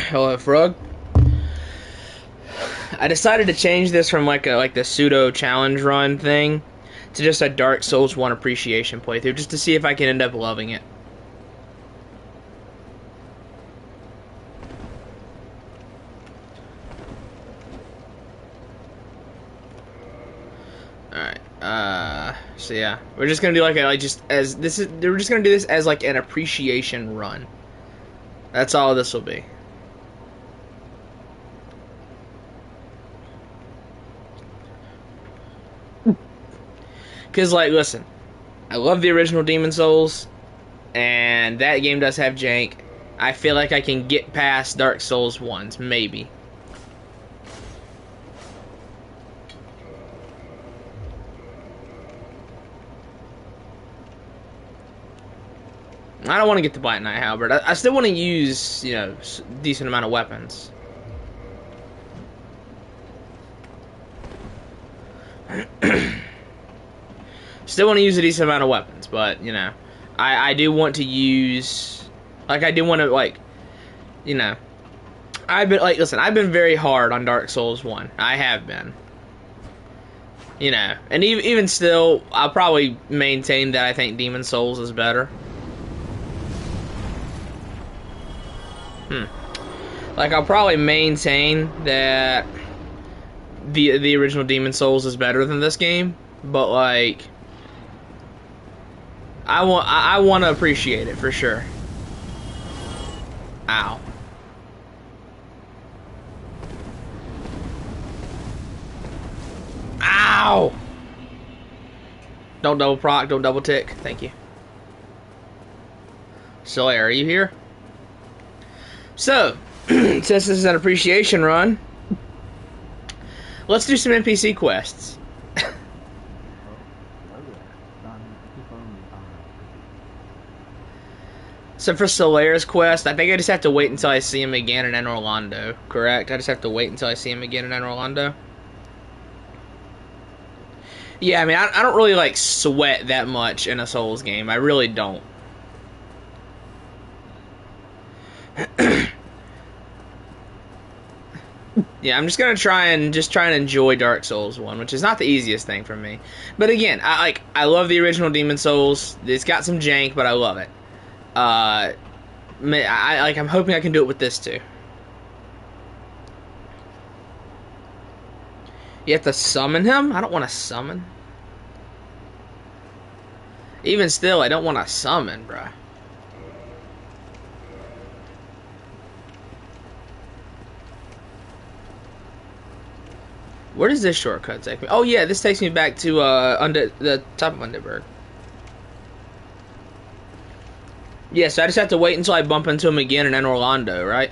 Hello, Frog. I decided to change this from like the pseudo challenge run thing to just a Dark Souls 1 appreciation playthrough, just to see if I can end up loving it. Alright, so yeah, we're just gonna do we're just gonna do this as like an appreciation run. That's all this will be. Because, like, listen, I love the original Demon's Souls, and that game does have jank. I feel like I can get past Dark Souls 1s, maybe. I don't want to get the Black Knight Halberd. I still want to use, you know, a decent amount of weapons. Still want to use a decent amount of weapons, but, you know, I do want to use, like, I do want to, like, you know, listen, I've been very hard on Dark Souls 1. I have been. You know, and even still, I'll probably maintain that I think Demon's Souls is better. Like, I'll probably maintain that the original Demon's Souls is better than this game, but, like, I want to appreciate it for sure. Ow. Ow! Don't double proc, don't double tick. Thank you. Solaire, are you here? So, since this is an appreciation run, let's do some NPC quests. So for Solaire's quest, I think I just have to wait until I see him again in Anor Londo, correct? I just have to wait until I see him again in Anor Londo? Yeah, I mean, I don't really, like, sweat that much in a Souls game. I really don't. Yeah, I'm just gonna try and enjoy Dark Souls 1, which is not the easiest thing for me. But again, I love the original Demon's Souls. It's got some jank, but I love it. I'm hoping I can do it with this too. You have to summon him? I don't want to summon. Even still, I don't want to summon, bruh. Where does this shortcut take me? Oh yeah, this takes me back to the top of Underberg. Yeah, so I just have to wait until I bump into him again in Anor Londo, right?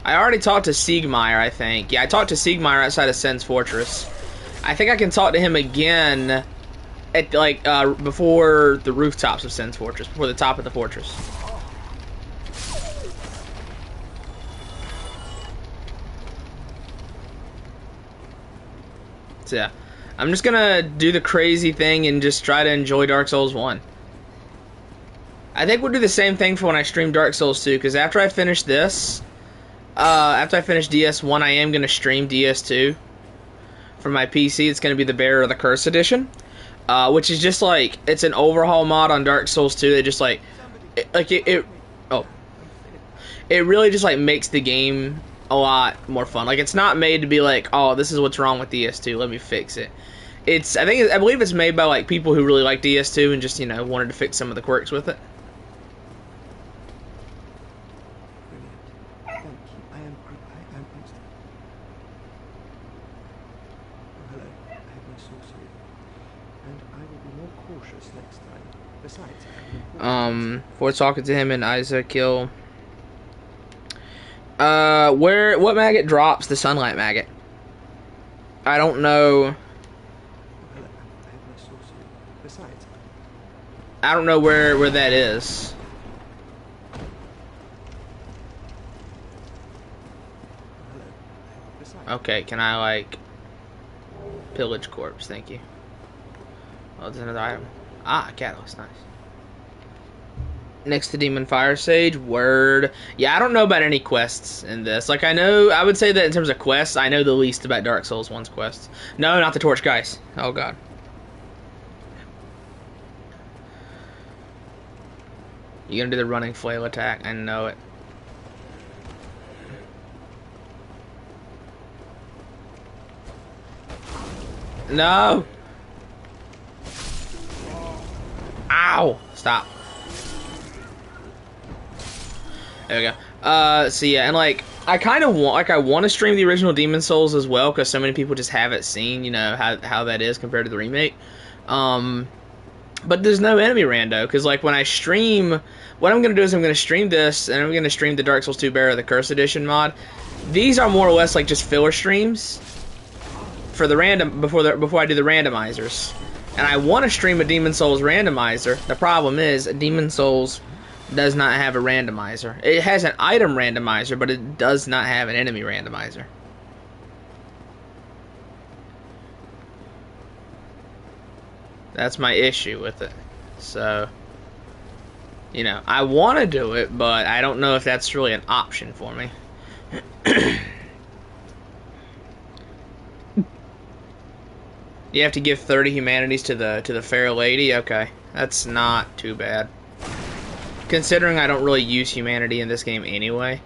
I already talked to Siegmeyer, I think. Yeah, I talked to Siegmeyer outside of Sen's Fortress. I think I can talk to him again at, like, before the rooftops of Sen's Fortress, before the top of the fortress. So, yeah. I'm just gonna do the crazy thing and just try to enjoy Dark Souls 1. I think we'll do the same thing for when I stream Dark Souls 2, because after I finish this, after I finish DS1, I am going to stream DS2. For my PC, it's going to be the Bearer of the Curse edition, which is just like, it's an overhaul mod on Dark Souls 2 that just like, it really just like makes the game a lot more fun. Like, it's not made to be like, oh, this is what's wrong with DS2, let me fix it. I believe it's made by like people who really like DS2 and just, you know, wanted to fix some of the quirks with it. Before talking to him and Isaac kill. What maggot drops the sunlight maggot? I don't know. Besides, I don't know where that is. hello. Besides, Okay, can I like pillage corpse? Thank you. Oh, there's another item. Ah, catalyst, nice. Next to Demon Fire Sage, word. Yeah, I don't know about any quests in this. Like, I would say that in terms of quests, I know the least about Dark Souls 1's quests. No, not the torch guys. Oh, God. You're gonna do the running flail attack. I know it. No! Ow! Stop. There we go. So yeah, and like, I kind of want to stream the original Demon Souls as well, because so many people just haven't seen, you know, how that is compared to the remake. But there's no enemy rando, because like when I stream, what I'm going to do is I'm going to stream this, and I'm going to stream the Dark Souls 2 Bearer of the Curse Edition mod. These are more or less like just filler streams for the random, before I do the randomizers. And I want to stream a Demon Souls randomizer. The problem is, Demon Souls does not have a randomizer. It has an item randomizer, but it does not have an enemy randomizer. That's my issue with it. So, you know, I want to do it, but I don't know if that's really an option for me. You have to give 30 humanities to the fair lady? Okay. That's not too bad. Considering I don't really use humanity in this game anyway.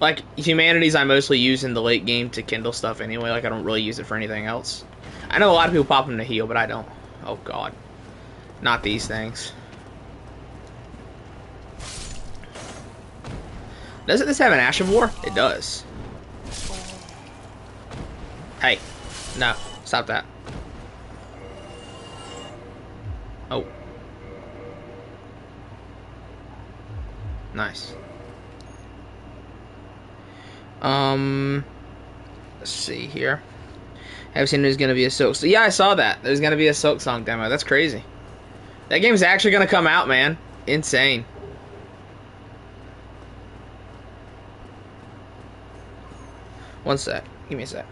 Like, humanities I mostly use in the late game to kindle stuff anyway. Like, I don't really use it for anything else. I know a lot of people pop them to heal, but I don't. Oh, God. Not these things. Doesn't this have an Ash of War? It does. Hey. No. Stop that. Oh. Nice. Let's see here. Have seen there's gonna be a Silk Song. Yeah, I saw that. There's gonna be a Silk Song demo. That's crazy. That game's actually gonna come out, man. Insane. One sec. Give me a sec.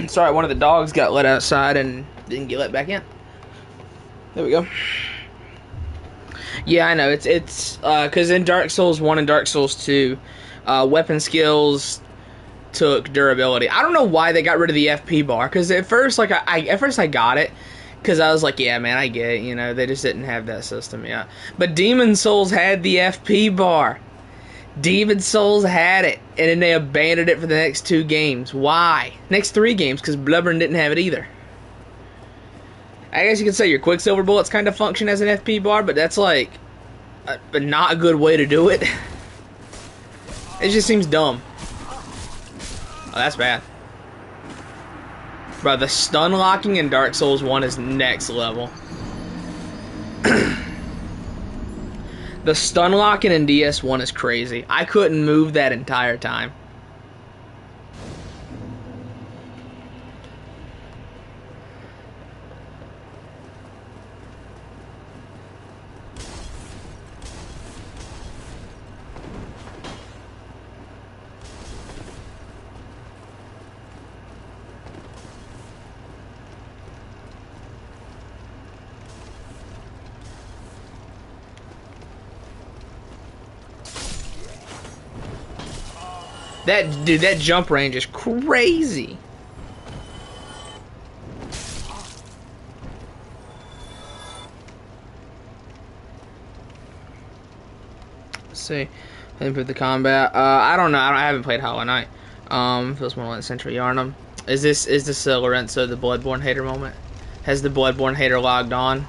Sorry, one of the dogs got let outside and didn't get let back in. There we go. Yeah, I know. It's because in Dark Souls 1 and Dark Souls 2, weapon skills took durability. I don't know why they got rid of the FP bar, because at first, like, I got it, because I was like, yeah, man, I get it, you know, they just didn't have that system yet. But Demon Souls had the FP bar. Demon Souls had it, and then they abandoned it for the next 2 games. Why? Next 3 games, because Bloodborne didn't have it either. I guess you could say your Quicksilver bullets kind of function as an FP bar, but that's like a not a good way to do it. It just seems dumb. Oh, that's bad. Bro, the stun locking in Dark Souls 1 is next level. The stun locking in DS1 is crazy. I couldn't move that entire time. That jump range is crazy. Let's see. Improve the combat. I don't know. I haven't played Hollow Knight. Feels more like Central Yarnum. Is this Lorenzo the Bloodborne hater moment? Has the Bloodborne hater logged on?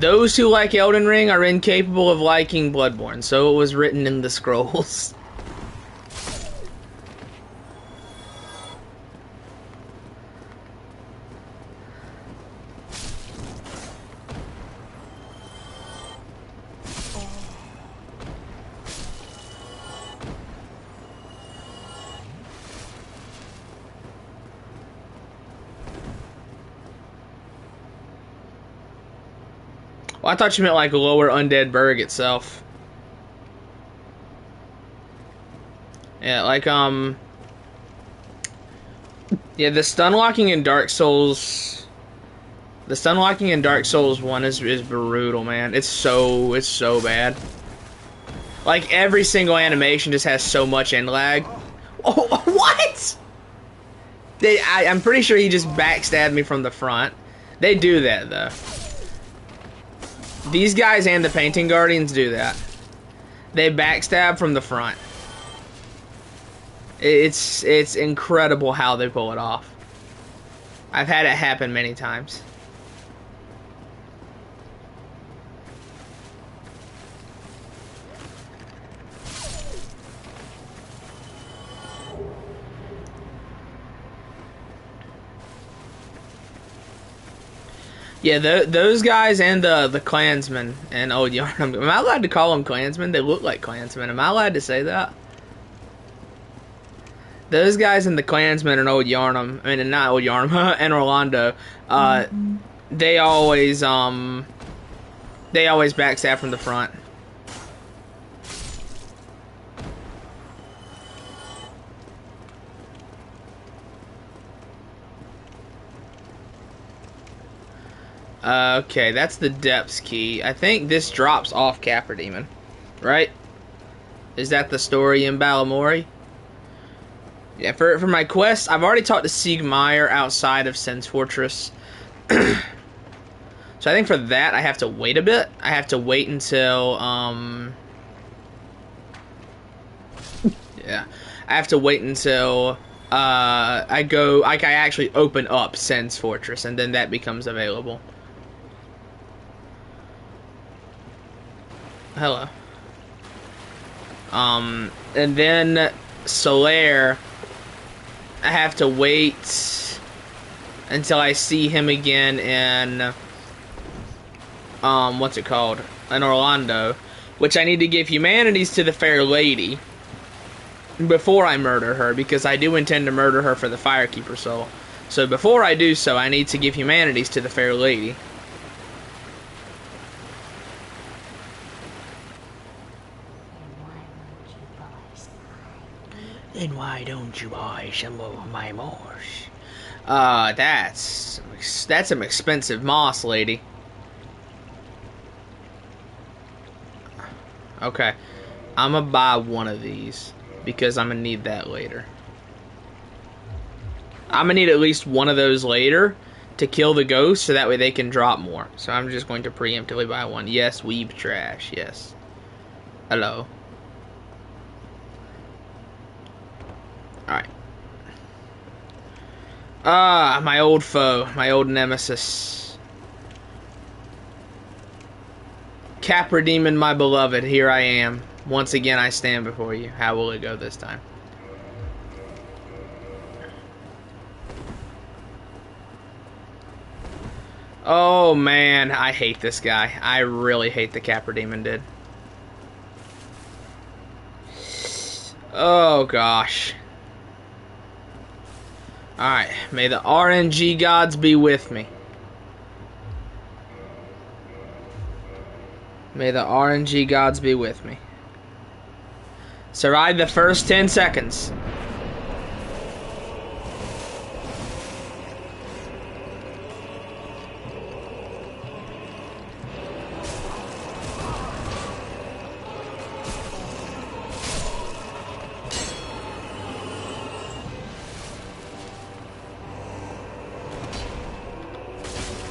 Those who like Elden Ring are incapable of liking Bloodborne, so it was written in the scrolls. Well, I thought you meant like lower Undead Burg itself. Yeah, like, yeah, the stun locking in Dark Souls... The stun locking in Dark Souls 1 is brutal, man. It's so bad. Like, every single animation just has so much end lag. Oh, what?! I'm pretty sure he just backstabbed me from the front. They do that, though. These guys and the Painting Guardians do that. They backstab from the front. It's incredible how they pull it off. I've had it happen many times. Yeah, those guys and the Klansmen and Old Yarnum. Am I allowed to call them Klansmen? They look like Klansmen. Am I allowed to say that? Those guys and the Klansmen and Old Yarnum, I mean, not Old Yarnum, and Orlando, they always backstab from the front. Okay, that's the Depths key. I think this drops off Capra Demon, right? Is that the story in Balamori? Yeah, for my quest, I've already talked to Siegmeyer outside of Sen's Fortress. So I think for that, I have to wait a bit. I have to wait until, yeah. I have to wait until, I actually open up Sen's Fortress, and then that becomes available. Hello. And then Solaire, I have to wait until I see him again in, what's it called? In Orlando, which I need to give humanities to the Fair Lady before I murder her, because I do intend to murder her for the Firekeeper soul. So before I do so, I need to give humanities to the Fair Lady. Then why don't you buy some of my moss? That's some expensive moss, lady. Okay, I'm gonna buy one of these because I'm gonna need that later. I'm gonna need at least one of those later to kill the ghost, so that way they can drop more. So I'm just going to preemptively buy one. Yes, weeb trash. Yes. Hello. Alright. Ah, my old foe. My old nemesis. Capra Demon, my beloved. Here I am. Once again, I stand before you. How will it go this time? Oh, man. I hate this guy. I really hate the Capra Demon, dude. Oh, gosh. Alright, may the RNG gods be with me. May the RNG gods be with me. Survive the first 10 seconds.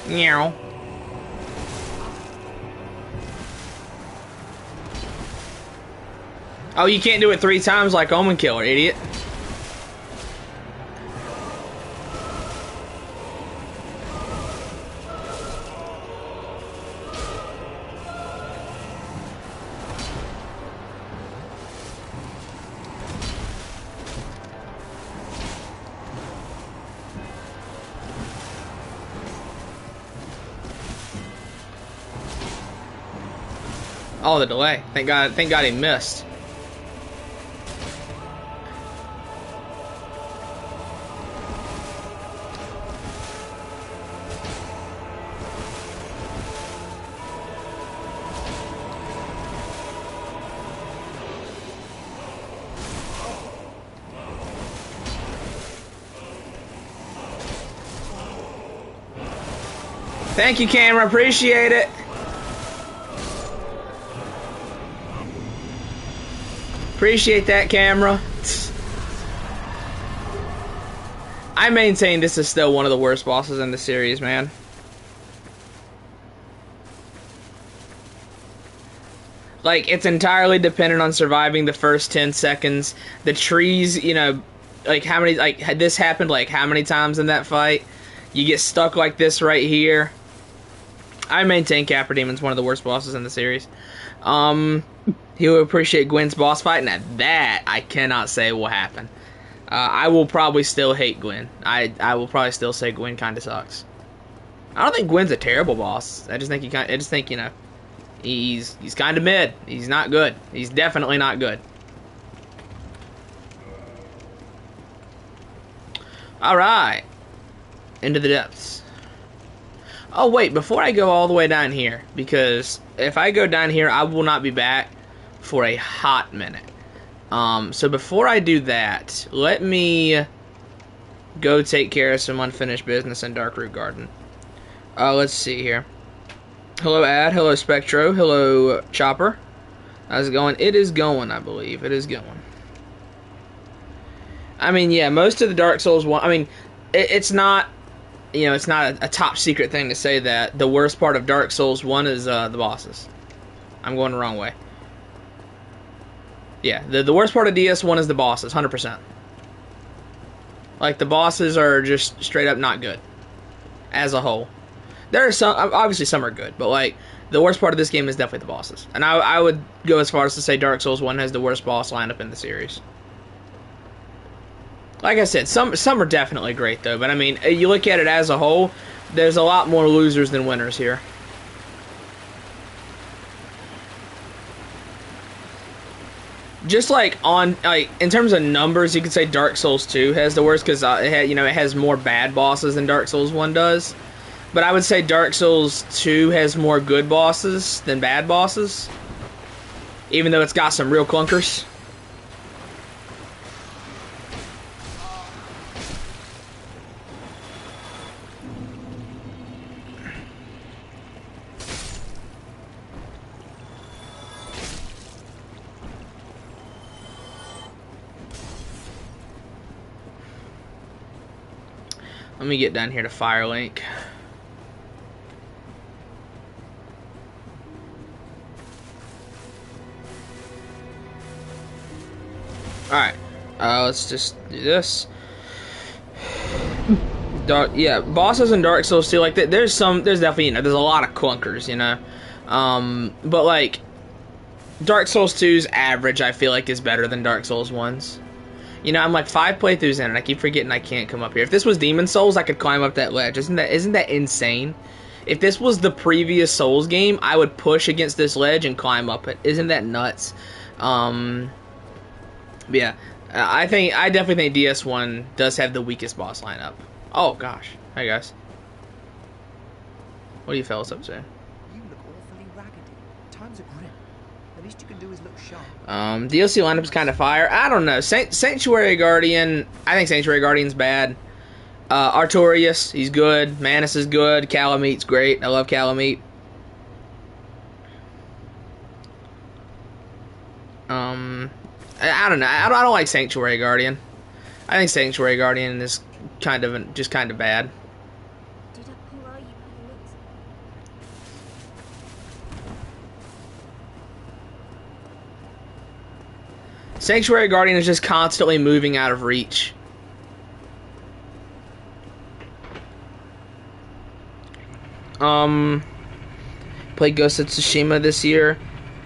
Meow. Oh, you can't do it 3 times like Omen Killer, idiot. Oh, the delay. Thank God he missed. Thank you, camera. Appreciate it. Appreciate that, camera. I maintain this is still one of the worst bosses in the series, man. Like, it's entirely dependent on surviving the first 10 seconds. The trees, you know, like how many, like this happened like how many times in that fight? You get stuck like this right here. I maintain Capra Demon's one of the worst bosses in the series. He will appreciate Gwen's boss fight, and that I cannot say will happen. I will probably still hate Gwen. I will probably still say Gwen kind of sucks. I don't think Gwen's a terrible boss. I just think you know, he's kind of mid. He's not good. He's definitely not good. All right, into the depths. Oh wait, before I go all the way down here, because if I go down here, I will not be back for a hot minute. So before I do that, let me go take care of some unfinished business in Darkroot Garden. Let's see here. Hello Ad, hello Spectro, hello Chopper. How's it going? It is going, I believe. It is going. I mean, yeah, most of the Dark Souls one, I mean, it's not, you know, it's not a top secret thing to say that the worst part of Dark Souls 1 is the bosses. I'm going the wrong way. Yeah, the worst part of DS1 is the bosses, 100%. Like, the bosses are just straight up not good. As a whole. There are some, obviously some are good, but like, the worst part of this game is definitely the bosses. And I would go as far as to say Dark Souls 1 has the worst boss lineup in the series. Like I said, some are definitely great though, but I mean, you look at it as a whole, there's a lot more losers than winners here. Just like in terms of numbers, you could say Dark Souls 2 has the worst because it has more bad bosses than Dark Souls 1 does. But I would say Dark Souls 2 has more good bosses than bad bosses, even though it's got some real clunkers. Let me get down here to Firelink. Alright, let's just do this. Yeah, bosses in Dark Souls 2, like, there's definitely, there's a lot of clunkers, but like, Dark Souls 2's average, I feel like, is better than Dark Souls 1's. I'm like 5 playthroughs in, and I keep forgetting I can't come up here. If this was Demon Souls, I could climb up that ledge. Isn't that insane? If this was the previous Souls game, I would push against this ledge and climb up it. Isn't that nuts? Yeah, I definitely think DS1 does have the weakest boss lineup. Oh gosh, hi guys. What are you fellas up to? You look awfully raggedy. Times are grim. The least you can do is look sharp. DLC lineup's kind of fire. I don't know. Sanctuary Guardian. I think Sanctuary Guardian's bad. Artorias, he's good. Manus is good. Calameet's great. I love Calameet. I don't know. I don't like Sanctuary Guardian. I think Sanctuary Guardian is just kind of bad. Who are you? Sanctuary Guardian is just constantly moving out of reach. Played Ghost of Tsushima this year.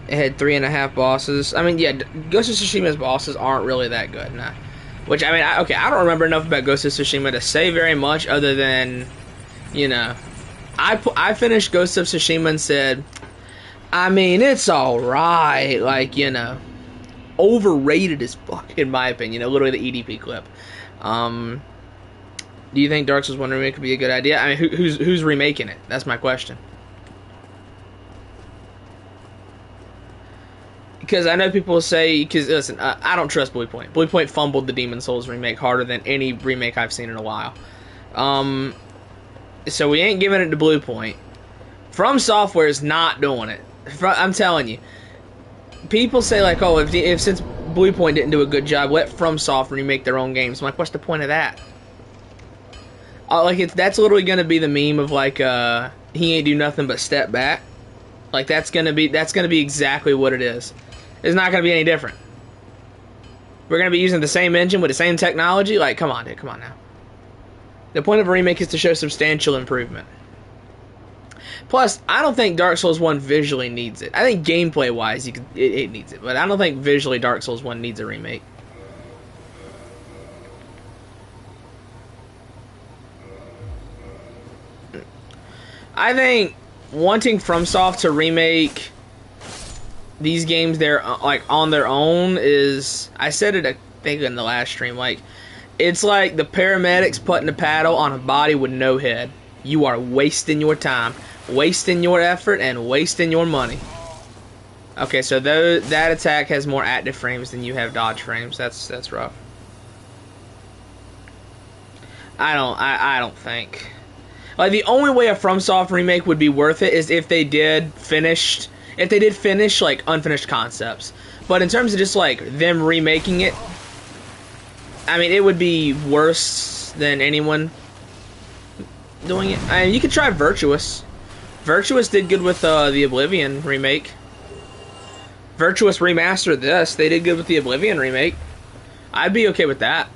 It had 3.5 bosses. I mean, yeah, Ghost of Tsushima's bosses aren't really that good, nah. Which, I mean, I don't remember enough about Ghost of Tsushima to say very much other than, I finished Ghost of Tsushima and said, I mean, it's alright. Like, you know, overrated as fuck, in my opinion. You know, literally the EDP clip. Do you think Dark Souls 1 remake would be a good idea? I mean, who's remaking it? That's my question. Because I know people say, because listen, I don't trust Bluepoint. Bluepoint fumbled the Demon Souls remake harder than any remake I've seen in a while. So we ain't giving it to Bluepoint. From Software is not doing it. I'm telling you. People say like, oh, if since Bluepoint didn't do a good job, let From Software remake their own games. I'm like, what's the point of that? That's literally gonna be the meme of like, he ain't do nothing but step back. Like that's gonna be exactly what it is. It's not going to be any different. We're going to be using the same engine with the same technology. Like, come on, dude. Come on now. The point of a remake is to show substantial improvement. Plus, I don't think Dark Souls 1 visually needs it. I think gameplay-wise, it needs it. But I don't think visually Dark Souls 1 needs a remake. I think wanting FromSoft to remake these games, they're like on their own, is, I said it I think in the last stream, like it's like the paramedics putting a paddle on a body with no head. You are wasting your time, wasting your effort, and wasting your money. Okay, so that attack has more active frames than you have dodge frames. That's rough. I don't think, like, the only way a FromSoft remake would be worth it is if they did finish like unfinished concepts. But in terms of just like them remaking it, I mean, it would be worse than anyone doing it. I mean, you could try Virtuous. Virtuous did good with the Oblivion remake. Virtuous remastered this. They did good with the Oblivion remake. I'd be okay with that.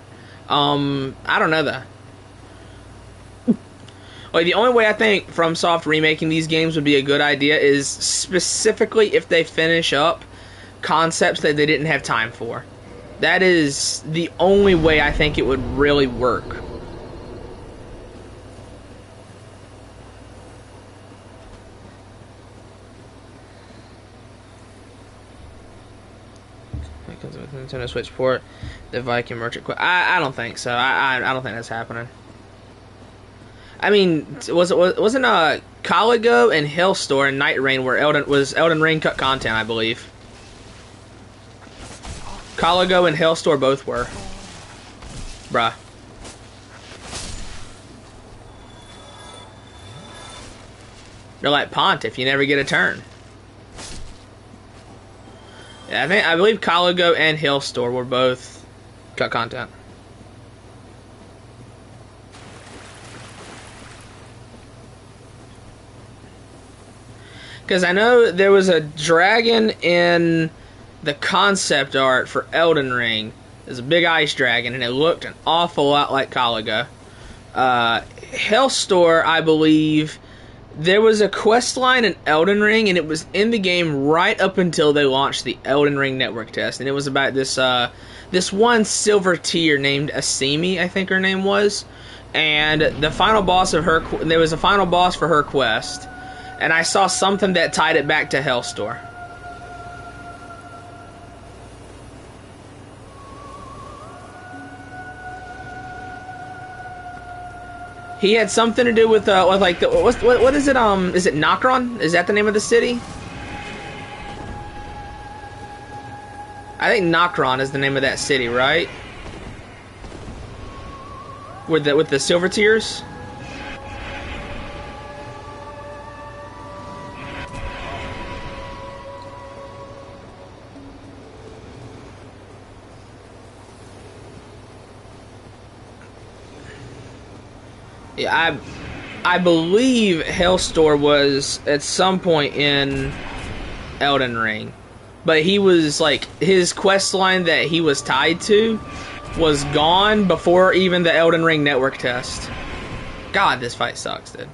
I don't know though. Like, the only way I think FromSoft remaking these games would be a good idea is specifically if they finish up concepts that they didn't have time for. That is the only way I think it would really work. It comes with Nintendo Switch port, the Viking Merchant. I don't think so. I don't think that's happening. I mean, wasn't Caligo and Hellstore and Night Rain where Elden Ring cut content, I believe. Caligo and Hellstore both were. Bruh. They're like Pontiff, you never get a turn. Yeah, I believe Caligo and Hellstore were both cut content. Because I know there was a dragon in the concept art for Elden Ring. There's a big ice dragon, and it looked an awful lot like Caligo. Hellstore, I believe, there was a quest line in Elden Ring, and it was in the game right up until they launched the Elden Ring network test. And it was about this one silver tier named Asimi, I think her name was. And the final boss of her, there was a final boss for her quest. And I saw something that tied it back to Hellstore. He had something to do with like what is it? Is it Nokron? Is that the name of the city? I think Nokron is the name of that city, right? With the silver tiers. Yeah, I believe Hellstore was at some point in Elden Ring, but he was like, his quest line that he was tied to was gone before even the Elden Ring network test. God, this fight sucks, dude.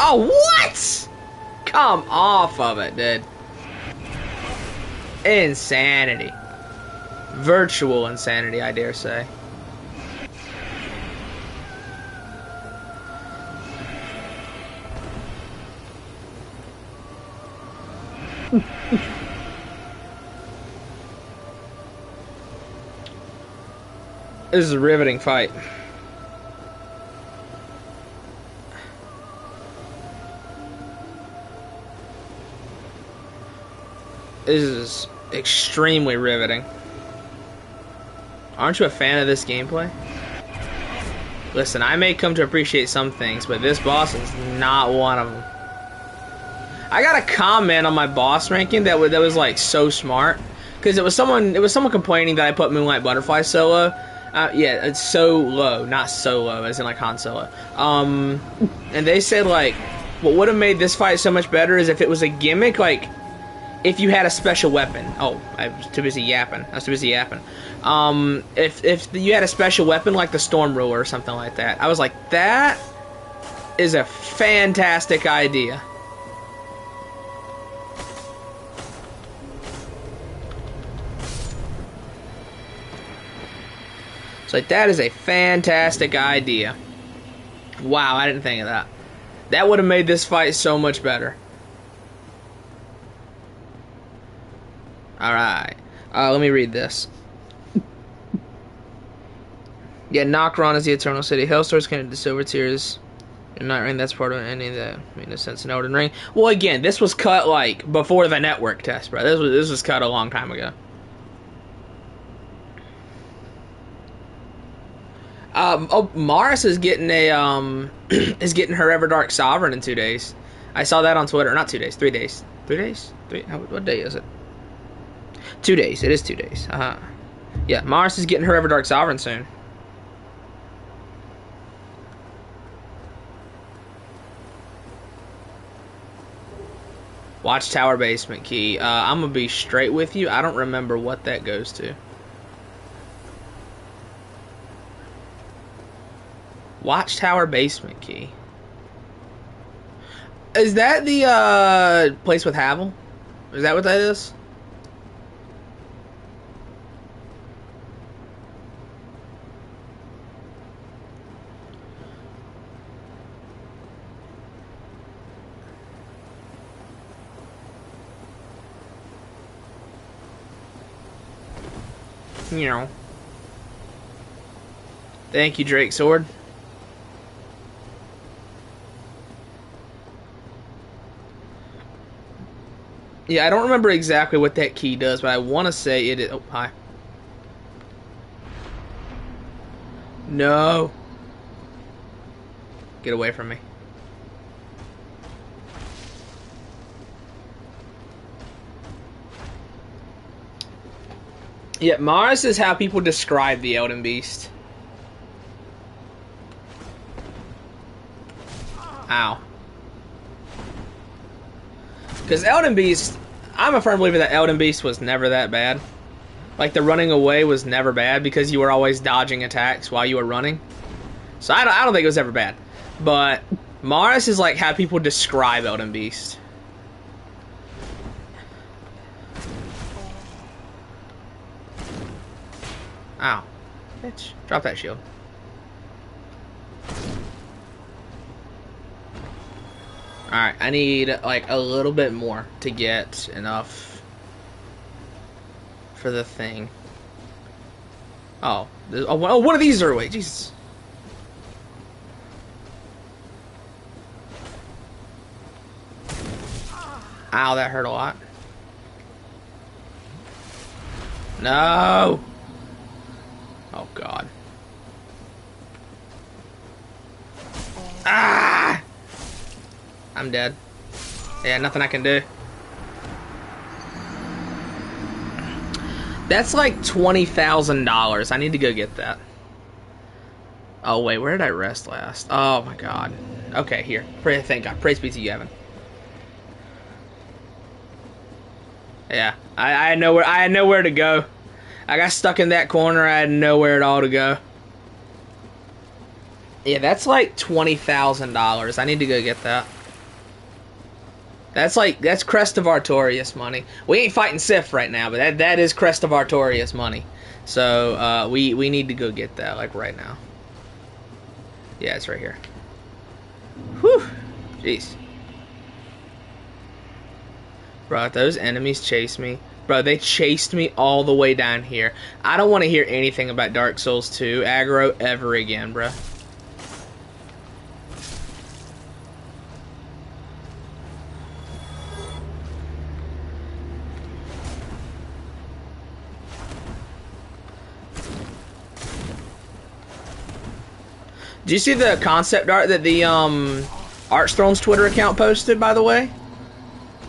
Oh, what? Come off of it, dude. Insanity. Virtual insanity, I dare say. This is a riveting fight. This is extremely riveting. Aren't you a fan of this gameplay? Listen, I may come to appreciate some things, but this boss is not one of them. I got a comment on my boss ranking that was like so smart, because it was someone complaining that I put Moonlight Butterfly so low. Yeah, it's so low, not solo, as in like Han Solo. And they said like, what would have made this fight so much better is if it was a gimmick, like if you had a special weapon. Oh, I was too busy yapping. If you had a special weapon like the Storm Ruler or something like that, I was like, that is a fantastic idea. Like, that is a fantastic idea. Wow, I didn't think of that. That would have made this fight so much better. Alright. Let me read this. Yeah, Nokron is the Eternal City. Hellstor's connected to Silver Tears. In Night Ring, that's part of any of the, in a sense, in Elden Ring. Well, again, this was cut, like, before the network test, bro. This was cut a long time ago. Maris is getting a is getting her Everdark Sovereign in 2 days. I saw that on Twitter. Not 2 days, 3 days. 3 days? What day is it? 2 days. It is 2 days. Yeah, Maris is getting her Everdark Sovereign soon. Watchtower basement key. I'm gonna be straight with you. I don't remember what that goes to. Watchtower basement key. Is that the place with Havel? Is that what that is? You know. Thank you, Drake Sword. Yeah, I don't remember exactly what that key does, but I want to say it is... Oh, hi. No. Get away from me. Yeah, Mars is how people describe the Elden Beast. Ow. Because Elden Beast, I'm a firm believer that Elden Beast was never that bad. Like, the running away was never bad because you were always dodging attacks while you were running. So I don't think it was ever bad. But Mars is like how people describe Elden Beast. Ow. Bitch. Drop that shield. Alright, I need like a little bit more to get enough for the thing. Oh, one of these are away. Jesus. Ow, that hurt a lot. No. Oh, God. Ah! I'm dead. Yeah, nothing I can do. That's like $20,000. I need to go get that. Oh, wait, where did I rest last? Oh, my God. Okay, here. Thank God. Praise be to you, Evan. Yeah, I had nowhere to go. I got stuck in that corner. I had nowhere at all to go. Yeah, that's like $20,000. I need to go get that. That's Crest of Artorias money. We ain't fighting Sif right now, but that is Crest of Artorias money. So we need to go get that like right now. Yeah, it's right here. Whew. Jeez. Bro, if those enemies chase me. Bro, they chased me all the way down here. I don't want to hear anything about Dark Souls 2 aggro ever again, bro. Do you see the concept art that the Archthrone's Twitter account posted, by the way?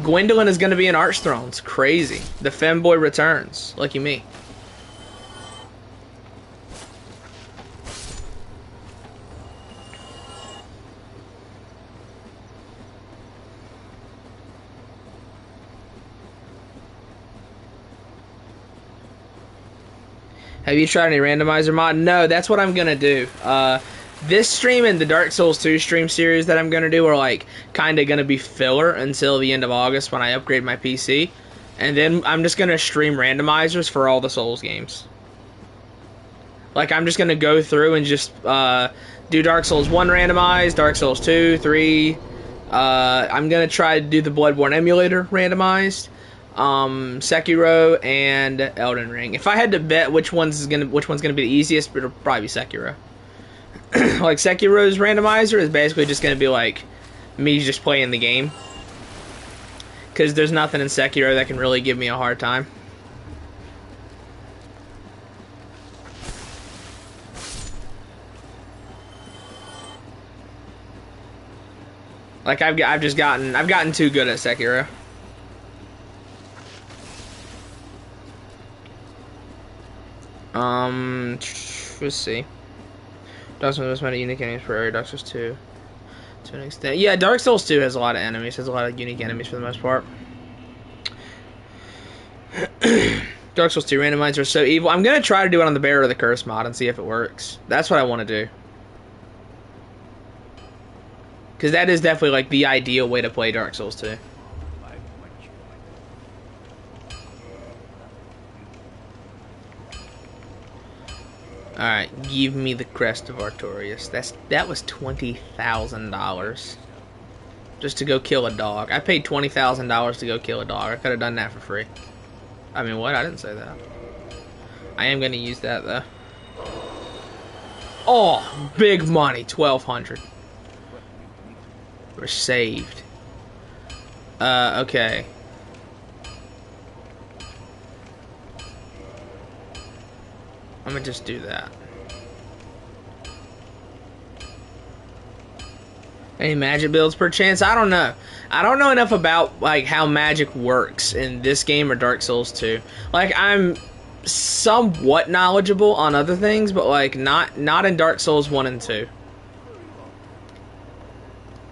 Gwendolyn is going to be in Archthrone's. Crazy. The femboy returns. Lucky me. Have you tried any randomizer mod? No, that's what I'm going to do. This stream and the Dark Souls 2 stream series that I'm going to do are like kind of going to be filler until the end of August when I upgrade my PC. And then I'm just going to stream randomizers for all the Souls games. Like I'm just going to go through and just do Dark Souls 1 randomized, Dark Souls 2, 3. I'm going to try to do the Bloodborne emulator randomized. Sekiro and Elden Ring. If I had to bet which one's gonna be the easiest, it'll probably be Sekiro. Like Sekiro's randomizer is basically just gonna be like me just playing the game, because there's nothing in Sekiro that can really give me a hard time. Like I've gotten too good at Sekiro. Let's see. Dark Souls has many unique enemies for area. Dark Souls 2, to an extent. Yeah, Dark Souls 2 has a lot of enemies. Has a lot of unique enemies for the most part. Dark Souls 2 randomizers are so evil. I'm gonna try to do it on the Bearer of the Curse mod and see if it works. That's what I want to do. Because that is definitely like the ideal way to play Dark Souls 2. Alright, give me the Crest of Artorias. That was $20,000 just to go kill a dog. I paid $20,000 to go kill a dog. I could have done that for free. I mean, what? I didn't say that. I am going to use that, though. Oh, big money. $1,200. We're saved. Okay. I'm gonna just do that. Any magic builds per chance? I don't know. I don't know enough about like how magic works in this game or Dark Souls 2. Like I'm somewhat knowledgeable on other things, but like not in Dark Souls 1 and 2.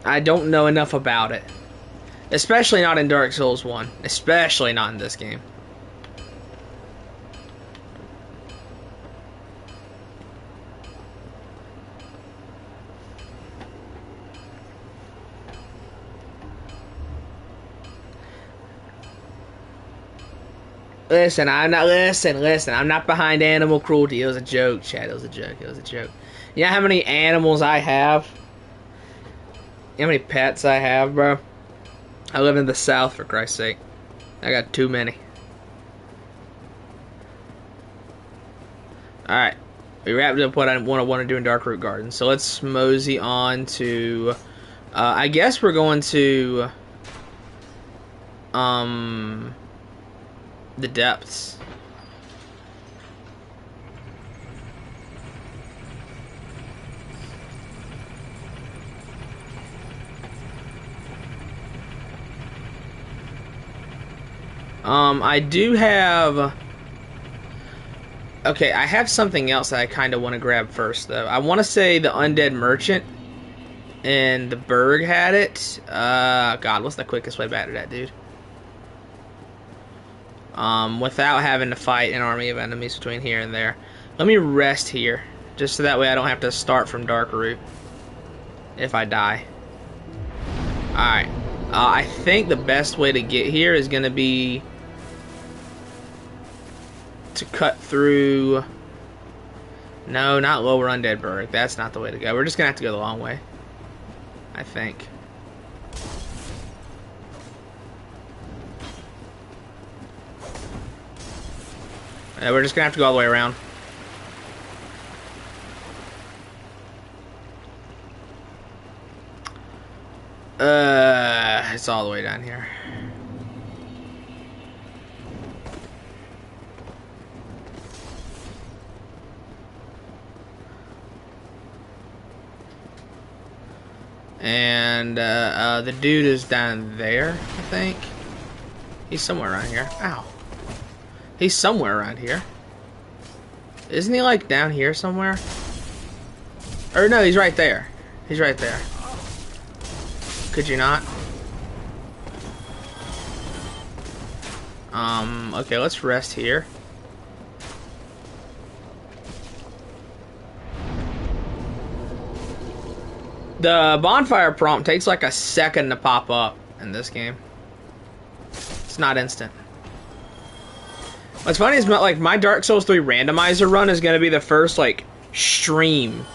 I don't know enough about it. Especially not in Dark Souls 1. Especially not in this game. Listen, I'm not behind animal cruelty. It was a joke, Chad. It was a joke. You know how many animals I have? You know how many pets I have, bro? I live in the South, for Christ's sake. I got too many. Alright. We wrapped up what I want to do in Darkroot Gardens. So let's mosey on to... I guess we're going to... the depths. I do have... Okay, I have something else that I kind of want to grab first, though. I want to say the Undead Merchant and the Berg had it. God, what's the quickest way back to that, dude? Without having to fight an army of enemies between here and there. Let me rest here, just so that way I don't have to start from Darkroot if I die. Alright. I think the best way to get here is going to be to cut through... No, not Lower Undead Burg. That's not the way to go. We're just going to have to go the long way, I think. Yeah, we're just going to have to go all the way around. It's all the way down here. And the dude is down there, I think. He's somewhere around here. Ow. He's somewhere around here. Isn't he like down here somewhere? Or no, he's right there. He's right there. Could you not? Okay, let's rest here. The bonfire prompt takes like a second to pop up in this game. It's not instant. What's funny is like my Dark Souls 3 randomizer run is gonna be the first like stream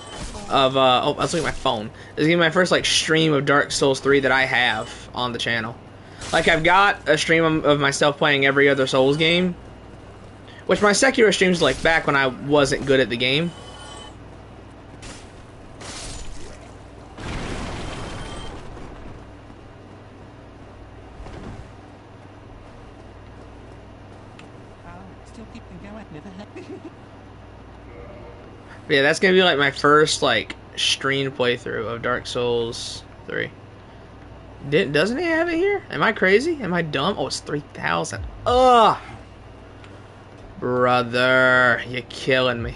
of oh, I was looking at my phone. This is gonna be my first like stream of Dark Souls 3 that I have on the channel. Like I've got a stream of myself playing every other Souls game, which my Sekiro streams like back when I wasn't good at the game. But yeah, that's gonna be like my first like stream playthrough of Dark Souls 3. Doesn't he have it here? Am I crazy? Am I dumb? Oh, it's 3,000. Ugh! Brother, you're killing me.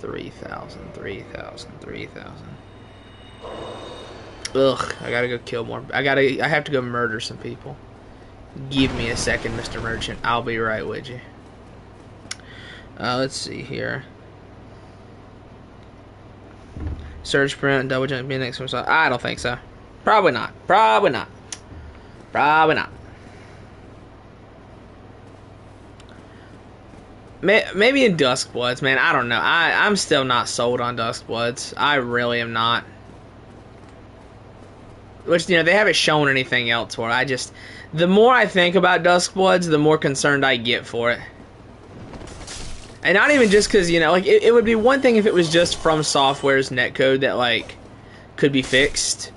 3,000, 3,000, 3,000. Ugh, I gotta go kill more. I have to go murder some people. Give me a second, Mr. Merchant. I'll be right with you. Let's see here. Surge print, double jump, be next to I don't think so. Probably not. Probably not. Probably not. Maybe in Duskbloods, man. I don't know. I'm still not sold on Duskbloods. I really am not. Which, you know, they haven't shown anything else for it. The more I think about Duskbloods, the more concerned I get for it. And not even just because, you know, like, it would be one thing if it was just From Software's netcode that, like, could be fixed.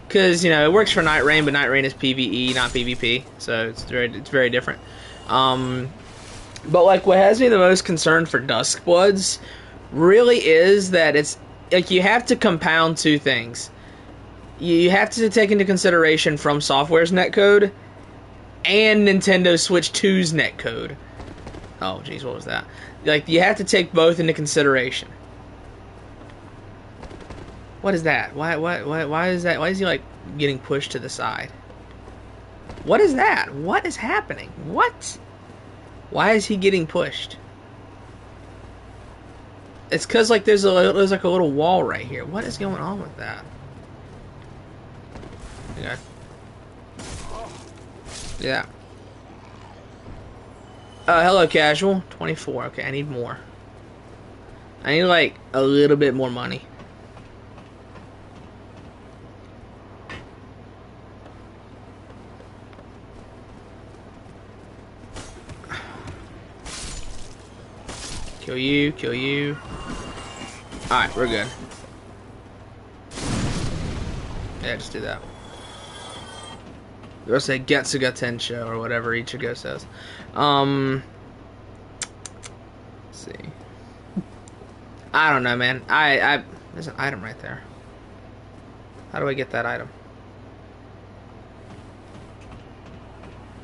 Because, you know, it works for Night Rain, but Night Rain is PvE, not PvP. So it's very different. But, like, what has me the most concerned for Duskbloods really is that it's, like, you have to compound two things. You have to take into consideration From Software's netcode and Nintendo Switch 2's netcode. Oh, jeez, what was that? Like, you have to take both into consideration. What is that? Why is that? Why is he, like, getting pushed to the side? What is that? What is happening? What? Why is he getting pushed? It's because, like, there's like a little wall right here. What is going on with that? Okay. Yeah. Hello, casual. 24. Okay, I need more. I need, like, a little bit more money. Kill you, kill you. Alright, we're good. Yeah, just do that. They'll say Getsuga Tensho or whatever Ichigo says. Let's see. I don't know, man. There's an item right there. How do I get that item?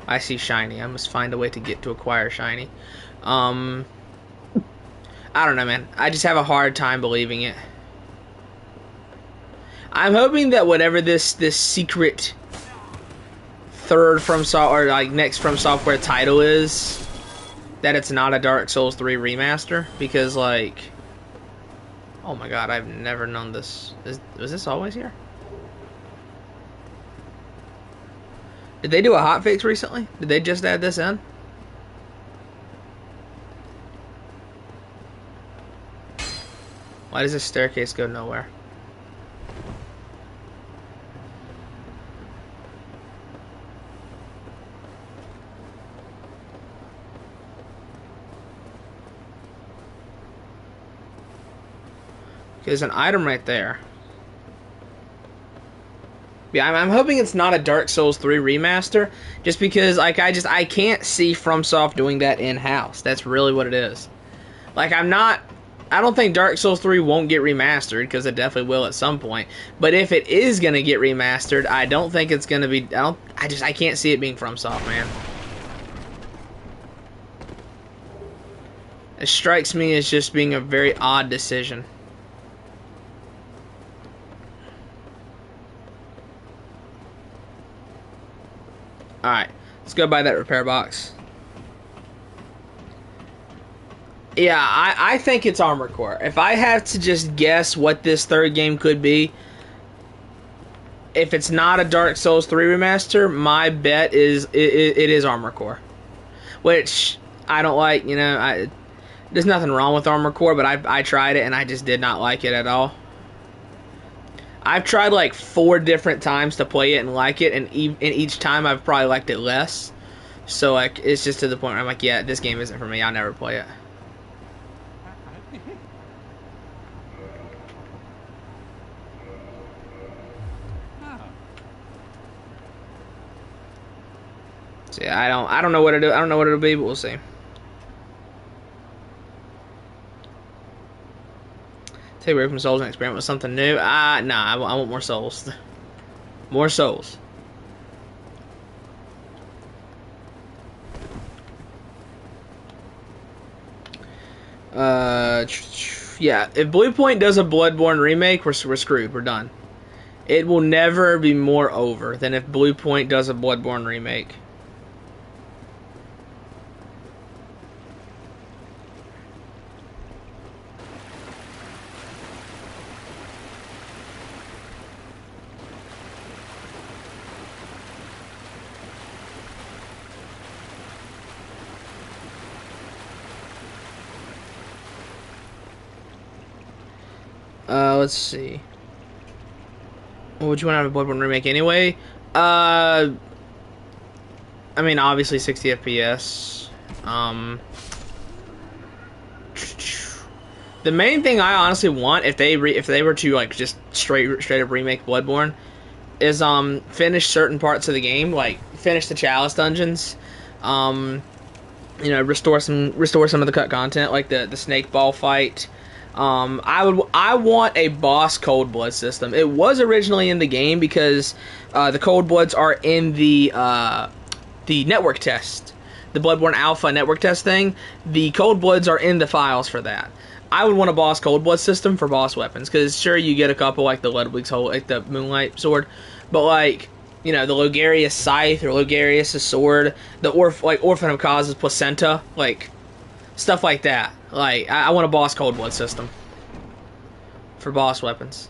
I see shiny. I must find a way to acquire shiny. I don't know, man. I just have a hard time believing it. I'm hoping that whatever this secret third next From Software title is, that it's not a Dark Souls 3 remaster, because, like, oh my god, I've never known this. Was this always here? Did they do a hotfix recently? Did they just add this in? Why does this staircase go nowhere? There's an item right there. Yeah, I'm hoping it's not a Dark Souls 3 remaster, just because like I can't see FromSoft doing that in-house. That's really what it is. Like I don't think Dark Souls 3 won't get remastered, because it definitely will at some point. But if it is gonna get remastered, I don't think it's gonna be. I can't see it being FromSoft, man. It strikes me as just being a very odd decision. Alright, let's go buy that repair box. Yeah, I think it's Armored Core. If I have to just guess what this third game could be, if it's not a Dark Souls 3 remaster, my bet is it is Armored Core. Which I don't like, you know. There's nothing wrong with Armored Core, but I tried it and I just did not like it at all. I've tried like 4 different times to play it and like it, and each time I've probably liked it less. So like it's just to the point where I'm like, yeah, this game isn't for me. I'll never play it. So yeah, I don't know what to do. I don't know what it'll be, but we'll see. Take away from souls and experiment with something new. Nah, I want more souls. More souls. Yeah, if Bluepoint does a Bloodborne remake, we're screwed. We're done. It will never be more over than if Bluepoint does a Bloodborne remake. Let's see. What would you want to have a Bloodborne remake anyway? I mean, obviously 60 FPS. The main thing I honestly want, if they were to like just straight up remake Bloodborne, is finish certain parts of the game, like finish the Chalice dungeons. You know, restore some of the cut content, like the snake ball fight. I want a boss cold blood system. It was originally in the game because the cold bloods are in the network test, the Bloodborne Alpha network test thing. The cold bloods are in the files for that. I would want a boss cold blood system for boss weapons, because sure, you get a couple like the Ludwig's whole, like the Moonlight sword, but like, you know, the Logarius scythe or Logarius' sword, the Orphan of Cause's placenta, like stuff like that. Like, I want a boss cold blood system for boss weapons.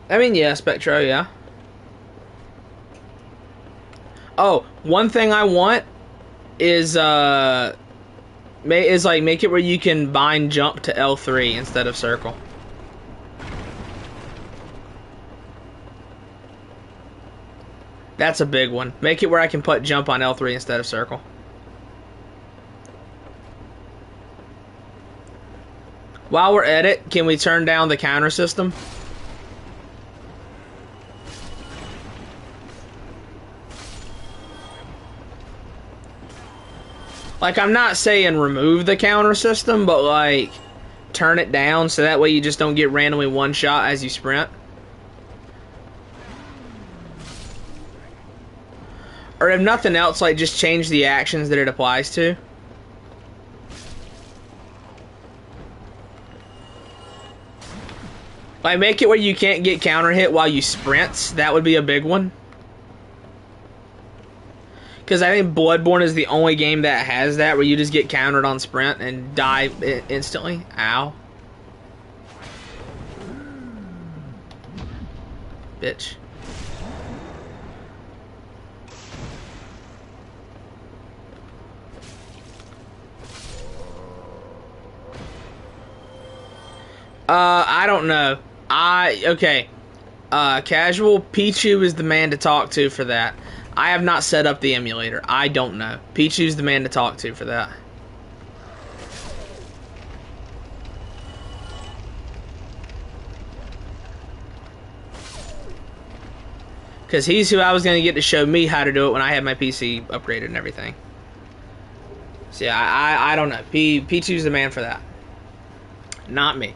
I mean, yeah, Spectro, yeah. Oh, one thing I want is like make it where you can bind jump to L3 instead of circle. That's a big one. Make it where I can put jump on L3 instead of circle. While we're at it, can we turn down the counter system? Like, I'm not saying remove the counter system, but like turn it down so that way you just don't get randomly one shot as you sprint. Or if nothing else, like just change the actions that it applies to. Like, make it where you can't get counter hit while you sprint. That would be a big one. Because I think Bloodborne is the only game that has that, where you just get countered on sprint and die instantly. Ow. Bitch. I don't know. Okay. Casual, Pichu is the man to talk to for that. I have not set up the emulator. I don't know. Pichu's the man to talk to for that. Because he's who I was going to get to show me how to do it when I had my PC upgraded and everything. So yeah, I don't know. Pichu's the man for that. Not me.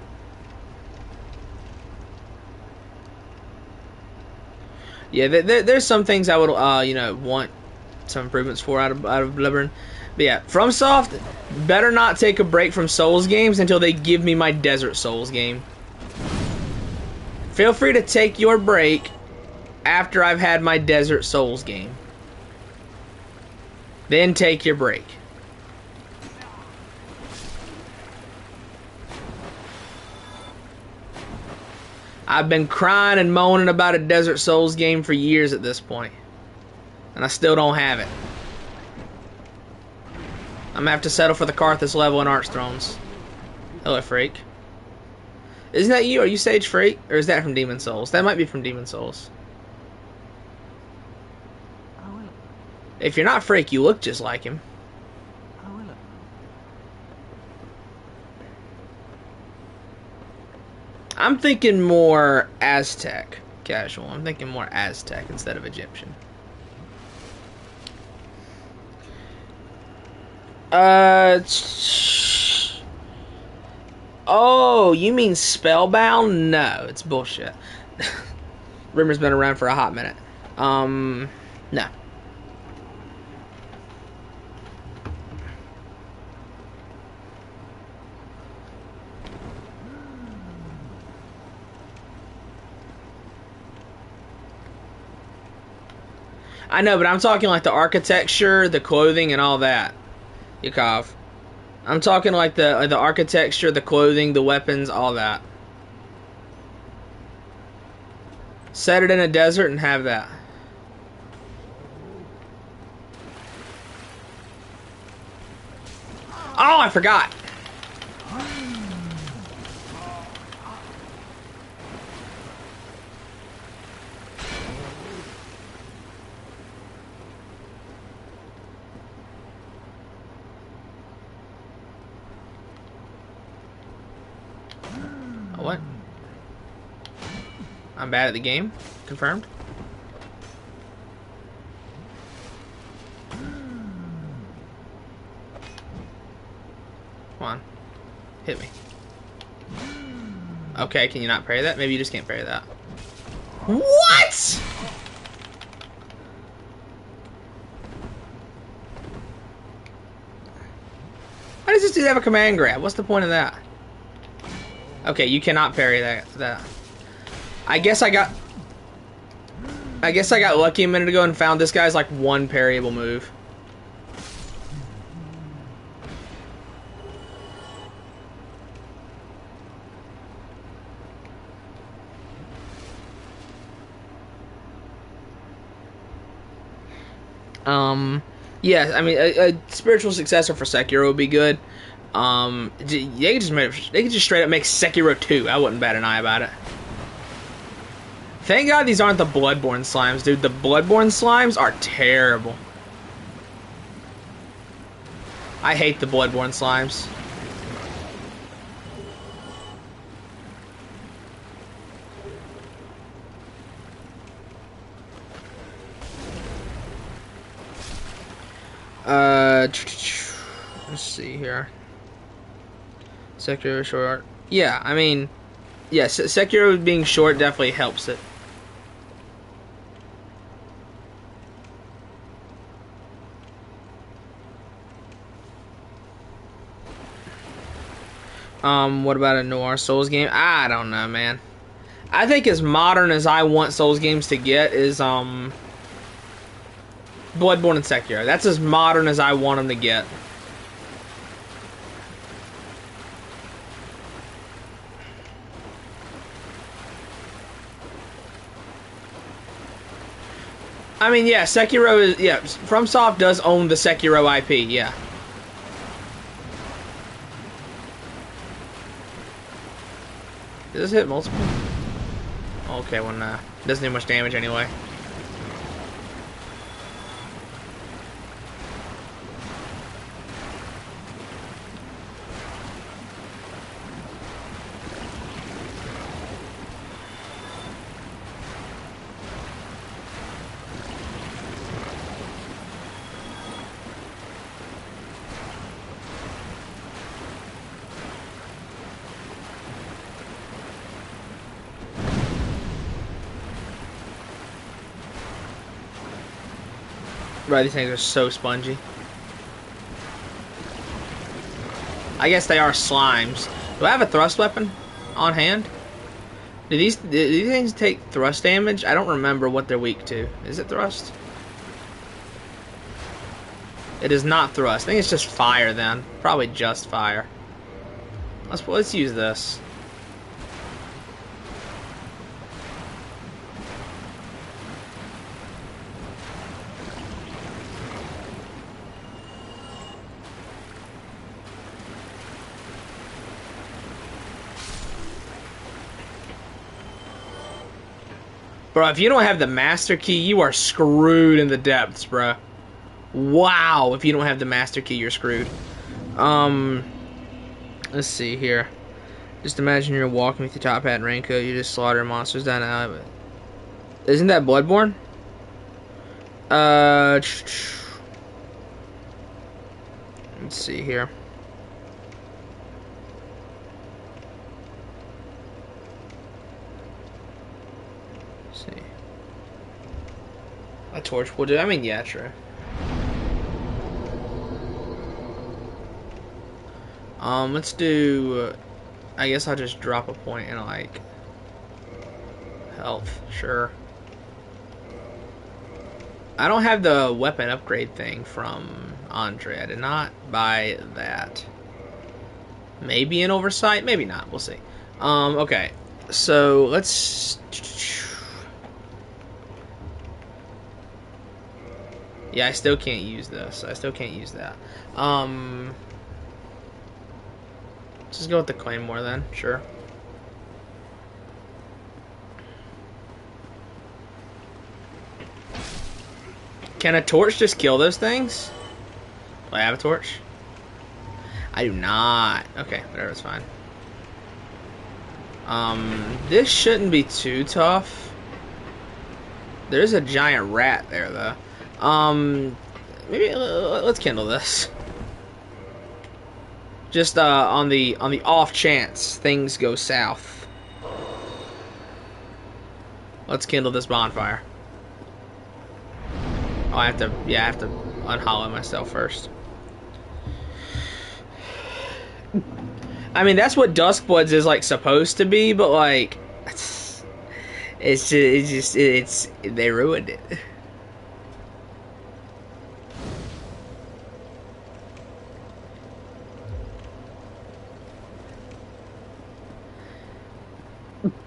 Yeah, there's some things I would, want some improvements for out of Bloodborne. But yeah, FromSoft better not take a break from Souls games until they give me my Desert Souls game. Feel free to take your break after I've had my Desert Souls game. Then take your break. I've been crying and moaning about a Desert Souls game for years at this point. And I still don't have it. I'm gonna have to settle for the Karthus level in Arch Thrones. Hello, Freak. Isn't that you? Are you Sage Freak? Or is that from Demon Souls? That might be from Demon Souls. If you're not Freak, you look just like him. I'm thinking more Aztec casual. I'm thinking more Aztec instead of Egyptian. Oh, you mean Spellbound? No, it's bullshit. Rumor's been around for a hot minute. No. I know, but I'm talking like the architecture, the clothing, and all that. Yakov. I'm talking like the architecture, the clothing, the weapons, all that. Set it in a desert and have that. Oh, I forgot. What? I'm bad at the game? Confirmed? Come on. Hit me. Okay, can you not parry that? Maybe you just can't parry that. What?! Why does this dude have a command grab? What's the point of that? Okay, you cannot parry that. I guess I got lucky a minute ago and found this guy's like one parryable move. Yeah, I mean, a spiritual successor for Sekiro would be good. They could just straight up make Sekiro 2. I wouldn't bat an eye about it. Thank God these aren't the Bloodborne slimes, dude. The Bloodborne slimes are terrible. I hate the Bloodborne slimes. Let's see here. Sekiro short. Yeah, I mean, yes, Sekiro being short definitely helps it. What about a Noir Souls game? I don't know, man. I think as modern as I want Souls games to get is Bloodborne and Sekiro. That's as modern as I want them to get. I mean, yeah, Sekiro is, yeah, FromSoft does own the Sekiro IP, yeah. Does this hit multiple? Okay, when doesn't do much damage anyway. Right, these things are so spongy. I guess they are slimes. Do I have a thrust weapon on hand? Do these things take thrust damage? I don't remember what they're weak to. Is it thrust? It is not thrust. I think it's just fire then. Probably just fire. Let's use this. Bro, if you don't have the master key, you are screwed in the depths, bro. Wow, if you don't have the master key, you're screwed. Let's see here. Just imagine you're walking with your top hat and raincoat, you just slaughter monsters down the alley. Isn't that Bloodborne? Let's see here. A torch will do. I mean, yeah, true. Let's do. I guess I'll just drop a point in like health. Sure. I don't have the weapon upgrade thing from Andre. I did not buy that. Maybe an oversight. Maybe not. We'll see. Okay. So let's. Yeah, I still can't use this. I still can't use that. Let's just go with the Claymore then. Sure. Can a torch just kill those things? Do I have a torch? I do not. Okay, whatever, it's fine. This shouldn't be too tough. There's a giant rat there, though. Maybe let's kindle this. Just on the off chance things go south. Let's kindle this bonfire. Oh, I have to unhollow myself first. I mean, that's what Duskbloods is like supposed to be, but like it's they ruined it.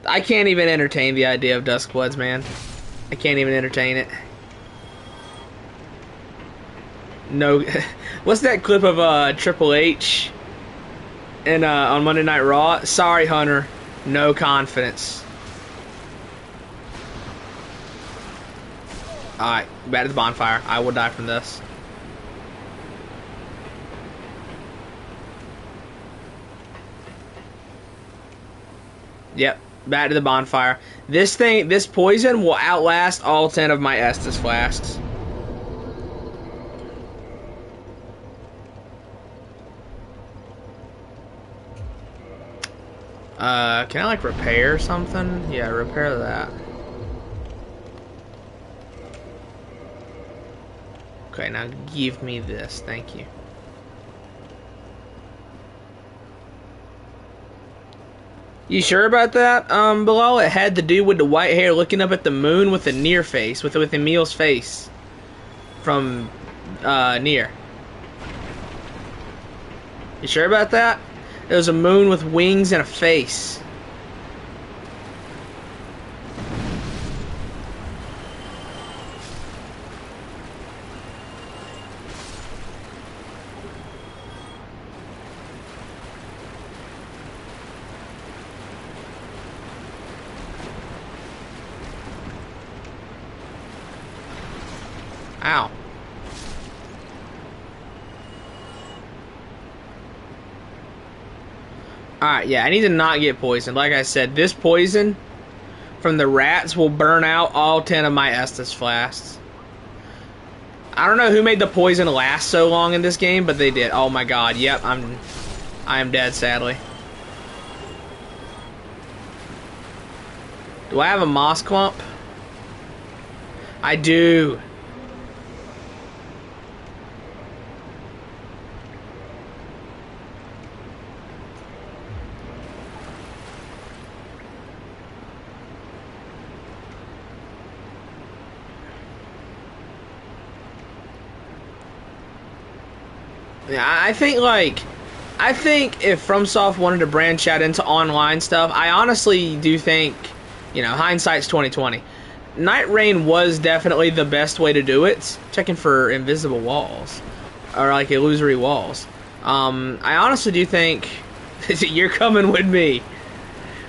I can't even entertain the idea of Duskbloods, man. I can't even entertain it. No, what's that clip of Triple H and on Monday Night Raw? Sorry, Hunter, no confidence. All right, back to the bonfire. I will die from this. Yep. Back to the bonfire. This poison will outlast all 10 of my Estus flasks. Can I like repair something? Yeah, repair that. Okay, now give me this. Thank you. You sure about that, Bilal? It had the dude with the white hair looking up at the moon with a near face, with Emil's face from near. You sure about that? There was a moon with wings and a face. Ow. Alright, yeah, I need to not get poisoned. Like I said, this poison from the rats will burn out all 10 of my Estus flasks. I don't know who made the poison last so long in this game, but they did. Oh my god, yep, I am dead, sadly. Do I have a moss clump? I do. Yeah, I think if FromSoft wanted to branch out into online stuff, I honestly do think, you know, hindsight's 2020. Night Rain was definitely the best way to do it. Checking for invisible walls or like illusory walls. I honestly do think you're coming with me.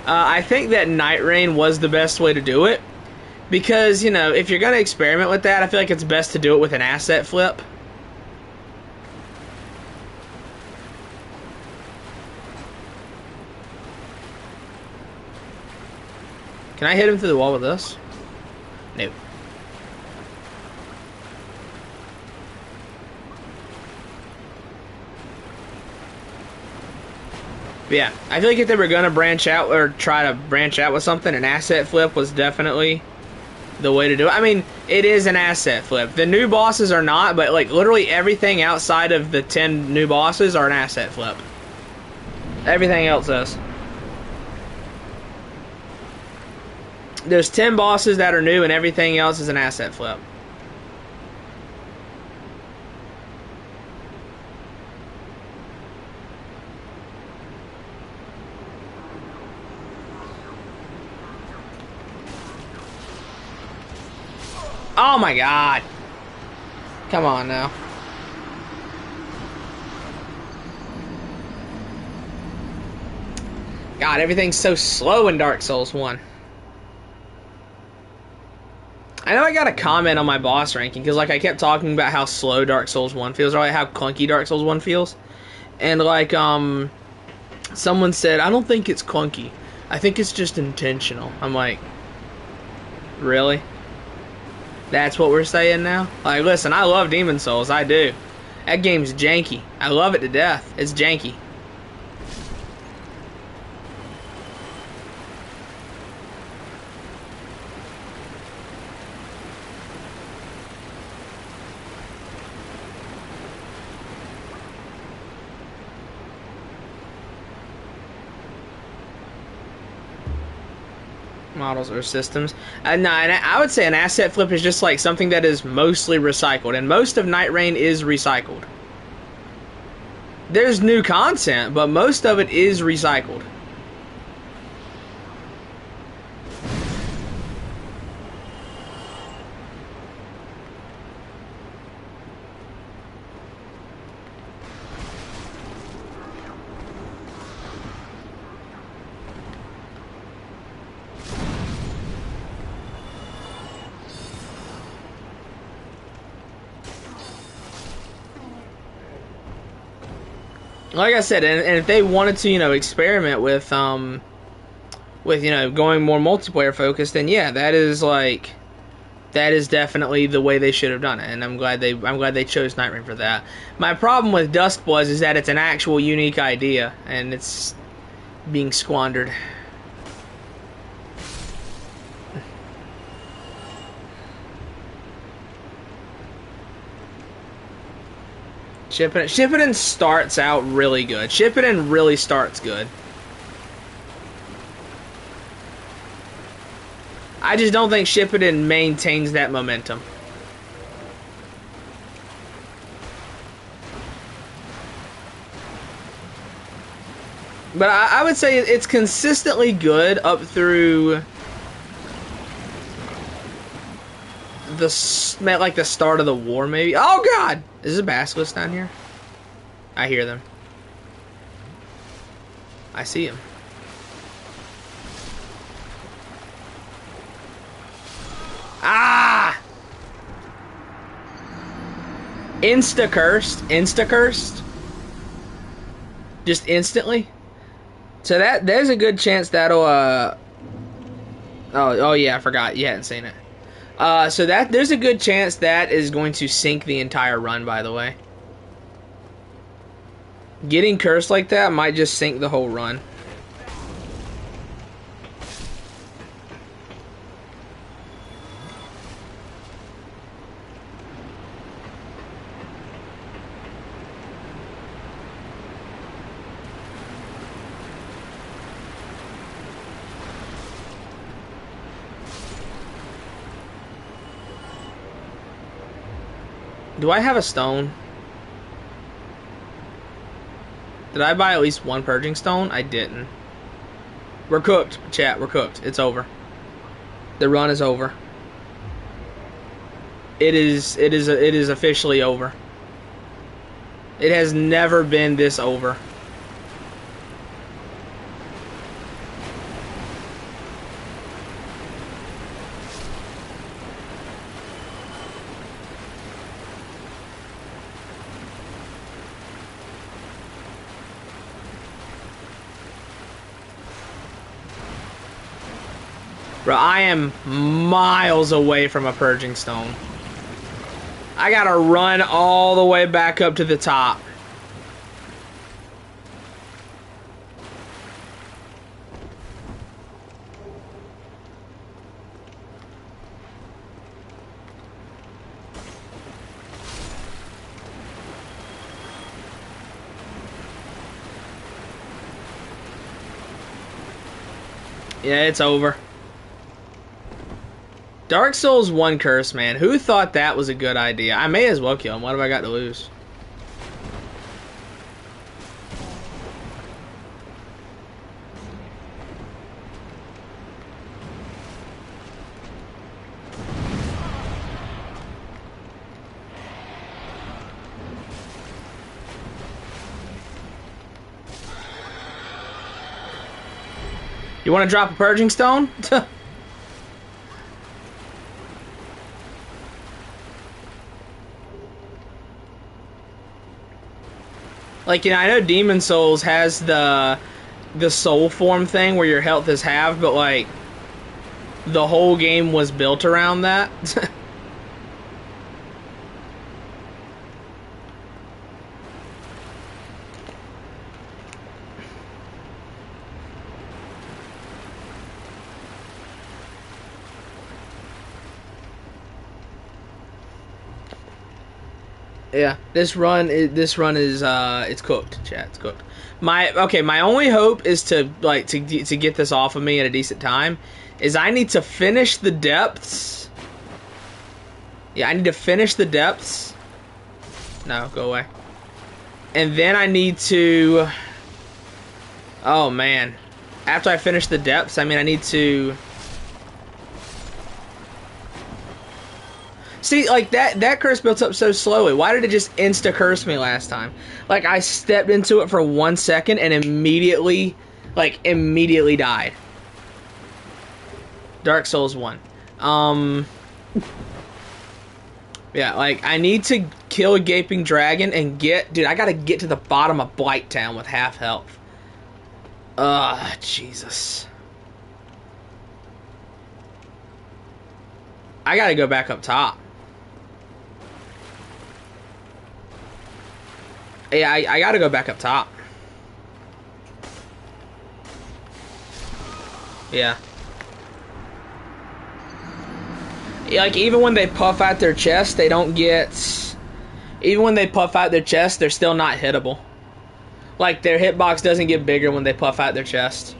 I think that Night Rain was the best way to do it because, you know, if you're gonna experiment with that, I feel like it's best to do it with an asset flip. Can I hit him through the wall with this? No. But yeah, I feel like if they were going to branch out or try to branch out with something, an asset flip was definitely the way to do it. I mean, it is an asset flip. The new bosses are not, but like literally everything outside of the 10 new bosses are an asset flip. Everything else is. There's 10 bosses that are new and everything else is an asset flip. Oh my god. Come on now. God, everything's so slow in Dark Souls 1. I know I got a comment on my boss ranking because like I kept talking about how slow Dark Souls 1 feels, or like how clunky Dark Souls 1 feels. And like someone said, I don't think it's clunky. I think it's just intentional. I'm like, really? That's what we're saying now? Like, listen, I love Demon Souls, I do. That game's janky. I love it to death. It's janky. Models or systems. No, and I would say an asset flip is just like something that is mostly recycled, and most of Night Rain is recycled. There's new content, but most of it is recycled. Like I said, and if they wanted to, you know, experiment with you know, going more multiplayer focused, then yeah, that is definitely the way they should have done it, and I'm glad they chose Night Rain for that. My problem with Duskbloods is that it's an actual unique idea, and it's being squandered. Shippuden starts out really good. Shippuden really starts good. I just don't think Shippuden maintains that momentum. But I would say it's consistently good up through the start of the war, maybe. Oh God, is there basilisk down here? I hear them. I see him. Ah! Insta-cursed. Insta-cursed. Just instantly. So there's a good chance that'll, oh yeah, I forgot. You hadn't seen it. So there's a good chance that is going to sink the entire run, by the way. Getting cursed like that might just sink the whole run. Do I have a stone? Did I buy at least one purging stone? I didn't. We're cooked, chat. We're cooked. It's over. The run is over. It is officially over. It has never been this over. Bro, I am miles away from a purging stone. I gotta run all the way back up to the top. Yeah, it's over. Dark Souls 1 curse, man. Who thought that was a good idea? I may as well kill him. What have I got to lose? You want to drop a purging stone? Like, you know, I know Demon Souls has the soul form thing where your health is halved, but like the whole game was built around that. Yeah, this run is it's cooked, chat. It's cooked. My only hope is to get this off of me at a decent time is I need to finish the depths. Yeah, I need to finish the depths. No, go away. And then I need to, oh man, after I finish the depths, I need to see, like, that curse built up so slowly. Why did it just insta-curse me last time? Like, I stepped into it for 1 second and immediately died. Dark Souls 1. Yeah, like, I need to kill a Gaping Dragon and dude, I gotta get to the bottom of Blighttown with half health. Jesus. I gotta go back up top. Yeah, I gotta go back up top. Yeah. Like, even when they puff out their chest, they don't get... Even when they puff out their chest, they're still not hittable. Like, their hitbox doesn't get bigger when they puff out their chest.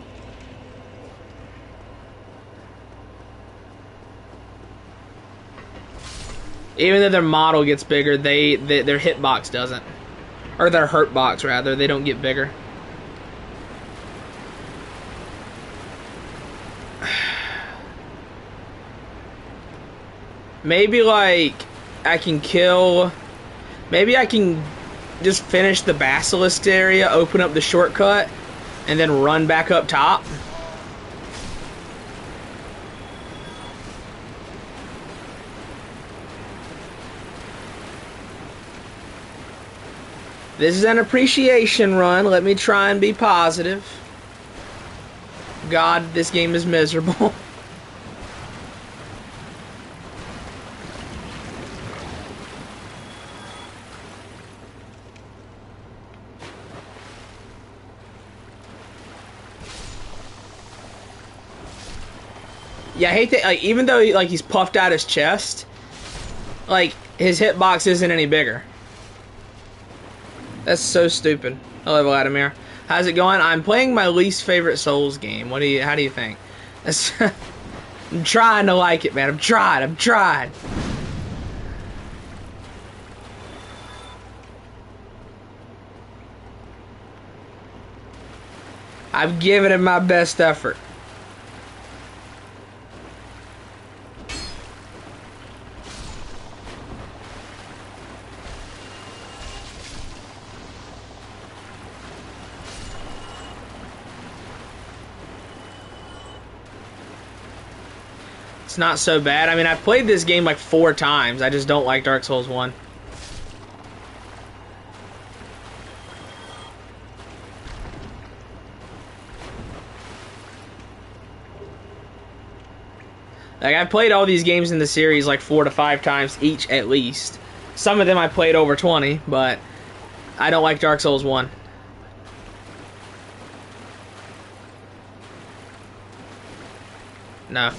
Even though their model gets bigger, their hitbox doesn't. Or their hurt box, rather. They don't get bigger. Maybe, like, I can kill... Maybe I can just finish the Basilisk area, open up the shortcut, and then run back up top. This is an appreciation run. Let me try and be positive. God, this game is miserable. Yeah, I hate that. Like, even though he's puffed out his chest, like his hitbox isn't any bigger. That's so stupid. Hello, Vladimir. How's it going? I'm playing my least favorite Souls game. How do you think? I'm trying to like it, man. I'm trying. I've given it my best effort. It's not so bad. I mean, I've played this game like 4 times. I just don't like Dark Souls 1. Like, I've played all these games in the series like 4 to 5 times each at least. Some of them I played over 20, but I don't like Dark Souls 1. No.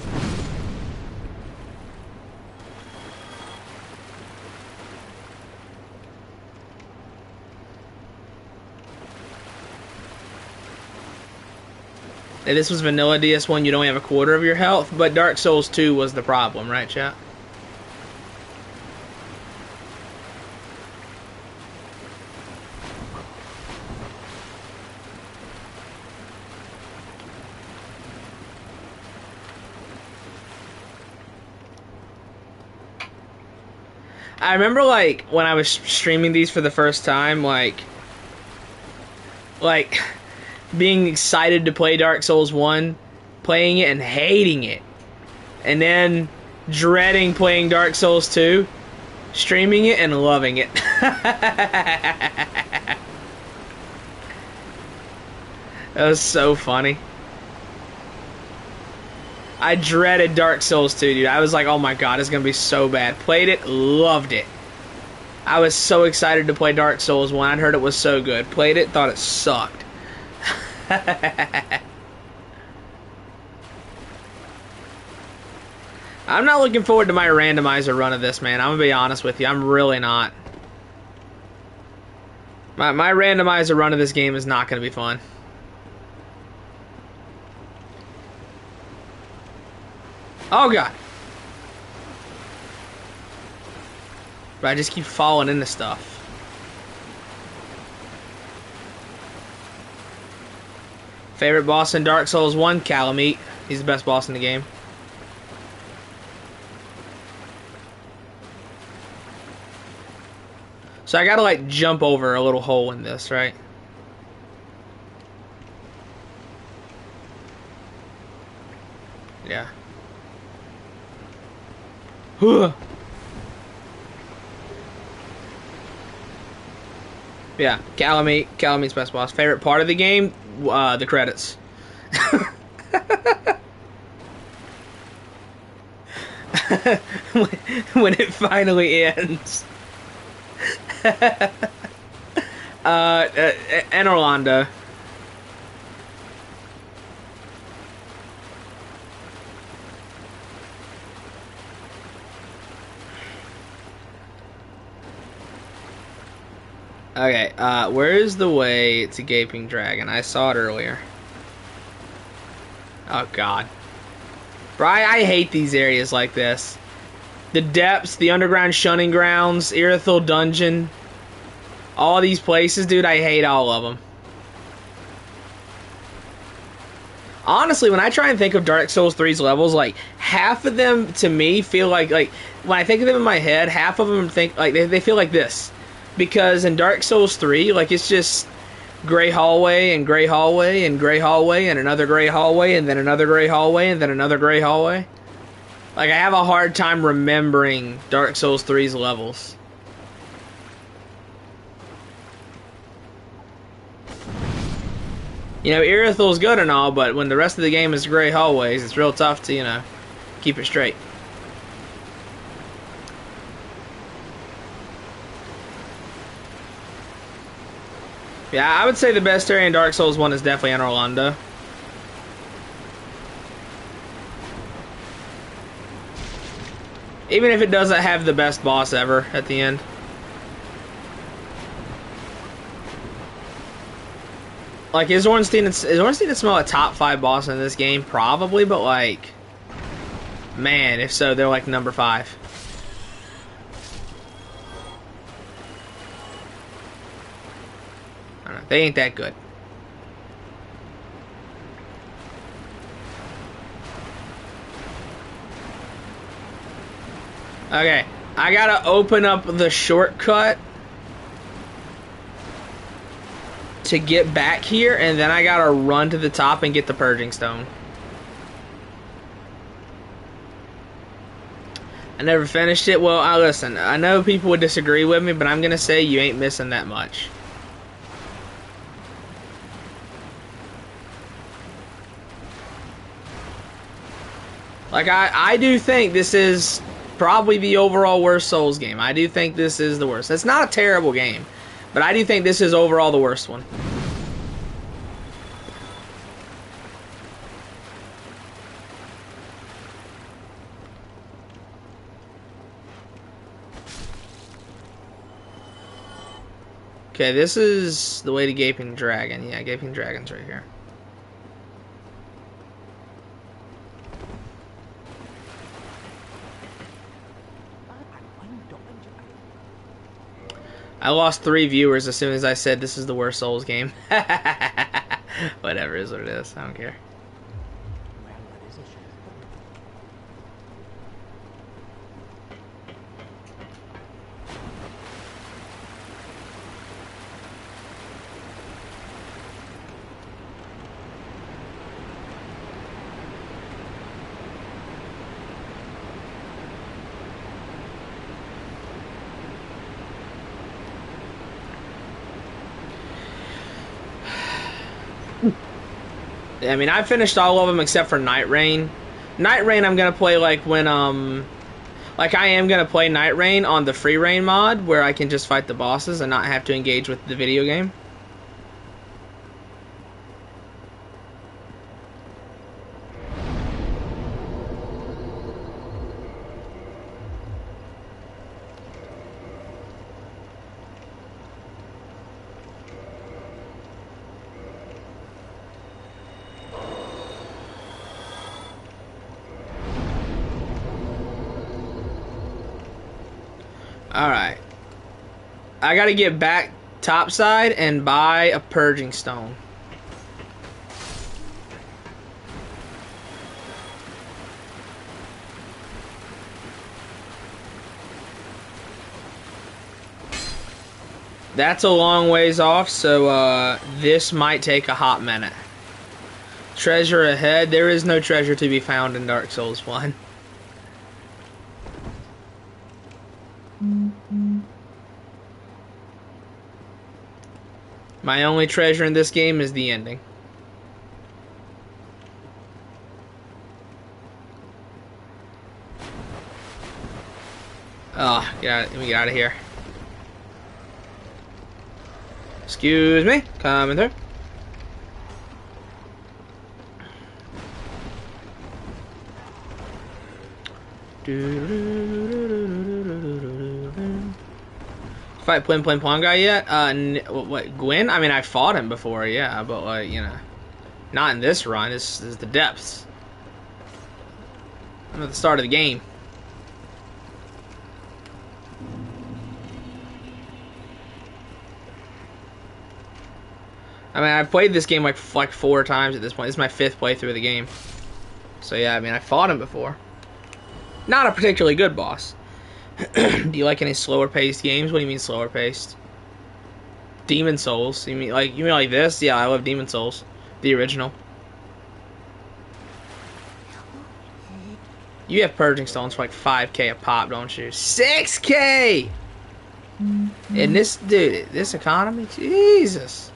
If this was vanilla DS1, you'd only have a quarter of your health, but Dark Souls 2 was the problem, right, chat? I remember, like, when I was streaming these for the first time, like being excited to play Dark Souls 1, playing it and hating it, and then dreading playing Dark Souls 2, streaming it and loving it. That was so funny. I dreaded Dark Souls 2, dude. I was like, oh my god, it's gonna be so bad. Played it, loved it. I was so excited to play Dark Souls 1. I'd heard it was so good. Played it, thought it sucked. I'm not looking forward to my randomizer run of this, man. I'm gonna be honest with you. I'm really not. My randomizer run of this game is not gonna be fun. Oh god. But I just keep falling into stuff. Favorite boss in Dark Souls 1? Kalameet. He's the best boss in the game. So I gotta like jump over a little hole in this, right? Yeah. Yeah, Kalameet's best boss. Favorite part of the game? The credits. When it finally ends. And Orlando. Okay, where is the way to Gaping Dragon? I saw it earlier. Oh god. Bro, I hate these areas like this. The depths, the underground shunning grounds, Irithyll dungeon, all these places, dude, I hate all of them. Honestly, when I try and think of Dark Souls 3's levels, like, half of them, to me, feel like, when I think of them in my head, half of them think, like, they feel like this. Because in Dark Souls 3, like, it's just gray hallway, and gray hallway, and gray hallway, and another gray hallway, and then another gray hallway, and then another gray hallway. Like, I have a hard time remembering Dark Souls 3's levels. You know, Irithyll's good and all, but when the rest of the game is gray hallways, it's real tough to, you know, keep it straight. Yeah, I would say the best area in Dark Souls 1 is definitely Anor Londo. Even if it doesn't have the best boss ever at the end. Like, is Ornstein to smell a top 5 boss in this game? Probably, but like, man, if so, they're like number 5. I don't know, they ain't that good. Okay, I gotta open up the shortcut to get back here, and then I gotta run to the top and get the Purging Stone. I never finished it. Well, listen, I know people would disagree with me, but I'm gonna say you ain't missing that much. Like, I do think this is probably the overall worst Souls game. I do think this is the worst. It's not a terrible game, but I do think this is overall the worst one. Okay, this is the way to Gaping Dragon. Yeah, Gaping Dragon's right here. I lost 3 viewers as soon as I said this is the worst Souls game. Whatever, is what it is. I don't care. I mean, I finished all of them except for Night Rain. Night Rain I'm gonna play like when like I am gonna play Night Rain on the Free Reign mod where I can just fight the bosses and not have to engage with the video game. Alright. I gotta get back topside and buy a Purging Stone. That's a long ways off, so this might take a hot minute. Treasure ahead. There is no treasure to be found in Dark Souls 1. My only treasure in this game is the ending. Oh, let me get out of here. Excuse me, coming through. Fight Plin Plin Plon guy yet? What, Gwyn? I mean, I fought him before, yeah, but like, you know, not in this run. This is the depths. I'm at the start of the game. I mean, I've played this game like 4 times at this point. This is my 5th playthrough of the game. So yeah, I mean, I fought him before. Not a particularly good boss. Do you like any slower paced games? What do you mean slower paced? Demon Souls. You mean like this? Yeah, I love Demon Souls, the original. You have purging stones for like 5k a pop, don't you? 6k. In this, dude, this economy, Jesus.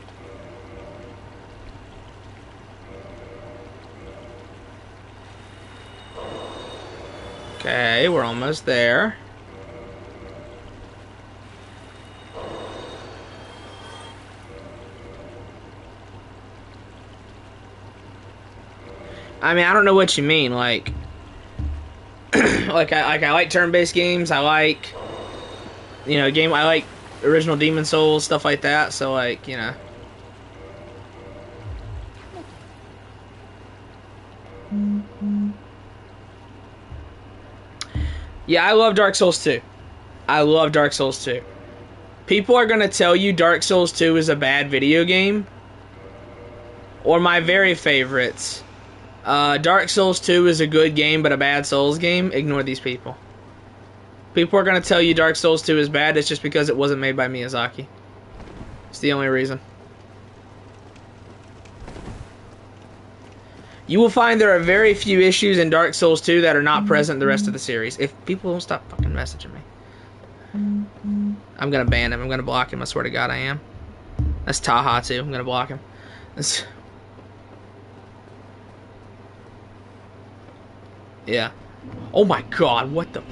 Okay, we're almost there. I mean, I don't know what you mean. Like, I like turn-based games. I like, I like original Demon Souls, stuff like that. So, like, Yeah, I love Dark Souls 2. I love Dark Souls 2. People are gonna tell you Dark Souls 2 is a bad video game. Or my very favorites. Dark Souls 2 is a good game, but a bad Souls game. Ignore these people. People are going to tell you Dark Souls 2 is bad. It's just because it wasn't made by Miyazaki. It's the only reason. You will find there are very few issues in Dark Souls 2 that are not present in the rest of the series. If people don't stop fucking messaging me. I'm going to ban him. I'm going to block him. I swear to God I am. That's Taha too. I'm going to block him. Yeah. Oh my God, what the...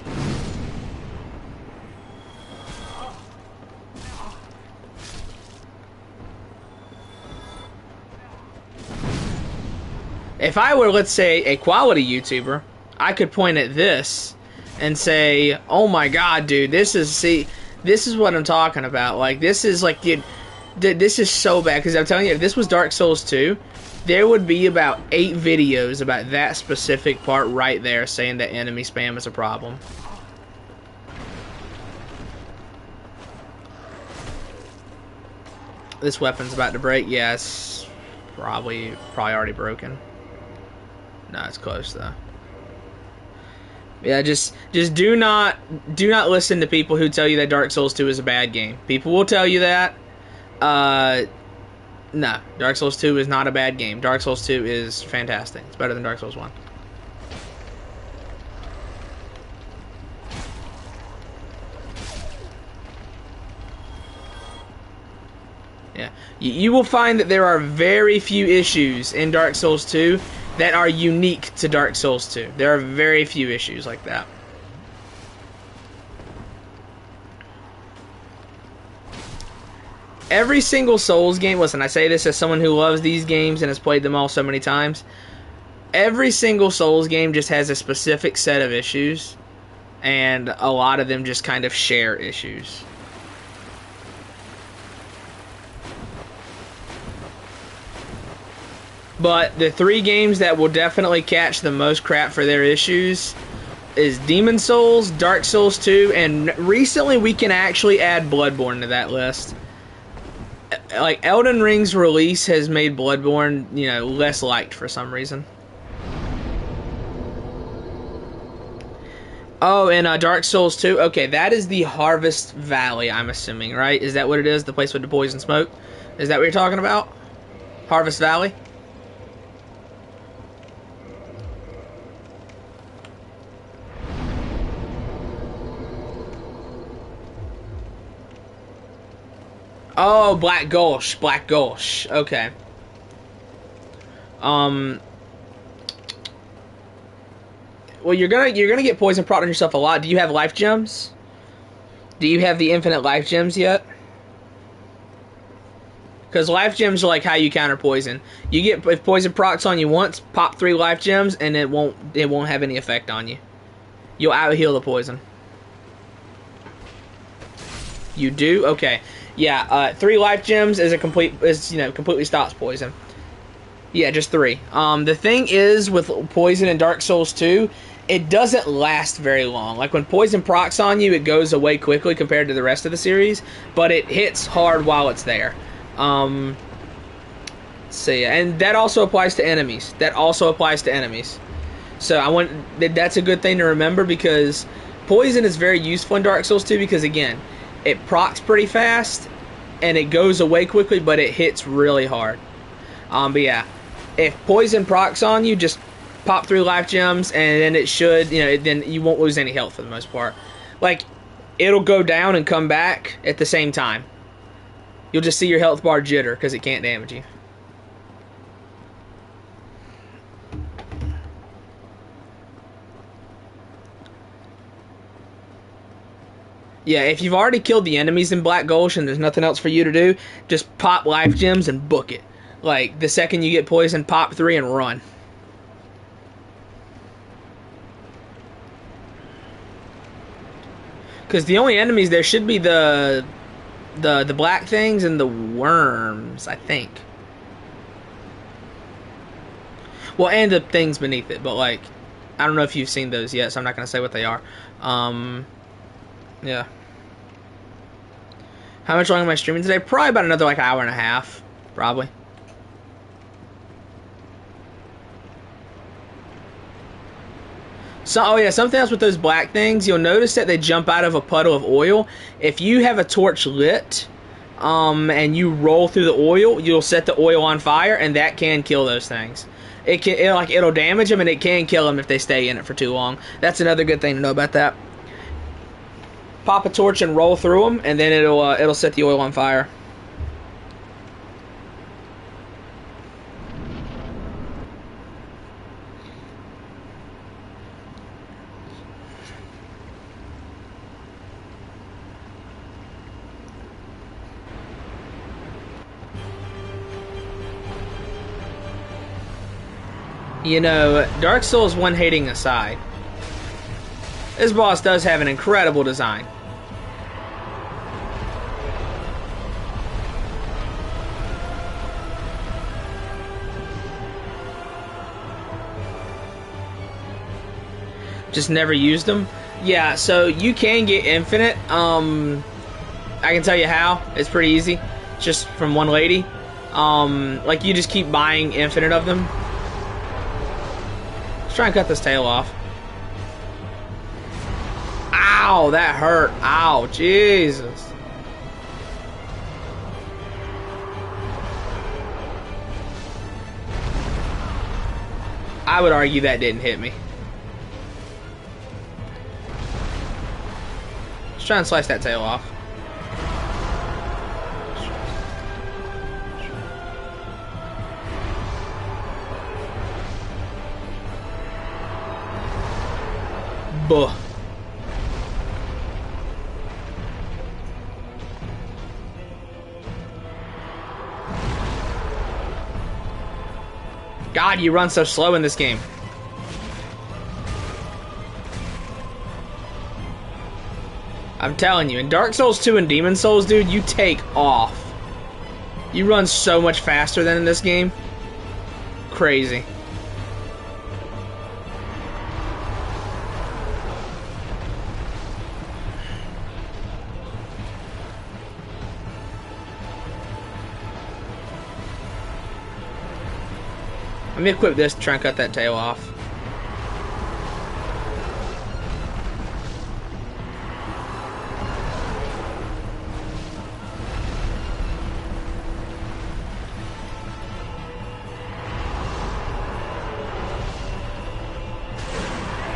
If I were, let's say, a quality YouTuber, I could point at this and say, oh my God, dude, this is what I'm talking about. Like, this is like, dude, this is so bad. Because I'm telling you, if this was Dark Souls 2, there would be about 8 videos about that specific part right there saying that enemy spam is a problem. This weapon's about to break. Yes, probably already broken. No, it's close though. Yeah, just do not listen to people who tell you that Dark Souls 2 is a bad game. People will tell you that. No, Dark Souls 2 is not a bad game. Dark Souls 2 is fantastic. It's better than Dark Souls 1. Yeah. You will find that there are very few issues in Dark Souls 2 that are unique to Dark Souls 2. There are very few issues like that. Every single Souls game, listen, I say this as someone who loves these games and has played them all so many times. Every single Souls game just has a specific set of issues, and a lot of them just kind of share issues. But the 3 games that will definitely catch the most crap for their issues is Demon Souls, Dark Souls 2, and recently we can actually add Bloodborne to that list. Like, Elden Ring's release has made Bloodborne, less liked for some reason. Oh, and Dark Souls 2. Okay, that is the Harvest Valley, I'm assuming, right? Is that what it is? The place with the poison smoke? Is that what you're talking about? Harvest Valley? Oh, Black Gulch. Black Gulch. Okay. Well, you're gonna get poison prot on yourself a lot. Do you have life gems? Do you have the infinite life gems yet? Because life gems are like how you counter poison. You get, if poison procs on you once, pop 3 life gems, and it won't have any effect on you. You'll out heal the poison. You do? Okay. Yeah, 3 life gems is completely stops poison. Yeah, just 3. The thing is with poison in Dark Souls 2, it doesn't last very long. Like when poison procs on you, it goes away quickly compared to the rest of the series, but it hits hard while it's there. See, and that also applies to enemies. That also applies to enemies. So that's a good thing to remember, because poison is very useful in Dark Souls 2 because, again, it procs pretty fast and it goes away quickly, but it hits really hard. But yeah, if poison procs on you, just pop 3 life gems and then it should, then you won't lose any health for the most part. Like, it'll go down and come back at the same time. You'll just see your health bar jitter because it can't damage you. Yeah, if you've already killed the enemies in Black Gulch and there's nothing else for you to do, just pop life gems and book it. Like, the second you get poisoned, pop 3 and run. Because the only enemies there should be the black things and the worms, I think. Well, and the things beneath it, but, like, I don't know if you've seen those yet, so I'm not going to say what they are. Yeah. How much longer am I streaming today? Probably about another, like, hour and a half. Probably. So, oh yeah, something else with those black things. You'll notice that they jump out of a puddle of oil. If you have a torch lit, and you roll through the oil, you'll set the oil on fire, and that can kill those things. It'll damage them, and it can kill them if they stay in it for too long. That's another good thing to know about that. Pop a torch and roll through them, and then it'll set the oil on fire. Dark Souls 1 hating aside, this boss does have an incredible design. Just never used them. Yeah, so you can get infinite. I can tell you how. It's pretty easy. Just from one lady. Like, you just keep buying infinite of them. Let's try and cut this tail off. Ow, that hurt. Ow, Jesus. I would argue that didn't hit me. Let's try and slice that tail off. Buh. God, you run so slow in this game. I'm telling you, in Dark Souls 2 and Demon Souls, dude, you take off. You run so much faster than in this game. Crazy. Let me equip this to try and cut that tail off.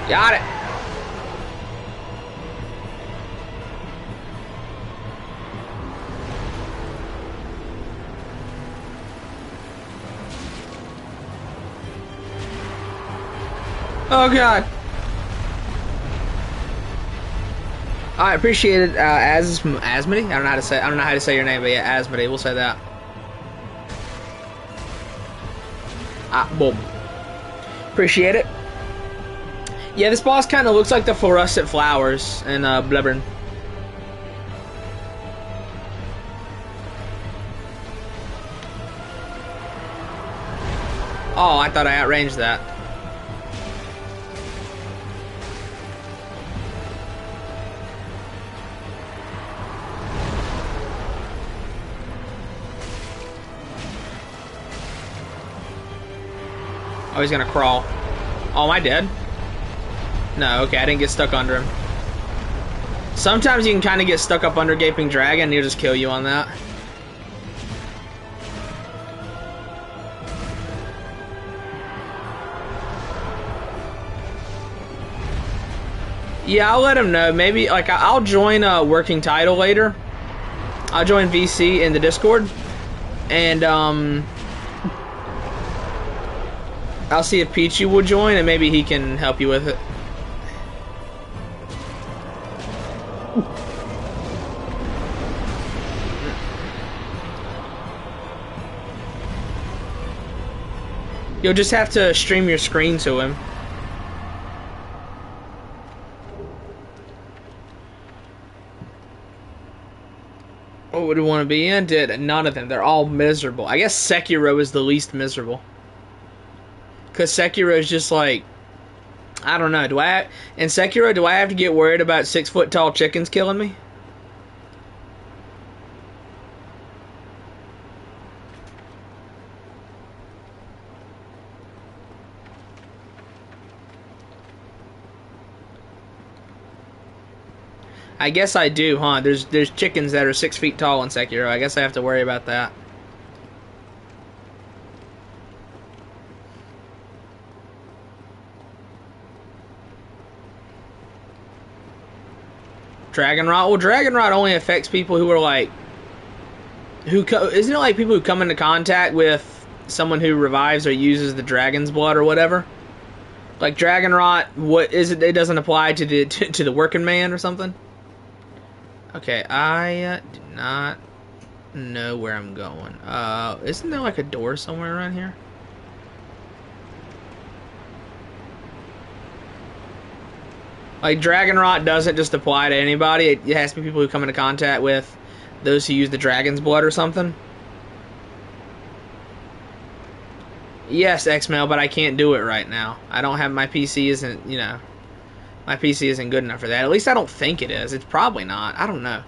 Got it. Oh God. I appreciate it, Asmodee. I don't know how to say your name, but yeah, Asmodee. We'll say that. Boom. Appreciate it. Yeah, this boss kind of looks like the fluorescent flowers in Bloodborne. Oh, I thought I outranged that. Oh, he's gonna crawl. Oh, am I dead? No, okay, I didn't get stuck under him. Sometimes you can kind of get stuck up under Gaping Dragon and he'll just kill you on that. Yeah, I'll let him know. Maybe, like, I'll join a working title later. I'll join VC in the Discord. And, I'll see if Peachy will join and maybe he can help you with it. You'll just have to stream your screen to him. What would he want to be in? None of them. They're all miserable. I guess Sekiro is the least miserable. Because Sekiro is just like... I don't know. In Sekiro, do I have to get worried about 6-foot tall chickens killing me? I guess I do, huh? There's chickens that are 6 feet tall in Sekiro. I guess I have to worry about that. Dragon Rot? Well, Dragon Rot only affects people who are like... Isn't it like people who come into contact with someone who revives or uses the dragon's blood or whatever? Like Dragon Rot, what is it? It doesn't apply to the working man or something? Okay, I do not know where I'm going. Isn't there like a door somewhere around here? Like Dragon Rot doesn't just apply to anybody. It has to be people who come into contact with those who use the dragon's blood or something. Yes, X-Mail, but I can't do it right now. I don't have, my PC isn't, you know, my PC isn't good enough for that. At least I don't think it is. It's probably not. I don't know.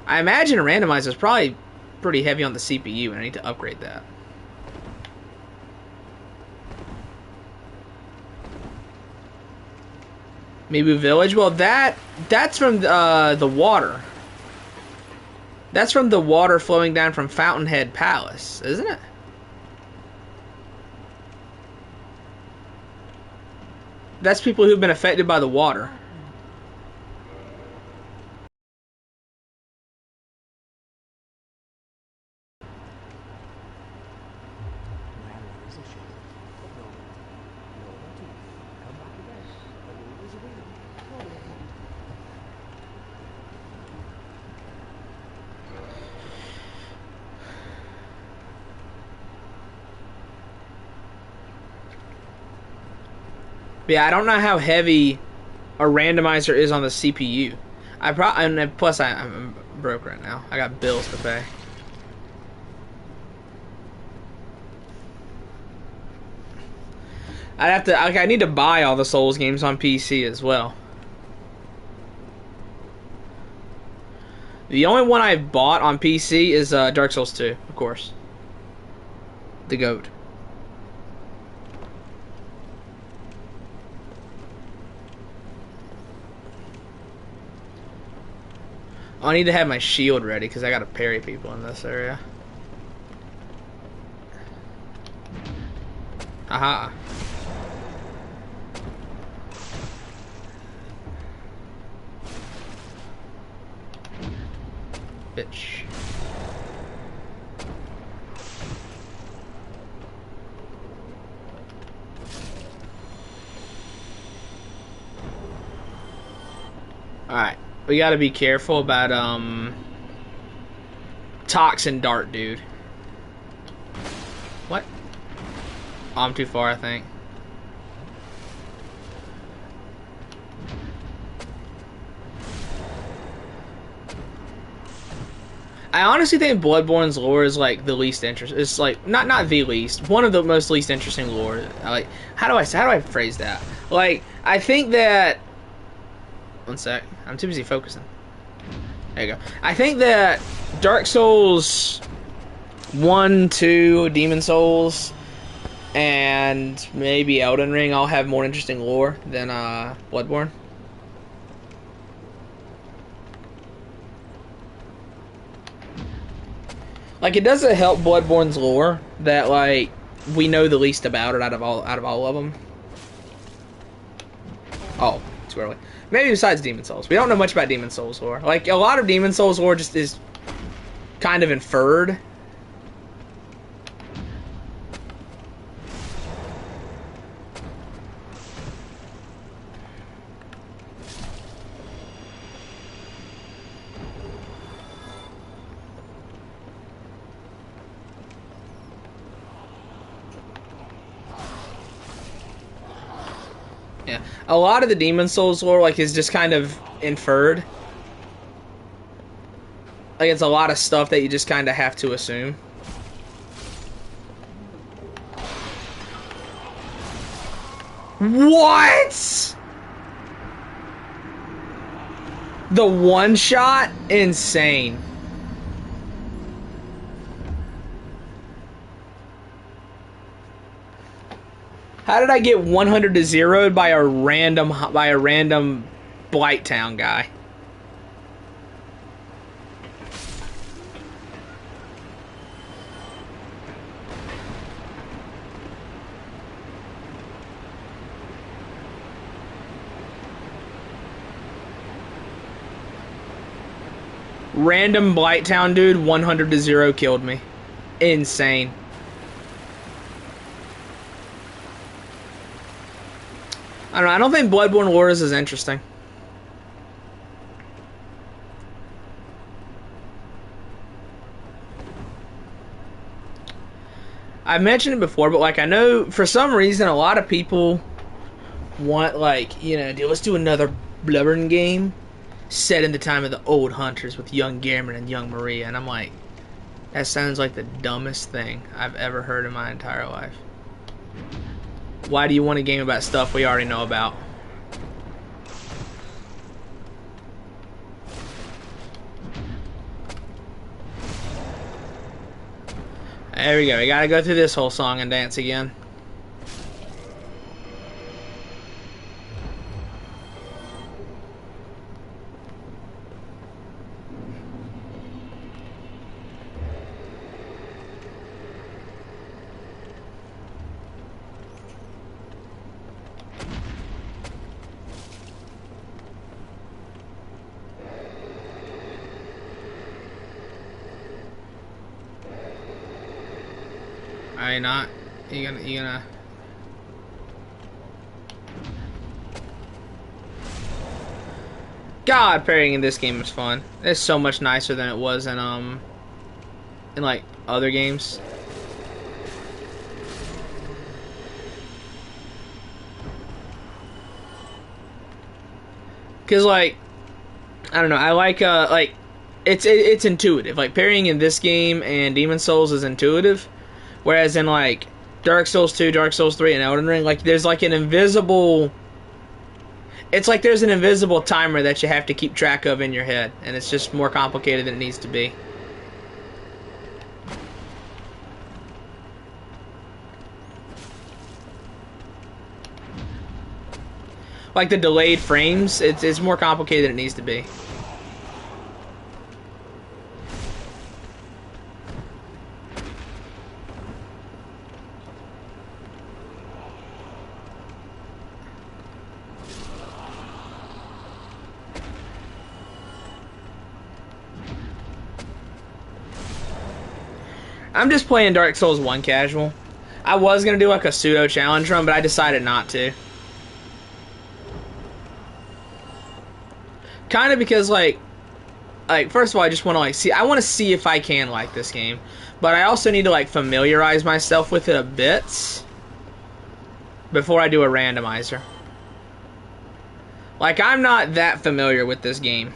I imagine a randomizer is probably pretty heavy on the CPU, and I need to upgrade that. Mibu Village? Well, that's from the water. That's from the water flowing down from Fountainhead Palace, isn't it? That's people who've been affected by the water. But yeah, I don't know how heavy a randomizer is on the CPU. And plus I'm broke right now. I got bills to pay. I need to buy all the Souls games on PC as well. The only one I've bought on PC is Dark Souls 2, of course. The GOAT. I need to have my shield ready because I gotta parry people in this area. Aha. Bitch. Alright. We gotta be careful about, Toxin Dart, dude. What? Oh, I'm too far, I think. I honestly think Bloodborne's lore is, like, the least interesting. It's, like, not the least. One of the most least interesting lore. Like, how do I phrase that? Like, I think that... One sec. I'm too busy focusing. There you go. I think that Dark Souls 1, 2, Demon Souls, and maybe Elden Ring, I'll have more interesting lore than Bloodborne. Like, it doesn't help Bloodborne's lore that, like, we know the least about it out of all of them. Oh, too early. Maybe besides Demon Souls. We don't know much about Demon Souls lore. Like, a lot of Demon Souls lore just is kind of inferred. Yeah, a lot of the Demon Souls lore, like, is just kind of inferred. Like, it's a lot of stuff that you just kind of have to assume. What? The one shot? Insane. How did I get 100 to 0 by a random Blighttown guy? Random Blighttown dude, 100 to 0 killed me. Insane. I don't know. I don't think Bloodborne lore is as interesting. I've mentioned it before, but like I know for some reason a lot of people want, like, you know, let's do another Bloodborne game set in the time of the old hunters with young Garmin and young Maria, and I'm like, that sounds like the dumbest thing I've ever heard in my entire life. Why do you want a game about stuff we already know about? There we go. We gotta go through this whole song and dance again. Are not? You gonna God, parrying in this game is fun. It's so much nicer than it was in like other games. Cause like, I don't know, I like it's intuitive. Like parrying in this game and Demon Souls is intuitive. Whereas in, like, Dark Souls 2, Dark Souls 3, and Elden Ring, like, there's, like, an invisible... It's like there's an invisible timer that you have to keep track of in your head. And it's just more complicated than it needs to be. Like, the delayed frames, it's more complicated than it needs to be. I'm just playing Dark Souls 1 casual. I was going to do like a pseudo challenge run, but I decided not to. Kind of because like first of all, I just want to I want to see if I can like this game. But I also need to like familiarize myself with it a bit before I do a randomizer. Like, I'm not that familiar with this game.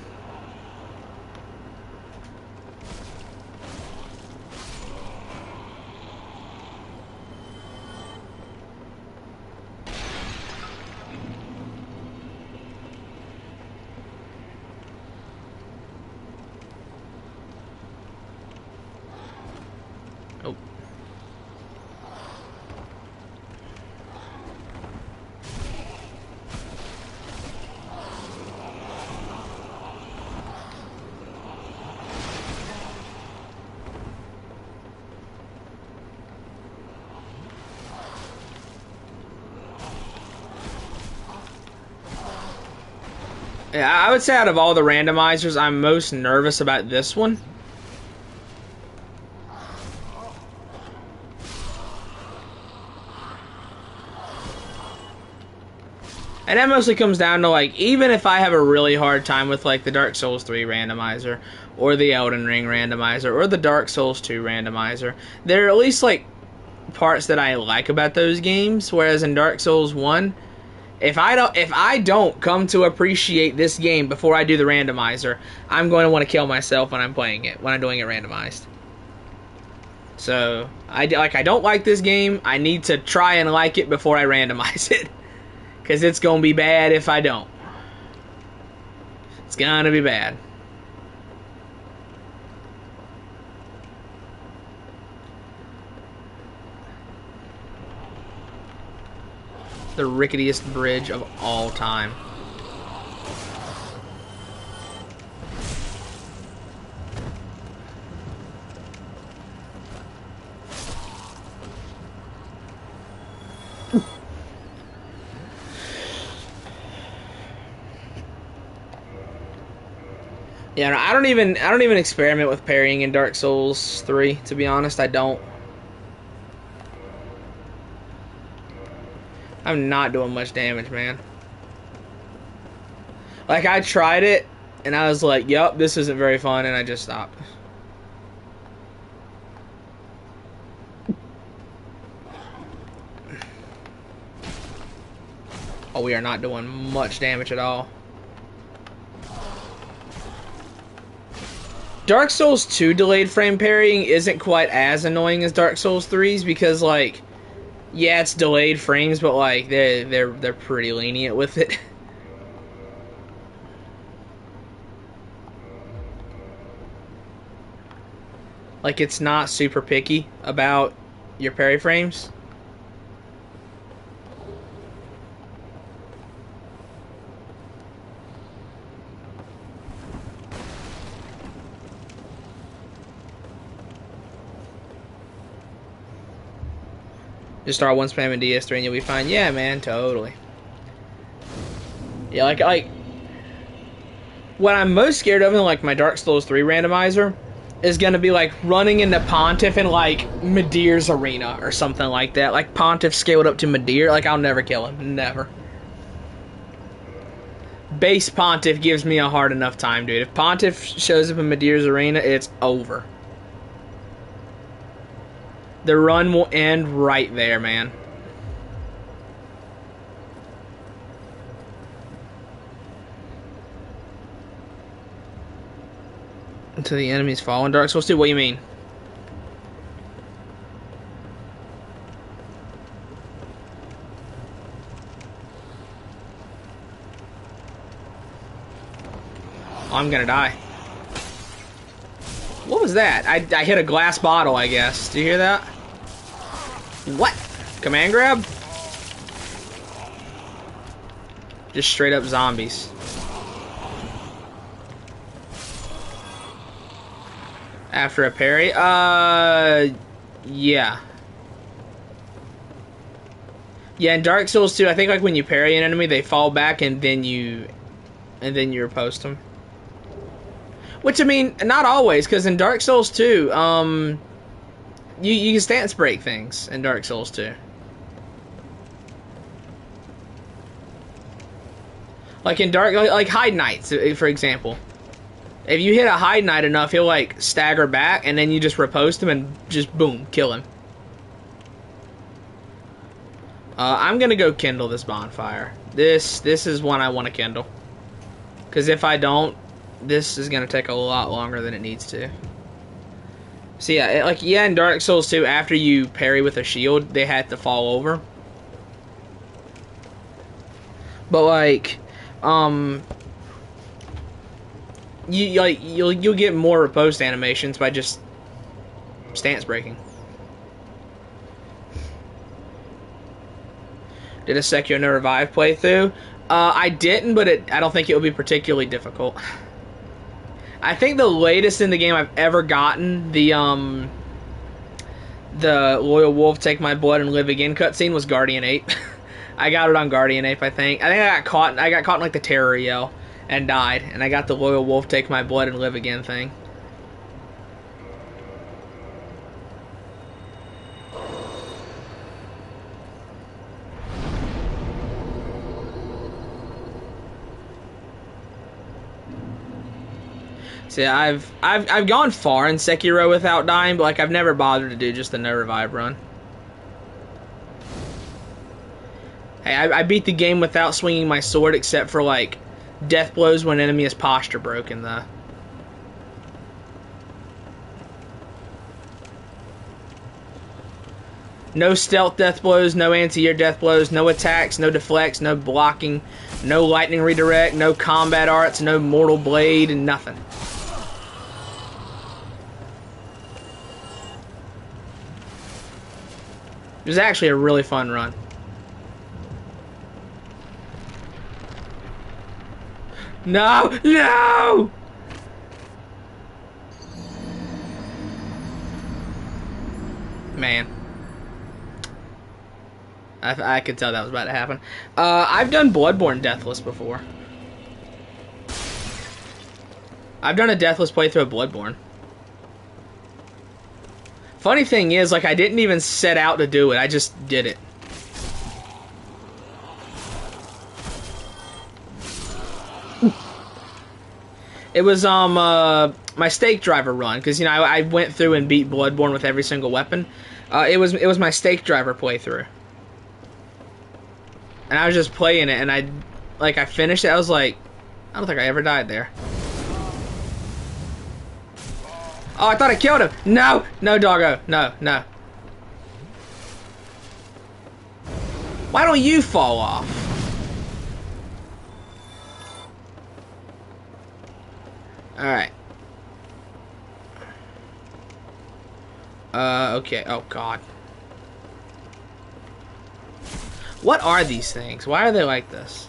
Yeah, I would say out of all the randomizers, I'm most nervous about this one. And that mostly comes down to, like, even if I have a really hard time with, like, the Dark Souls 3 randomizer, or the Elden Ring randomizer, or the Dark Souls 2 randomizer, there are at least, like, parts that I like about those games, whereas in Dark Souls 1, if I don't come to appreciate this game before I do the randomizer, I'm going to want to kill myself when I'm playing it, when I'm doing it randomized. So, I don't like this game. I need to try and like it before I randomize it. Because it's going to be bad if I don't. It's going to be bad. The ricketiest bridge of all time. Yeah, no, I don't even experiment with parrying in Dark Souls 3, to be honest. I don't. I'm not doing much damage, man. Like, I tried it, and I was like, yup, this isn't very fun, and I just stopped. Oh, we are not doing much damage at all. Dark Souls 2 delayed frame parrying isn't quite as annoying as Dark Souls 3's because, like, yeah, it's delayed frames, but like they're pretty lenient with it. Like, it's not super picky about your parry frames. Just start one spamming DS3 and you'll be fine. Yeah, man, totally. Yeah, like what I'm most scared of in like my Dark Souls 3 randomizer is gonna be like running into Pontiff in like Midir's arena or something like that. Like Pontiff scaled up to Midir. Like, I'll never kill him. Never. Base Pontiff gives me a hard enough time, dude. If Pontiff shows up in Midir's arena, it's over. The run will end right there, man. Until the enemies fall in Dark Souls 2? What do you mean? Oh, I'm gonna die. What was that? I hit a glass bottle, I guess. Do you hear that? What? Command grab? Just straight up zombies. After a parry? Yeah. Yeah, in Dark Souls 2, I think like when you parry an enemy, they fall back and then you riposte them. Which, I mean, not always, because in Dark Souls 2, you can stance break things in Dark Souls 2. Like in like Hide Knight, for example. If you hit a Hide Knight enough, he'll like stagger back, and then you just riposte him and just boom, kill him. I'm gonna go kindle this bonfire. This is one I want to kindle. Because if I don't, this is gonna take a lot longer than it needs to. So yeah, like, yeah, in Dark Souls 2, after you parry with a shield, they had to fall over. But like, you'll get more riposte animations by just stance breaking. Did a Sekiro No Revive playthrough? I didn't, but I don't think it would be particularly difficult. I think the latest in the game I've ever gotten, the Loyal Wolf Take My Blood and Live Again cutscene, was Guardian Ape. I got it on Guardian Ape, I think. I got caught in like the terror yell, and died, and I got the loyal wolf take my blood and live again thing. See, I've gone far in Sekiro without dying, but like I've never bothered to do just the no revive run. Hey, I beat the game without swinging my sword, except for like death blows when an enemy is posture broken, though. No stealth death blows, no anti-air death blows, no attacks, no deflects, no blocking, no lightning redirect, no combat arts, no mortal blade, and nothing. It was actually a really fun run. No! No! Man. I could tell that was about to happen. I've done Bloodborne Deathless before. I've done a Deathless playthrough of Bloodborne. Funny thing is, like, I didn't even set out to do it. I just did it. It was my stake driver run, because you know I went through and beat Bloodborne with every single weapon. It was my stake driver playthrough, and I was just playing it, and I finished it. I was like, I don't think I ever died there. Oh, I thought I killed him. No, no, doggo, no, no. Why don't you fall off? Alright. Okay. Oh, God. What are these things? Why are they like this?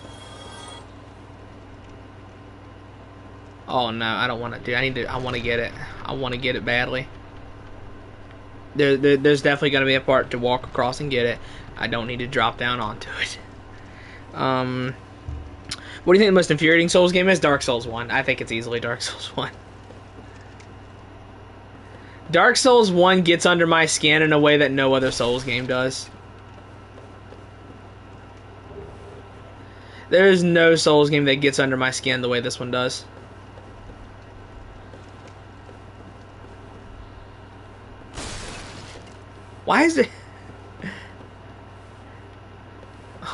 Oh, no. I don't want to do it. I want to get it. I want to get it badly. There's definitely going to be a part to walk across and get it. I don't need to drop down onto it. What do you think the most infuriating Souls game is? Dark Souls 1. I think it's easily Dark Souls 1. Dark Souls 1 gets under my skin in a way that no other Souls game does. There is no Souls game that gets under my skin the way this one does. Why is it...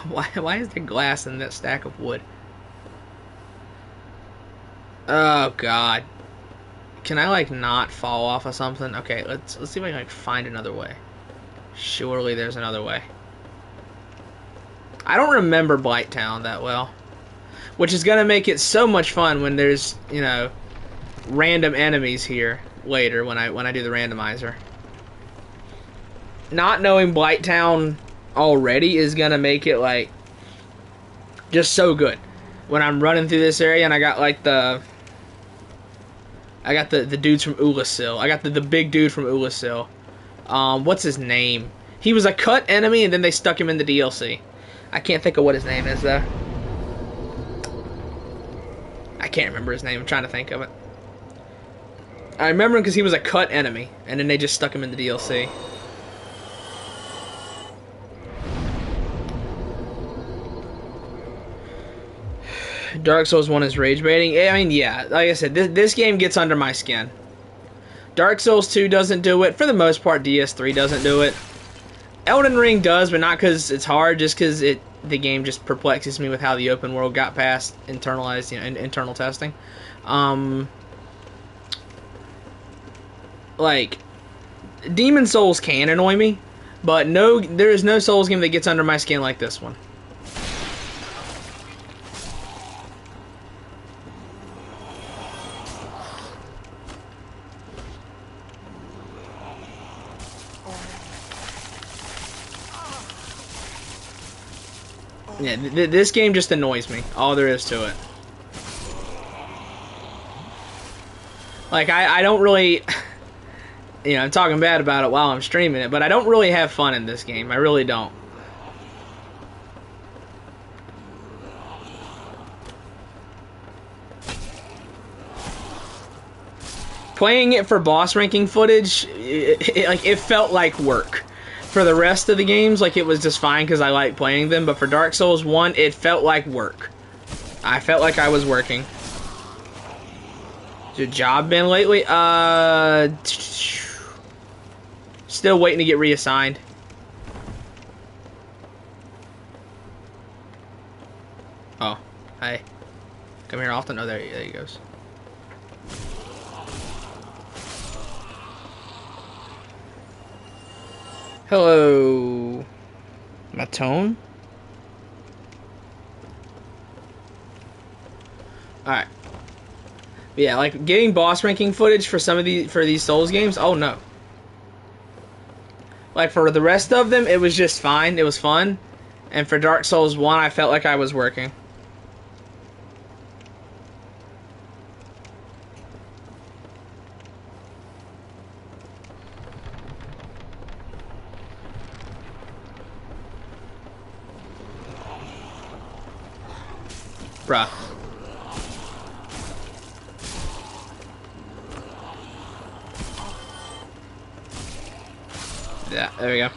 Why is there glass in that stack of wood? Oh, God. Can I, like, not fall off of something? Okay, let's see if I can, like, find another way. Surely there's another way. I don't remember Blighttown that well. Which is gonna make it so much fun when there's, you know, random enemies here later when I do the randomizer. Not knowing Blighttown already is gonna make it, like, just so good. When I'm running through this area and I got, like, the dudes from Ulasil. I got the big dude from Ulasil. What's his name? He was a cut enemy and then they stuck him in the DLC. I can't think of what his name is, though. I can't remember his name. I'm trying to think of it. I remember him because he was a cut enemy and then they just stuck him in the DLC. Dark Souls 1 is rage baiting. I mean, yeah, like I said, this game gets under my skin. Dark Souls 2 doesn't do it. For the most part, DS3 doesn't do it. Elden Ring does, but not because it's hard, just because the game just perplexes me with how the open world got past internalized, you know, internal testing. Like, Demon Souls can annoy me, but no, there is no Souls game that gets under my skin like this one. Yeah, this game just annoys me. All there is to it. Like, I don't really... You know, I'm talking bad about it while I'm streaming it, but I don't really have fun in this game. I really don't. Playing it for boss ranking footage, it felt like work. For the rest of the games, like, it was just fine because I like playing them, but for Dark Souls 1, it felt like work. I felt like I was working. Has your job been lately? Still waiting to get reassigned. Oh, hey. Come here often? Oh, there he goes. Hello. My tone? Alright. Yeah, like getting boss ranking footage for these Souls games, oh no. Like for the rest of them, it was just fine. It was fun. And for Dark Souls 1, I felt like I was working. Bruh. Yeah, there we go.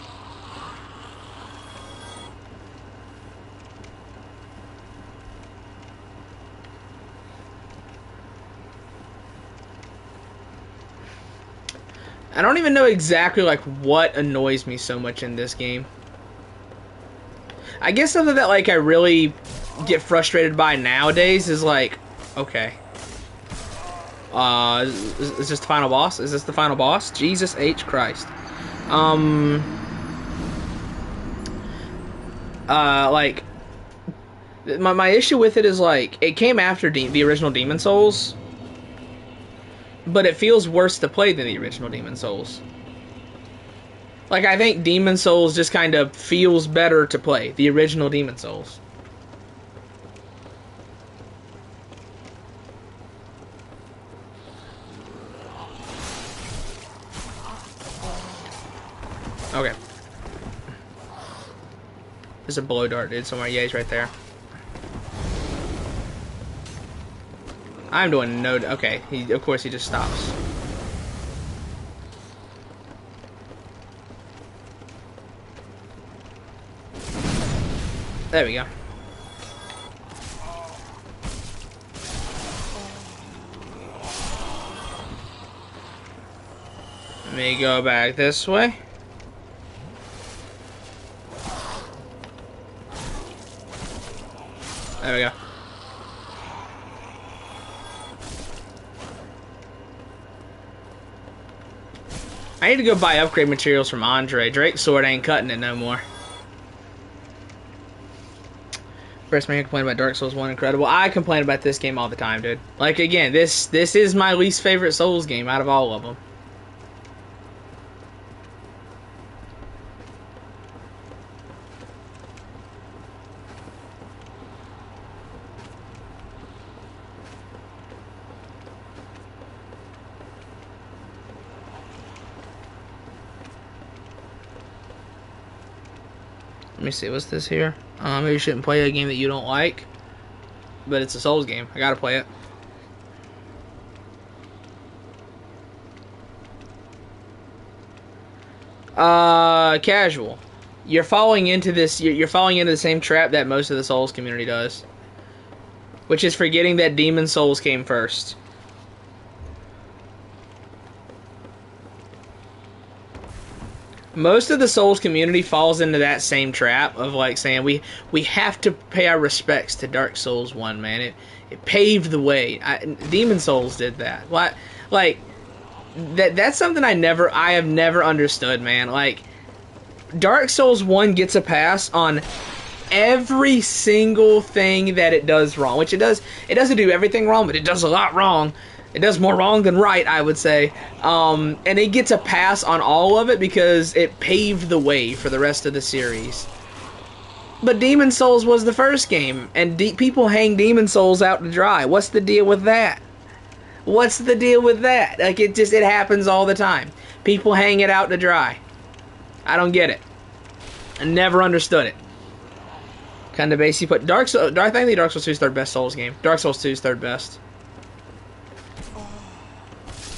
I don't even know exactly like what annoys me so much in this game. I guess something that like I really get frustrated by nowadays is like, okay. Is this the final boss? Is this the final boss? Jesus H. Christ. Like, my issue with it is like, it came after the original Demon Souls, but it feels worse to play than the original Demon Souls. Like, I think Demon Souls just kind of feels better to play, the original Demon Souls. Okay. There's a blow dart dude somewhere. Yeah, he's right there. I'm doing no... Okay, of course he just stops. There we go. Let me go back this way. There we go. I need to go buy upgrade materials from Andre. Drake's sword ain't cutting it no more. First man complained about Dark Souls 1, incredible. I complain about this game all the time, dude. Like, again, this is my least favorite Souls game out of all of them. Let me see, what's this here? Maybe you shouldn't play a game that you don't like, but it's a Souls game. I gotta play it. Casual. You're falling into this. You're falling into the same trap that most of the Souls community does, which is forgetting that Demon Souls came first. Most of the Souls community falls into that same trap of like saying we have to pay our respects to Dark Souls 1, man. It paved the way. Demon Souls did that. What, like that's something I have never understood, man. Like, Dark Souls 1 gets a pass on every single thing that it does wrong, which it doesn't do everything wrong, but it does a lot wrong. It does more wrong than right, I would say. And it gets a pass on all of it because it paved the way for the rest of the series. But Demon Souls was the first game, and people hang Demon Souls out to dry. What's the deal with that? What's the deal with that? Like, it happens all the time. People hang it out to dry. I don't get it. I never understood it. Kind of basic, but I think Dark Souls 2 is third best Souls game. Dark Souls 2 is third best.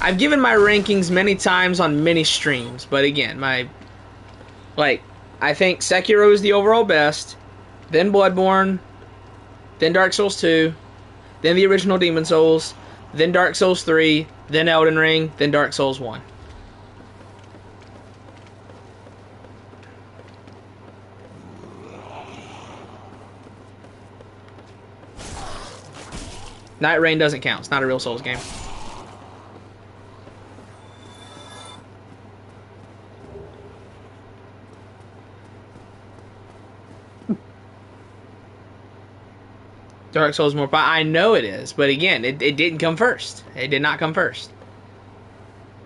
I've given my rankings many times on many streams, but again, I think Sekiro is the overall best, then Bloodborne, then Dark Souls 2, then the original Demon Souls, then Dark Souls 3, then Elden Ring, then Dark Souls 1. Night Rain doesn't count. It's not a real Souls game. Dark Souls more. I know it is, but again, it didn't come first. It did not come first.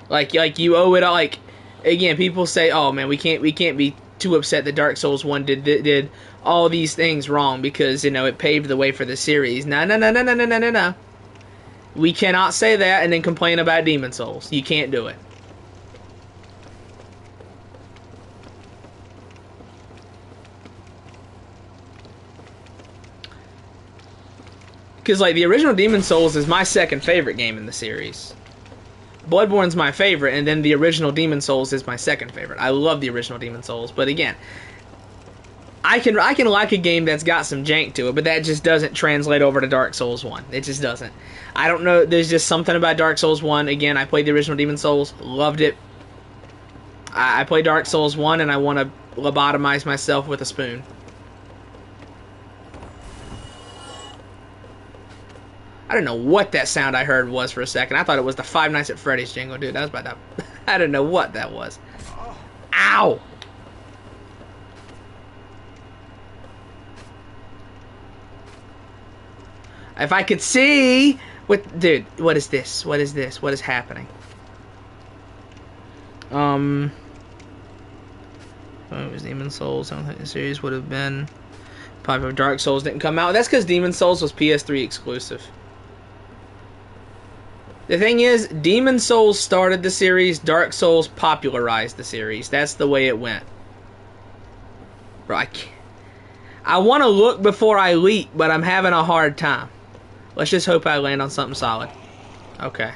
Like you owe it all. Like again, people say, "Oh man, we can't be too upset that Dark Souls 1 did all these things wrong because it paved the way for the series." No. We cannot say that and then complain about Demon Souls. You can't do it. Because, like, the original Demon Souls is my second favorite game in the series. Bloodborne's my favorite, and then the original Demon Souls is my second favorite. I love the original Demon Souls, but again, I can like a game that's got some jank to it, but that just doesn't translate over to Dark Souls 1. It just doesn't. I don't know, there's just something about Dark Souls 1. Again, I played the original Demon Souls, loved it. I played Dark Souls 1, and I want to lobotomize myself with a spoon. I don't know what that sound I heard was for a second. I thought it was the Five Nights at Freddy's jingle, dude. That was about to... I don't know what that was. Ow! If I could see... Dude, what is this? What is this? What is happening? It was Demon Souls. I don't think the series would have been... Popular. Dark Souls didn't come out. That's because Demon Souls was PS3 exclusive. The thing is, Demon Souls started the series, Dark Souls popularized the series. That's the way it went. Bro, I want to look before I leap, but I'm having a hard time. Let's just hope I land on something solid. Okay.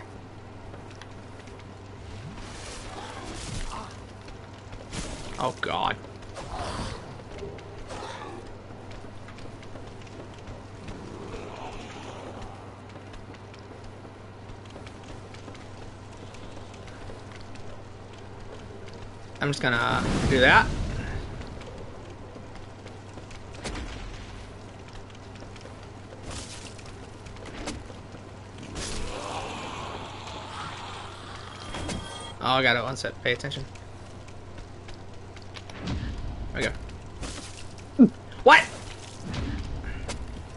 Oh, God. I'm just gonna do that. Oh, I got it one set. Pay attention. There we go. What?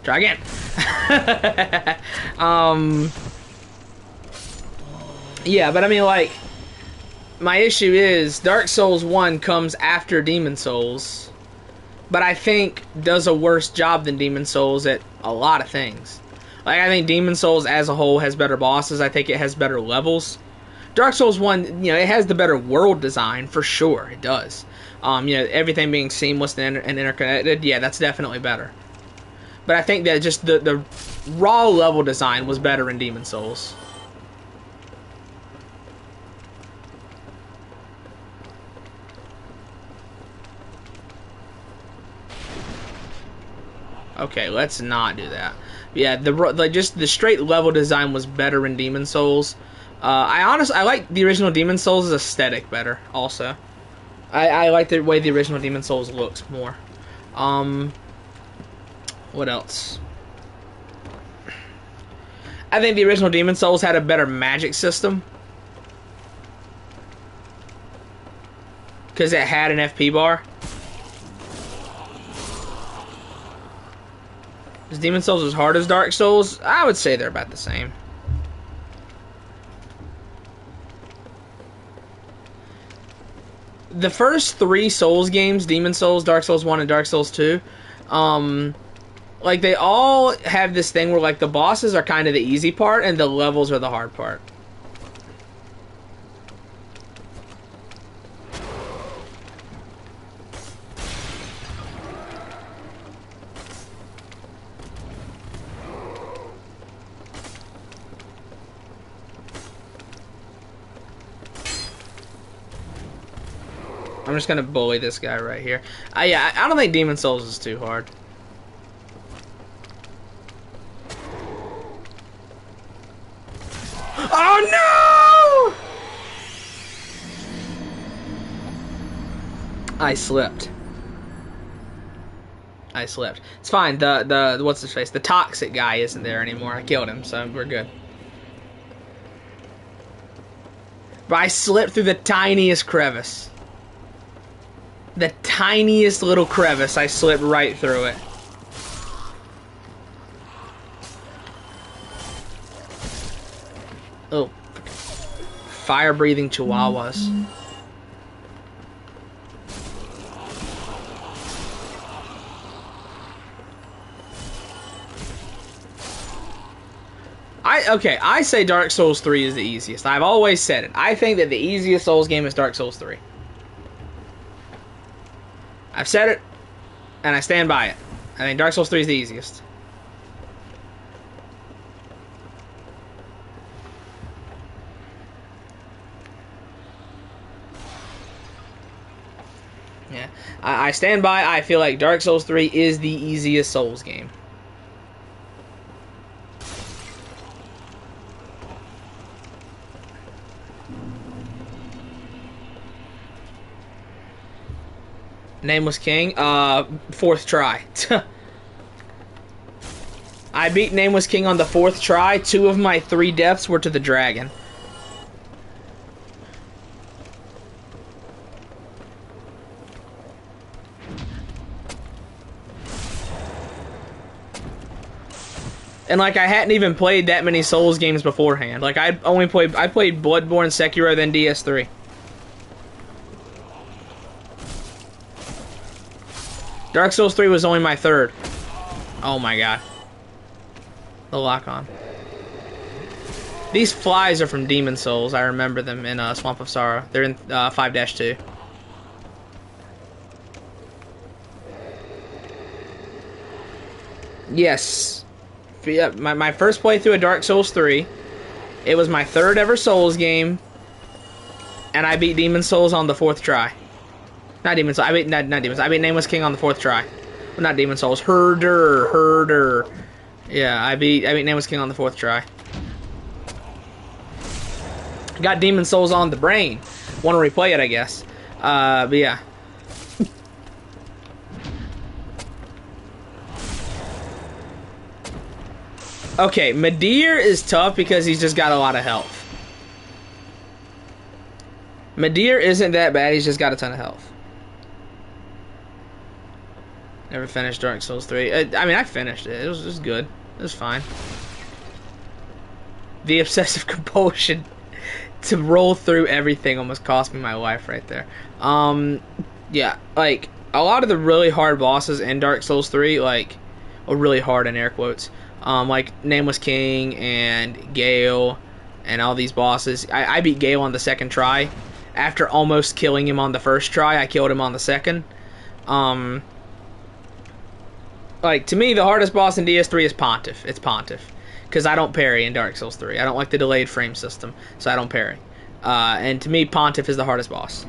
Try again. Yeah, but I mean, like, my issue is Dark Souls 1 comes after Demon Souls, but I think does a worse job than Demon Souls at a lot of things. Like, I think Demon Souls as a whole has better bosses. I think it has better levels. Dark Souls 1, it has the better world design, for sure. It does. Everything being seamless and interconnected, yeah, that's definitely better. But I think that just the raw level design was better in Demon Souls. Okay, let's not do that. Yeah, just the straight level design was better in Demon Souls. I like the original Demon Souls' aesthetic better. Also, I like the way the original Demon Souls looks more. What else? I think the original Demon Souls had a better magic system because it had an FP bar. Is Demon Souls as hard as Dark Souls? I would say they're about the same. The first 3 Souls games, Demon Souls, Dark Souls 1, and Dark Souls 2, like, they all have this thing where, like, the bosses are kind of the easy part and the levels are the hard part. I'm just gonna bully this guy right here. Yeah, I don't think Demon Souls is too hard. Oh no! I slipped. It's fine. The what's his face? The toxic guy isn't there anymore. I killed him, so we're good. But I slipped through the tiniest crevice. The tiniest little crevice. I slipped right through it. Oh. Fire-breathing chihuahuas. I say Dark Souls 3 is the easiest. I've always said it. I think that the easiest Souls game is Dark Souls 3. I've said it, and I stand by it. I think Dark Souls 3 is the easiest. Yeah, I stand by. I feel like Dark Souls 3 is the easiest Souls game. Nameless King, fourth try. I beat Nameless King on the fourth try. 2 of my 3 deaths were to the dragon. And like I hadn't even played that many Souls games beforehand. Like I played Bloodborne, Sekiro, then DS3. Dark Souls 3 was only my 3rd. Oh my god. The lock-on. These flies are from Demon Souls. I remember them in Swamp of Sorrow. They're in 5-2. Yes. Yeah, my first playthrough of Dark Souls 3. It was my 3rd ever Souls game. And I beat Demon Souls on the 4th try. Not Demon Souls. I beat not Demon Souls. I beat Nameless King on the 4th try. Well, not Demon Souls. Herder. Yeah, I beat Nameless King on the 4th try. Got Demon Souls on the brain. Want to replay it, I guess. But yeah. Okay, Midir is tough because he's just got a lot of health. Midir isn't that bad. He's just got a ton of health. Never finished Dark Souls 3. I mean, I finished it. It was good. It was fine. The obsessive compulsion to roll through everything almost cost me my life right there. Yeah, like, a lot of the really hard bosses in Dark Souls 3, like, or really hard in air quotes, like Nameless King and Gale and all these bosses. I beat Gale on the 2nd try. After almost killing him on the 1st try, I killed him on the 2nd. Like, to me, the hardest boss in DS3 is Pontiff. It's Pontiff. Because I don't parry in Dark Souls 3. I don't like the delayed frame system, so I don't parry. And to me, Pontiff is the hardest boss.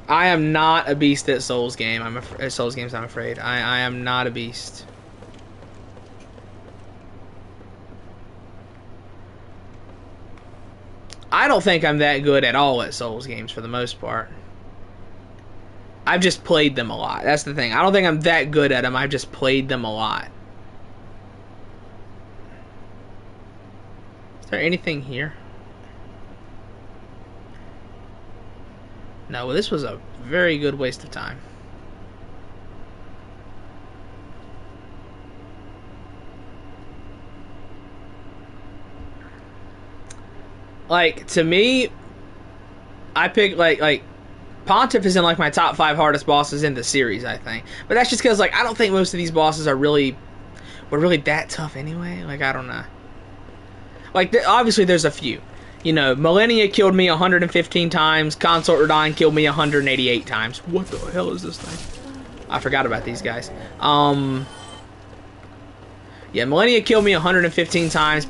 I am not a beast at Souls games. I'm afraid. I am not a beast. I don't think I'm that good at all at Souls games for the most part. I've just played them a lot. That's the thing. I don't think I'm that good at them. I've just played them a lot. Is there anything here? No, well, this was a very good waste of time. Like, to me, I pick, like, Pontiff is in, like, my top 5 hardest bosses in the series, I think. But that's just because, like, I don't think most of these bosses are really were really that tough anyway. Like, I don't know. Like, obviously there's a few. You know, Millennia killed me 115 times. Consort Radahn killed me 188 times. What the hell is this thing? I forgot about these guys. Yeah, Millennia killed me 115 times.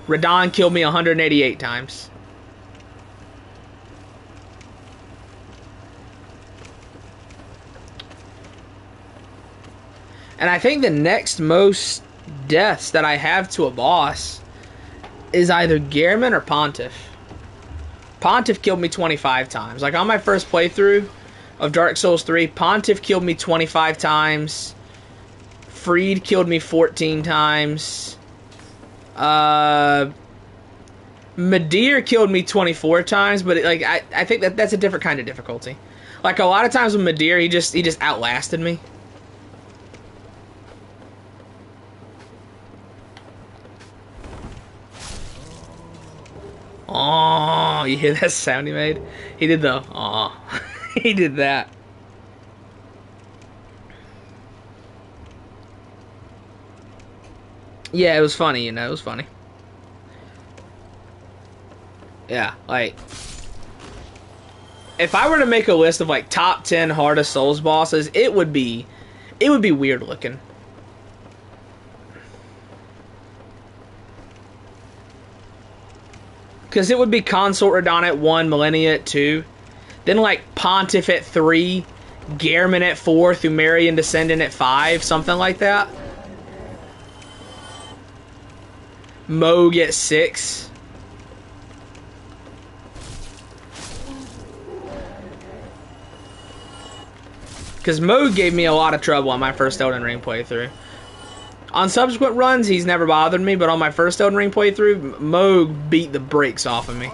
Radahn killed me 188 times. And I think the next most deaths that I have to a boss is either Gehrman or Pontiff. Pontiff killed me 25 times. Like, on my first playthrough of Dark Souls 3, Pontiff killed me 25 times. Freed killed me 14 times. Midir killed me 24 times, but I think that's a different kind of difficulty. Like, a lot of times with Midir, he just outlasted me. Oh, you hear that sound he made? He did the oh. He did that. Yeah, it was funny, you know, it was funny. Yeah, like, if I were to make a list of like top 10 hardest Souls bosses, it would be weird looking. Because it would be Consort Radahn at 1, Millennia at 2. Then, like, Pontiff at 3. Gehrman at 4. Thumerian Descendant at 5. Something like that. Mohg at 6. Because Mohg gave me a lot of trouble on my first Elden Ring playthrough. On subsequent runs, he's never bothered me, but on my first Elden Ring playthrough, Mohg beat the brakes off of me.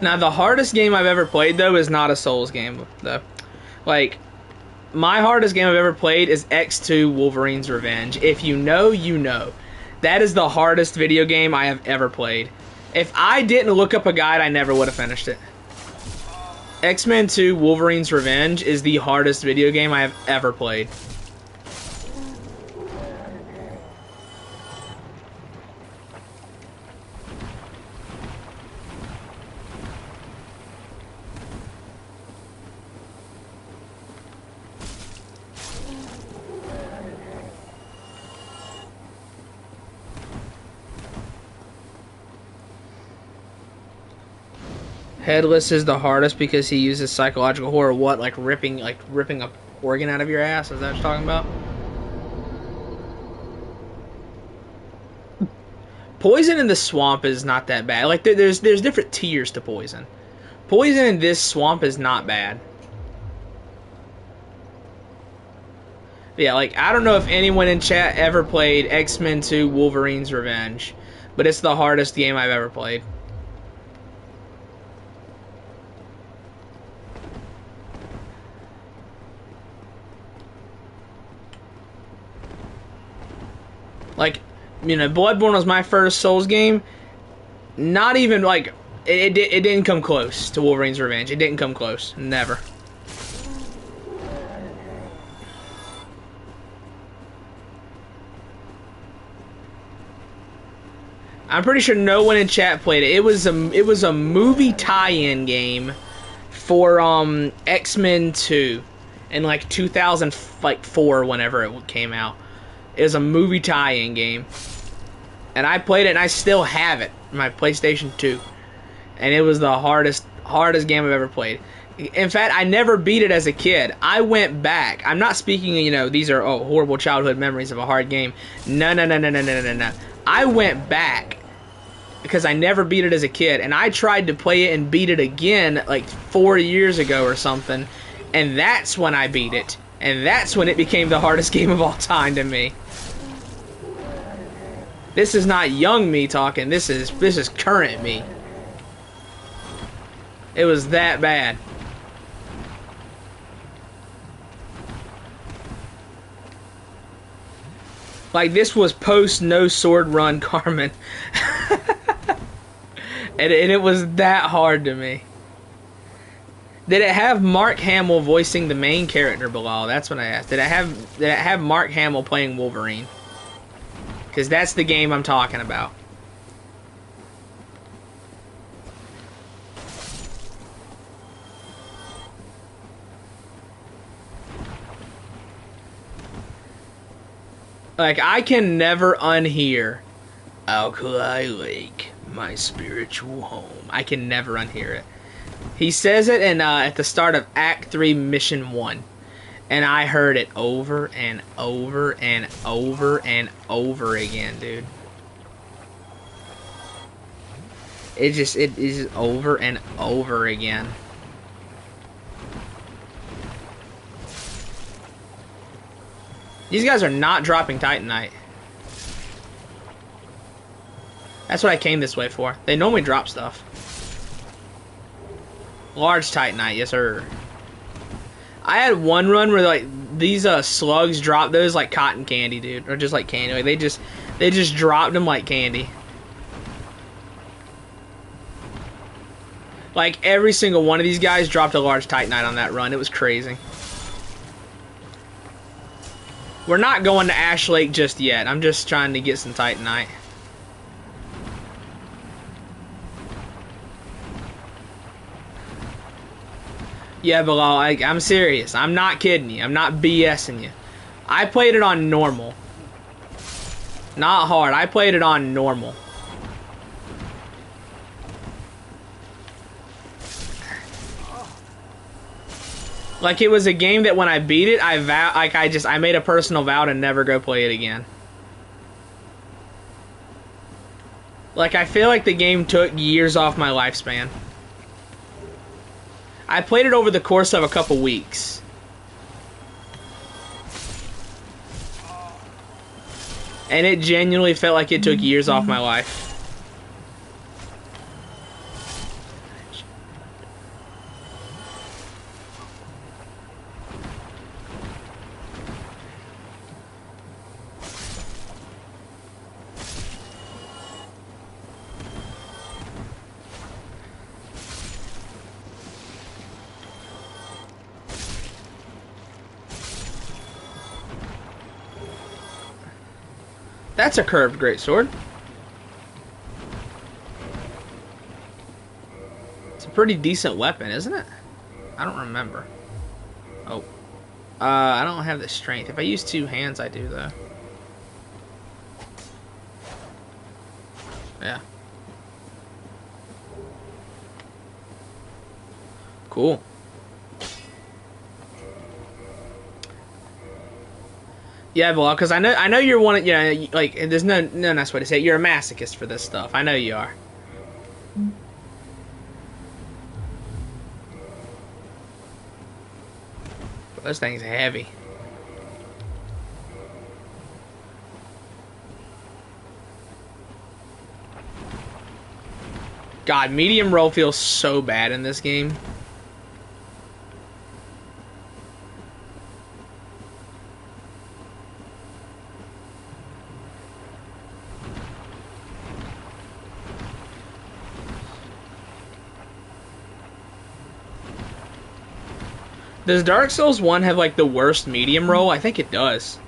Now, the hardest game I've ever played, though, is not a Souls game, though. Like, my hardest game I've ever played is X2 Wolverine's Revenge. If you know, you know. That is the hardest video game I have ever played. If I didn't look up a guide, I never would have finished it. X-Men 2 Wolverine's Revenge is the hardest video game I have ever played. Headless is the hardest because he uses psychological horror. What, like ripping a organ out of your ass? Is that what you're talking about? Poison in the swamp is not that bad. Like there's different tiers to poison. Poison in this swamp is not bad. Yeah, like I don't know if anyone in chat ever played X-Men 2 Wolverine's Revenge, but it's the hardest game I've ever played. Like, you know, Bloodborne was my first Souls game. Not even, like, it didn't come close to Wolverine's Revenge. It didn't come close. Never. I'm pretty sure no one in chat played it. It was a movie tie-in game for X-Men 2 in like 2004, whenever it came out. It was a movie tie-in game. And I played it, and I still have it. My PlayStation 2. And it was the hardest game I've ever played. In fact, I never beat it as a kid. I went back. I'm not speaking, you know, these are horrible childhood memories of a hard game. No. I went back because I never beat it as a kid. And I tried to play it and beat it again like 4 years ago or something. And that's when I beat it. And that's when it became the hardest game of all time to me. This is not young me talking. This is current me. It was that bad. Like, this was post no sword run Carmen. and it was that hard to me. Did it have Mark Hamill voicing the main character, Bilal? That's what I asked. Did it have Mark Hamill playing Wolverine? Because that's the game I'm talking about. Like, I can never unhear Alkali Lake, my spiritual home. I can never unhear it. He says it in at the start of Act 3, Mission 1. And I heard it over and over and over and over again, dude. It is over and over again. These guys are not dropping Titanite. That's what I came this way for. They normally drop stuff. Large Titanite, yes sir. I had one run where like these slugs dropped those like cotton candy, dude, or just like candy. Like, they just dropped them like candy. Like every single one of these guys dropped a large Titanite on that run. It was crazy. We're not going to Ash Lake just yet. I'm just trying to get some Titanite. Yeah, Bilal, I'm serious. I'm not kidding you. I'm not BSing you. I played it on normal. Not hard. I played it on normal. Like, it was a game that when I beat it, I made a personal vow to never go play it again. Like, I feel like the game took years off my lifespan. I played it over the course of a couple weeks. And it genuinely felt like it took years off my life. That's a curved greatsword. It's a pretty decent weapon, isn't it? I don't remember. Oh. I don't have the strength. If I use two hands, I do, though. Yeah. Cool. Yeah, well, because I know you're one of, you know, like, there's no nice way to say it. You're a masochist for this stuff. I know you are. But those things are heavy. God, medium roll feels so bad in this game. Does Dark Souls 1 have, like, the worst medium roll? I think it does.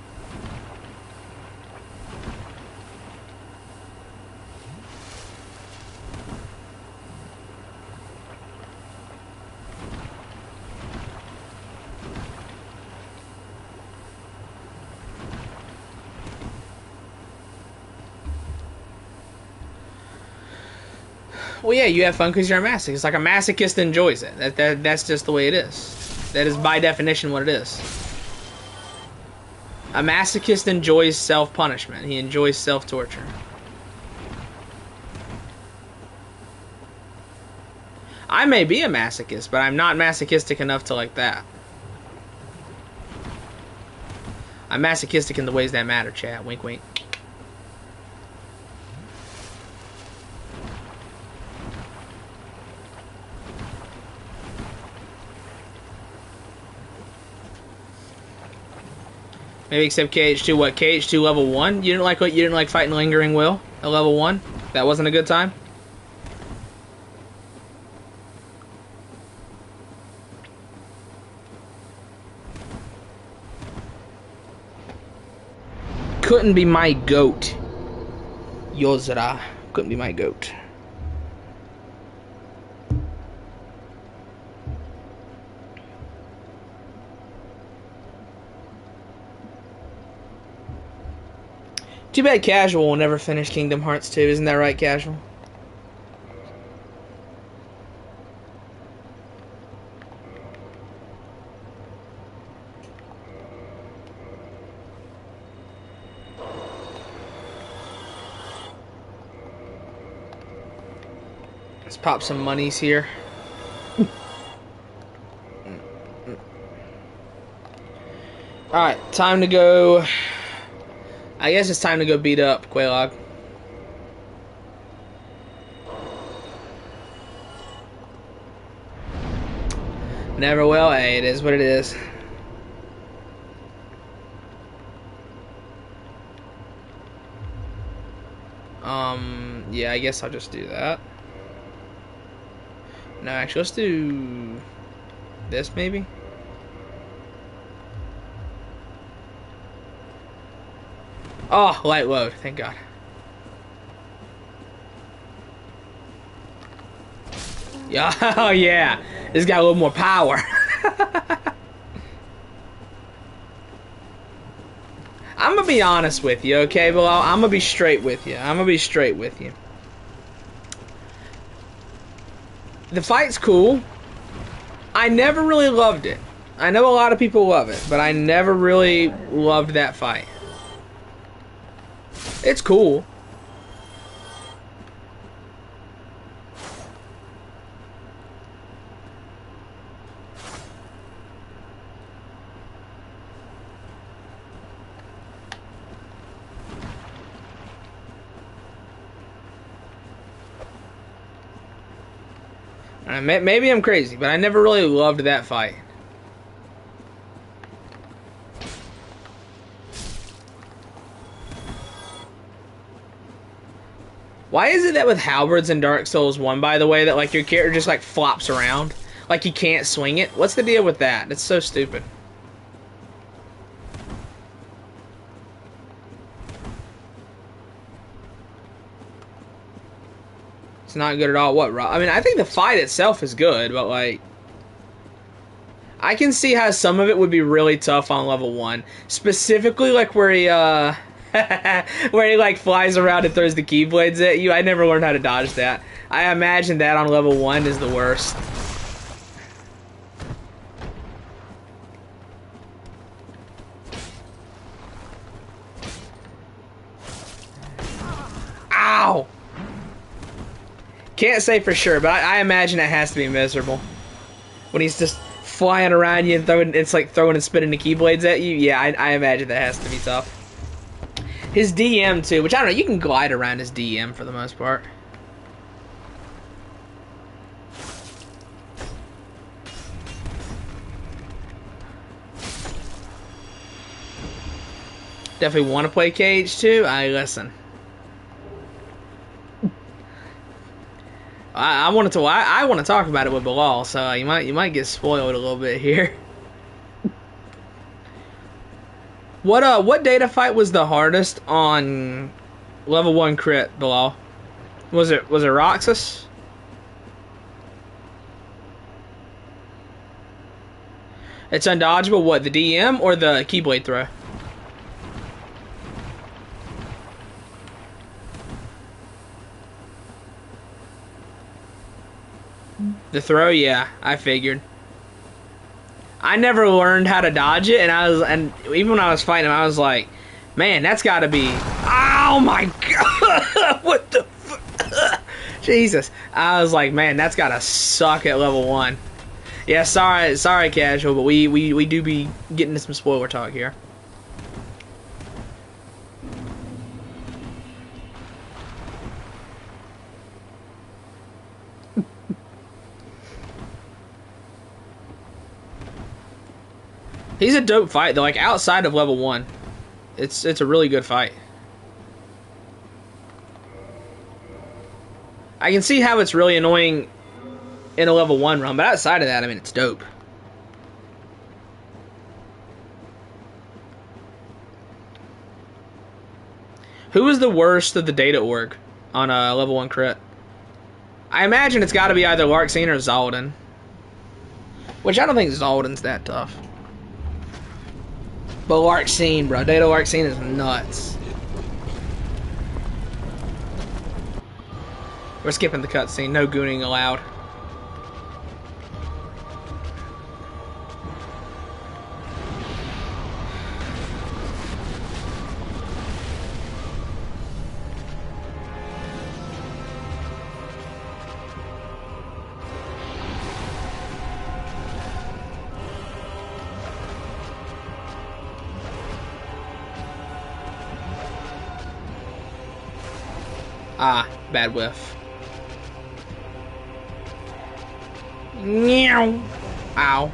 Well, yeah, you have fun because you're a masochist. It's like a masochist enjoys it. That's just the way it is. That is by definition what it is. A masochist enjoys self-punishment. He enjoys self-torture. I may be a masochist, but I'm not masochistic enough to like that. I'm masochistic in the ways that matter, chat. Wink, wink. Maybe except KH2. What, KH2 level 1? You didn't like fighting Lingering Will at level 1? That wasn't a good time? Couldn't be my goat. Yozora. Couldn't be my goat. Too bad Casual will never finish Kingdom Hearts 2. Isn't that right, Casual? Let's pop some monies here. Alright, time to go. I guess it's time to go beat up Quelaag. Never will. Hey, it is what it is. Yeah, I guess I'll just do that. No, actually, let's do this maybe. Oh, light load, thank God. Yeah, oh yeah, this got a little more power. I'm gonna be honest with you, okay, Bilal? I'm gonna be straight with you. The fight's cool. I never really loved it. I know a lot of people love it, but I never really loved that fight. It's cool. Maybe I'm crazy, but I never really loved that fight. Why is it that with halberds in Dark Souls 1, by the way, that like your character just like flops around? Like you can't swing it? What's the deal with that? It's so stupid. It's not good at all. What, Rob? I mean, I think the fight itself is good, but like... I can see how some of it would be really tough on level 1. Specifically, like where he, where he like flies around and throws the keyblades at you. I never learned how to dodge that. I imagine that on level 1 is the worst. Ow! Can't say for sure, but I imagine it has to be miserable. When he's just flying around you and throwing, it's like throwing and spinning the keyblades at you. Yeah, I imagine that has to be tough. His DM too, which I don't know, you can glide around his DM for the most part. Definitely want to play KH2. Listen. I want to talk about it with Bilal, so you might get spoiled a little bit here. What data fight was the hardest on level 1 crit, Bilal? Was it Roxas? It's undodgeable. What, the DM or the Keyblade throw? The throw, yeah, I figured. I never learned how to dodge it, and even when I was fighting him, I was like, man, that's got to be. Oh my God! What the? Jesus! I was like, man, that's got to suck at level 1. Yeah, sorry, casual, but we do be getting into some spoiler talk here. He's a dope fight though, like outside of level 1. It's a really good fight. I can see how it's really annoying in a level 1 run, but outside of that, I mean, it's dope. Who was the worst of the Data Org on a level 1 crit? I imagine it's got to be either Larxene or Zaldin. Which I don't think Zaldin's that tough. But Larxene, bro. Data Larxene is nuts. We're skipping the cutscene. No gooning allowed. Ah, bad whiff. Meow. Ow.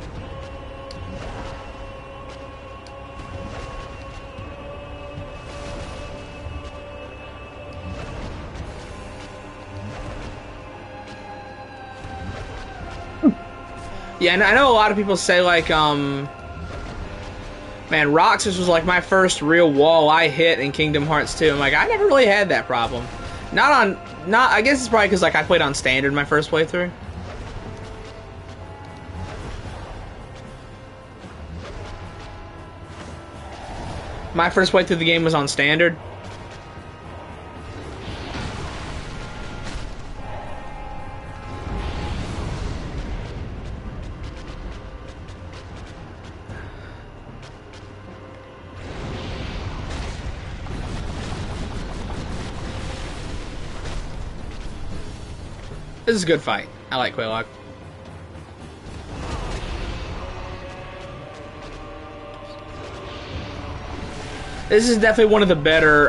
Yeah, I know a lot of people say, like, man, Roxas was like my first real wall I hit in Kingdom Hearts 2. I'm like, I never really had that problem. I guess it's probably because, like, I played on standard my first playthrough. My first playthrough of the game was on standard. This is a good fight. I like Quelaag. This is definitely one of the better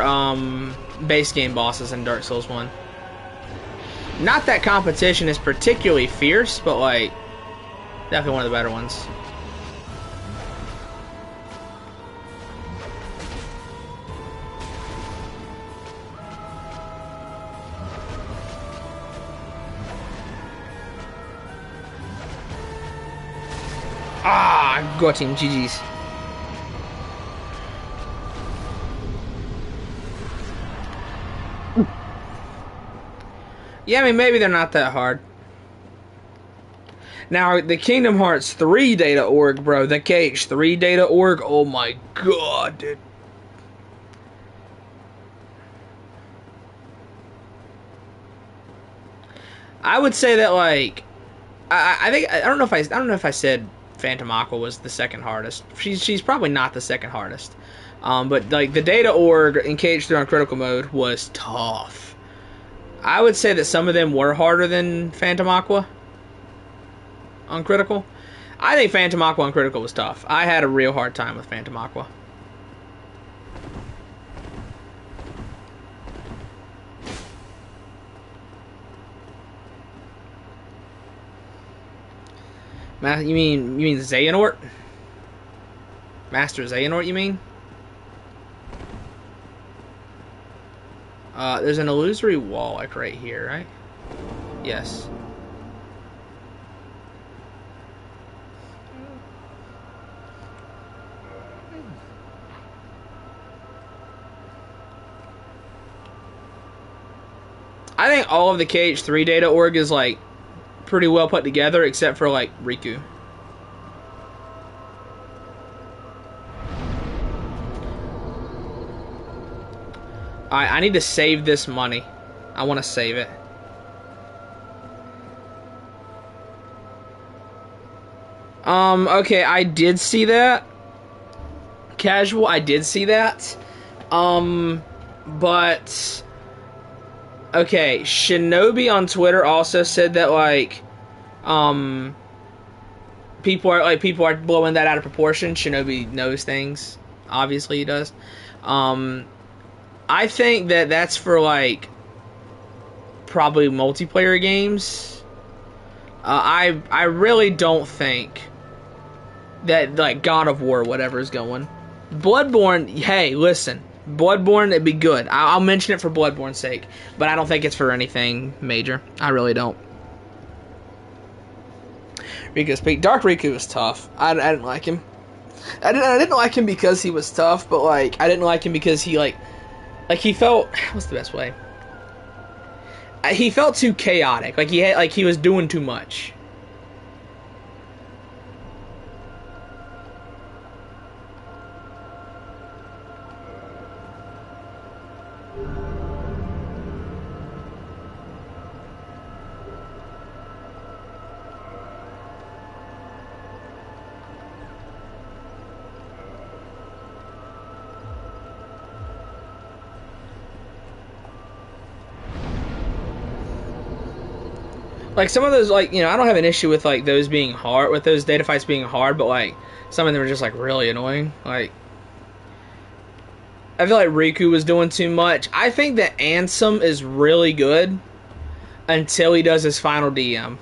base game bosses in Dark Souls 1. Not that competition is particularly fierce, but like definitely one of the better ones. Ah, got him. GG's. Yeah, I mean, maybe they're not that hard. Now, the Kingdom Hearts 3 Data Org, bro, the KH3 Data Org, oh my god, dude. I would say that, like, I don't know if I said Phantom Aqua was the second hardest. She's probably not the second hardest. But like the Data Org in KH3 on critical mode was tough. I would say that some of them were harder than Phantom Aqua on critical. I think Phantom Aqua on critical was tough. I had a real hard time with Phantom Aqua. You mean Xehanort? Master Xehanort, you mean? There's an illusory wall, like, right here, right? Yes. I think all of the KH3 Data Org is, like, pretty well put together, except for, like, Riku. Alright, I need to save this money. I want to save it. Okay, I did see that. Casual, I did see that. But... Okay, Shinobi on Twitter also said that, like, people are blowing that out of proportion. Shinobi knows things. Obviously he does. I think that that's for, like, probably multiplayer games. I really don't think that, like, God of War, whatever is going. Bloodborne, hey, listen. Bloodborne, it'd be good. I'll mention it for Bloodborne's sake, but I don't think it's for anything major. I really don't. Riku speak. Dark Riku was tough. I didn't like him. I didn't like him because he was tough, but like I didn't like him because he like he felt, what's the best way? He felt too chaotic. Like he was doing too much. Like, some of those, like, you know, I don't have an issue with, like, those being hard, with those data fights being hard, but, like, some of them are just, like, really annoying. Like, I feel like Riku was doing too much. I think that Ansem is really good until he does his final DM.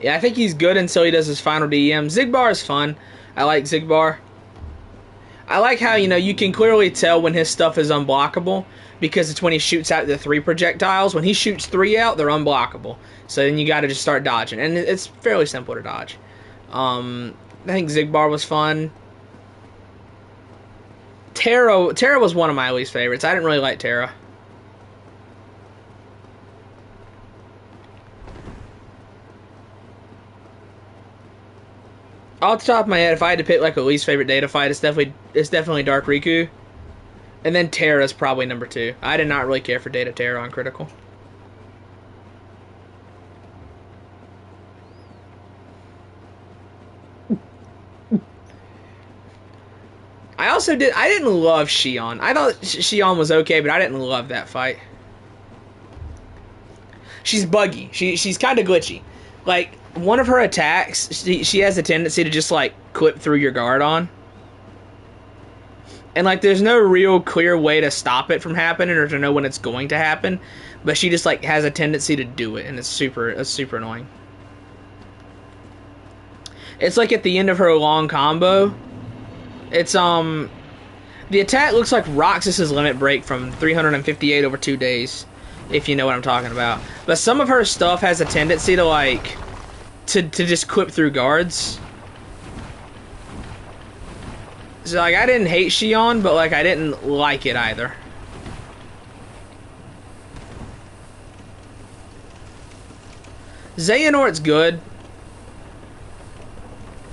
Yeah, I think he's good until he does his final DM. Xigbar is fun. I like Xigbar. I like how, you know, you can clearly tell when his stuff is unblockable because it's when he shoots out the 3 projectiles. When he shoots 3 out, they're unblockable. So then you got to just start dodging. And it's fairly simple to dodge. I think Xigbar was fun. Terra was one of my least favorites. I didn't really like Terra. Off the top of my head, if I had to pick like a least favorite data fight, it's definitely Dark Riku, and then Terra is probably number 2. I did not really care for Data Terra on Critical. I didn't love Xion. I thought Xion was okay, but I didn't love that fight. She's buggy. She's kind of glitchy. Like, one of her attacks, she has a tendency to just, like, clip through your guard on. And, like, there's no real clear way to stop it from happening or to know when it's going to happen. But she just, like, has a tendency to do it, and it's super annoying. It's like at the end of her long combo, it's, the attack looks like Roxas's limit break from 358 over 2 days, if you know what I'm talking about. But some of her stuff has a tendency to, like, to just clip through guards. So, like, I didn't hate Xion, but, like, I didn't like it either. Xehanort's good.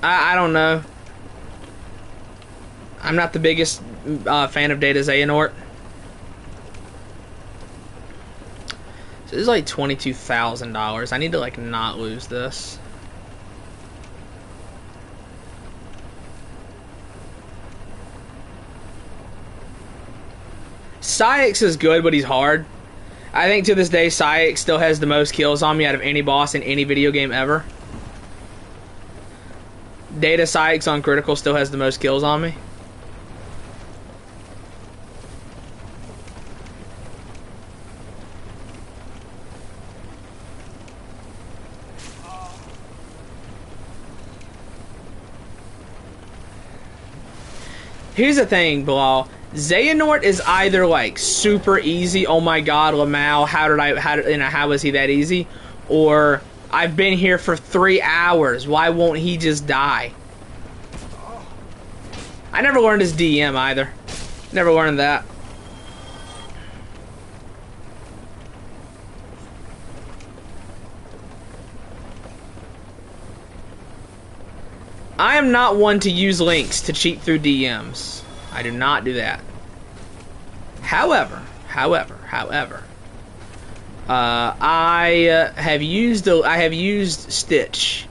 I don't know. I'm not the biggest fan of Data Xehanort. So this is like $22,000. I need to, like, not lose this. Saïx is good, but he's hard. I think to this day, Saïx still has the most kills on me out of any boss in any video game ever. Data Saïx on Critical still has the most kills on me. Here's the thing, Bilal. Xehanort is either like super easy, oh my god, Lamau, how was he that easy? Or I've been here for 3 hours, why won't he just die? I never learned his DM either. Never learned that. I am not one to use links to cheat through DMs. I do not do that. However, I have used Stitch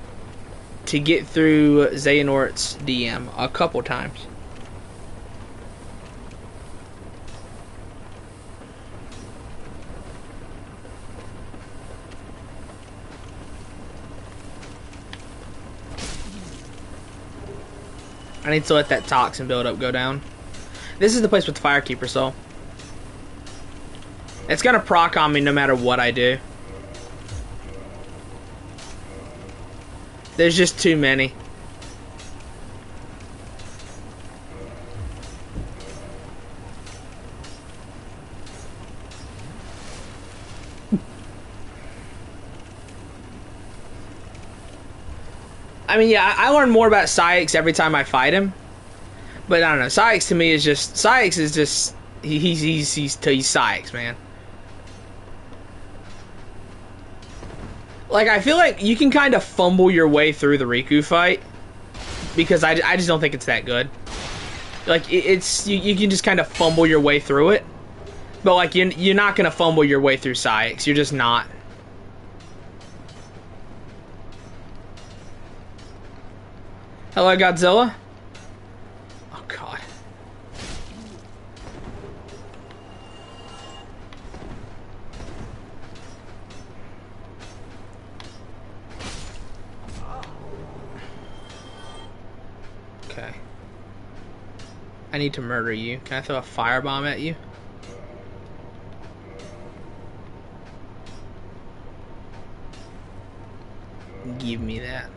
to get through Xehanort's DM a couple times. I need to let that toxin buildup go down. This is the place with the Firekeeper Soul. It's gonna proc on me no matter what I do. There's just too many. I mean, yeah, I learn more about Saïx every time I fight him. But I don't know. Saïx to me is just... Saïx is just... He's Saïx, man. Like, I feel like you can kind of fumble your way through the Riku fight. Because I just don't think it's that good. Like, it's... You can just kind of fumble your way through it. But, like, you're not going to fumble your way through Saïx. You're just not. Hello, Godzilla? Oh, God. Okay. I need to murder you. Can I throw a firebomb at you? Give me that.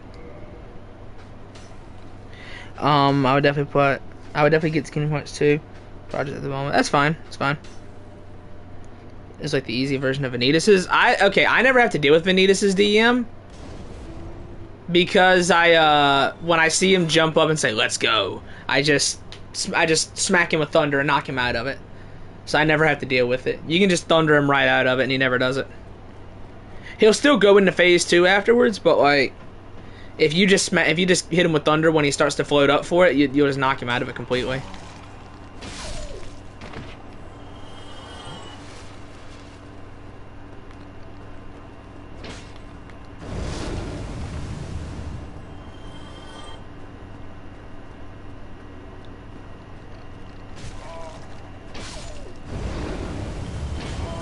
I would definitely get Skinny Points too. Project at the moment. That's fine. It's fine. It's like the easy version of Vanitas's. I never have to deal with Vanitas's DM. Because when I see him jump up and say, "Let's go," I just smack him with thunder and knock him out of it. So I never have to deal with it. You can just thunder him right out of it and he never does it. He'll still go into phase 2 afterwards, but like, if you just hit him with thunder when he starts to float up for it, you'll just knock him out of it completely.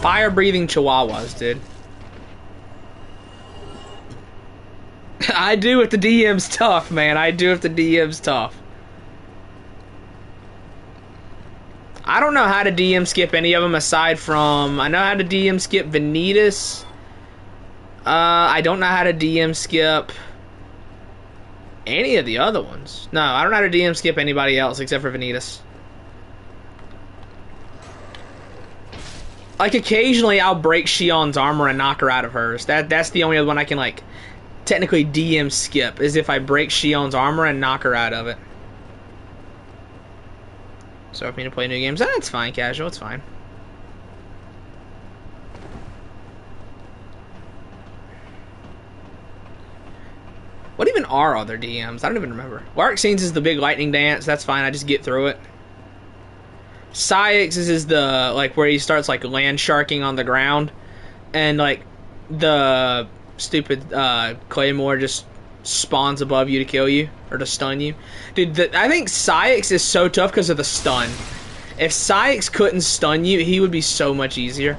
Fire-breathing chihuahuas, dude. I do if the DM's tough, man. I do if the DM's tough. I don't know how to DM skip any of them aside from... I know how to DM skip Vanitas. I don't know how to DM skip any of the other ones. No, I don't know how to DM skip anybody else except for Vanitas. Like, occasionally I'll break Shion's armor and knock her out of hers. That's the only other one I can, like, technically DM skip, is if I break Shion's armor and knock her out of it. So if I need to play new games, that's fine, casual, it's fine. What even are other DMs? I don't even remember. Lark Scenes is the big lightning dance, that's fine, I just get through it. Saïx is the, like, where he starts, like, land sharking on the ground, and, like, the stupid Claymore just spawns above you to kill you, or to stun you. Dude, I think Saïx is so tough because of the stun. If Saïx couldn't stun you, he would be so much easier.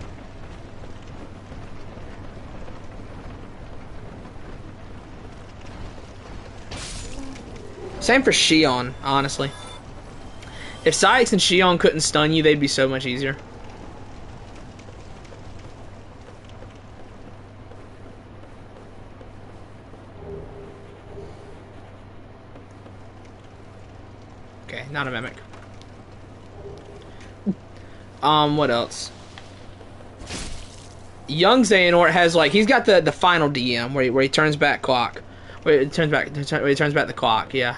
Same for Shion, honestly. If Saïx and Shion couldn't stun you, they'd be so much easier. Okay, not a mimic. What else? Young Xehanort has, like, he's got the final DM where he turns back clock. Where he turns back the clock, yeah.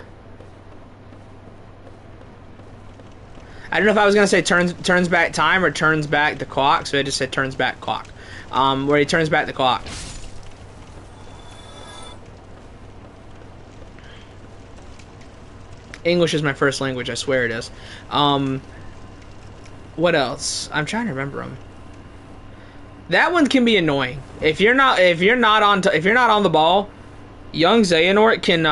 I don't know if I was gonna say turns back time or turns back the clock, so I just said turns back clock. Where he turns back the clock. English is my first language, I swear it is. What else? I'm trying to remember them. That one can be annoying. If you're not on the ball, Young Xehanort can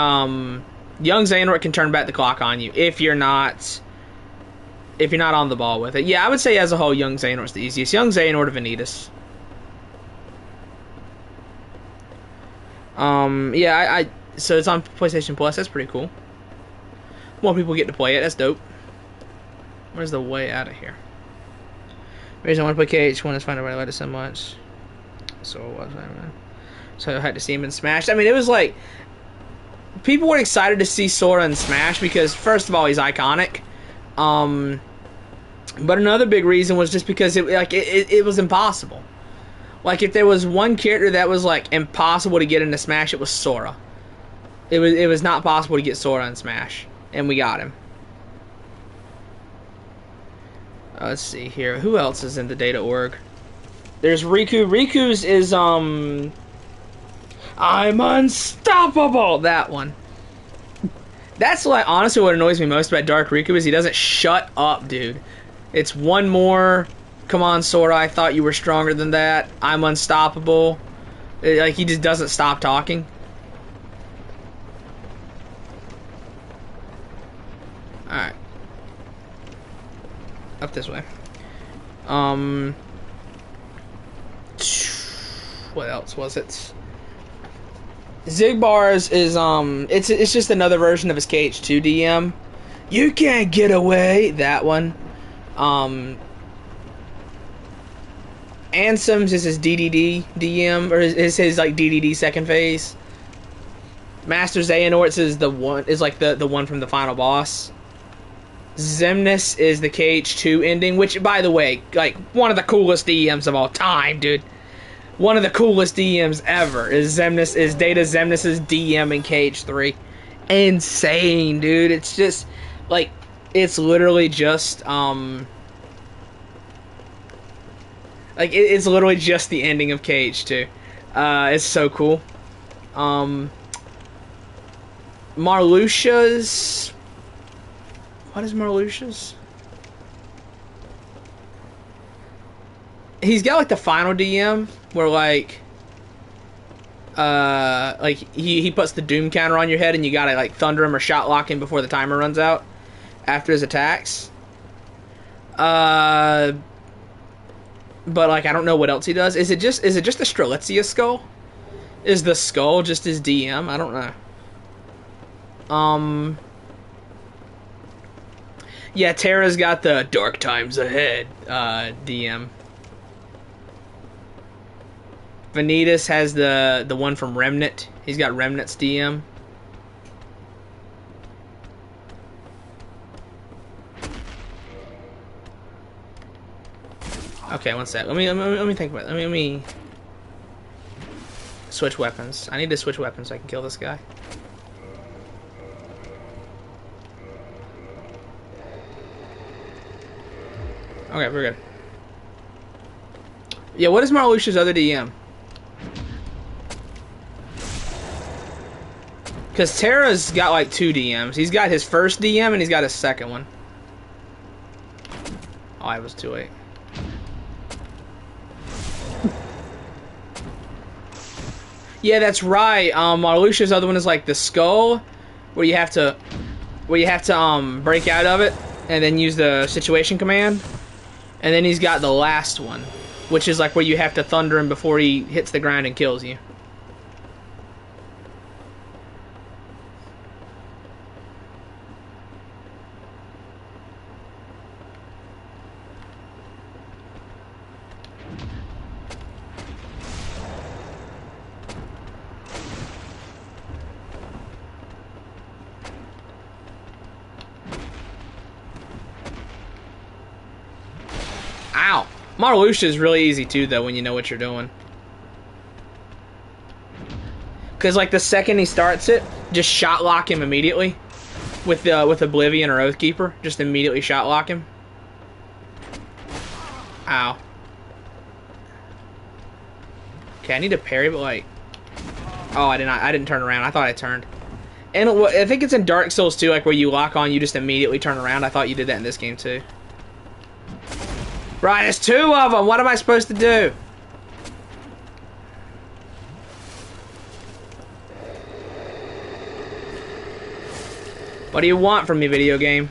turn back the clock on you if you're not on the ball with it. Yeah, I would say as a whole, Young Xehanort's the easiest. Young Xehanort of Vanitas. Yeah, so it's on PlayStation Plus. That's pretty cool. More people get to play it. That's dope. Where's the way out of here? The reason I want to play KH1 is find out why I liked it so much. So it was, man. So I had to see him in Smash. I mean, it was like people were excited to see Sora in Smash because, first of all, he's iconic. But another big reason was just because it was impossible. Like, if there was one character that was like impossible to get into Smash, it was Sora. It was not possible to get Sora in Smash, and we got him. Let's see here. Who else is in the data org? There's Riku. Riku's is I'm unstoppable. That one. That's like honestly what annoys me most about Dark Riku is he doesn't shut up, dude. It's one more. Come on, Sora. I thought you were stronger than that. I'm unstoppable. Like he just doesn't stop talking. All right. Up this way. What else was it? Zigbar's is it's just another version of his KH2 DM. You can't get away. That one. Ansem's is his DDD DM, or is his like DDD second phase. Master Xehanort's is the one from the final boss. Xemnas is the KH2 ending, which, by the way, like, one of the coolest DMs of all time, dude. One of the coolest DMs ever is Data Xemnas' DM in KH3. Insane, dude. It's just, like, it's literally just, it's literally just the ending of KH2. It's so cool. Marluxia's... What is Marluxia's? He's got like the final DM where he puts the doom counter on your head and you gotta like thunder him or shot lock him before the timer runs out after his attacks. But like I don't know what else he does. Is it just the Strelitzia skull? Is the skull just his DM? I don't know. Yeah, Terra's got the Dark Times Ahead DM. Vanitas has the one from Remnant. He's got Remnant's DM. Okay, one sec. Let me think about it. Let me switch weapons. I need to switch weapons so I can kill this guy. Okay, we're good. Yeah, what is Marluxia's other DM? Because Terra's got like 2 DMs. He's got his first DM and he's got his second one. Oh, I was too late. Yeah, that's right. Marluxia's other one is like the skull, where you have to break out of it and then use the situation command. And then he's got the last one, which is like where you have to thunder him before he hits the ground and kills you. Ow! Marluxia is really easy too, though, when you know what you're doing. Because like the second he starts it, just shot lock him immediately with Oblivion or Oathkeeper. Just immediately shot lock him. Ow. Okay, I need to parry, but like, oh, I didn't turn around. I thought I turned. And I think it's in Dark Souls too, like where you lock on, you just immediately turn around. I thought you did that in this game too. Right, there's 2 of them. What am I supposed to do? What do you want from me, video game?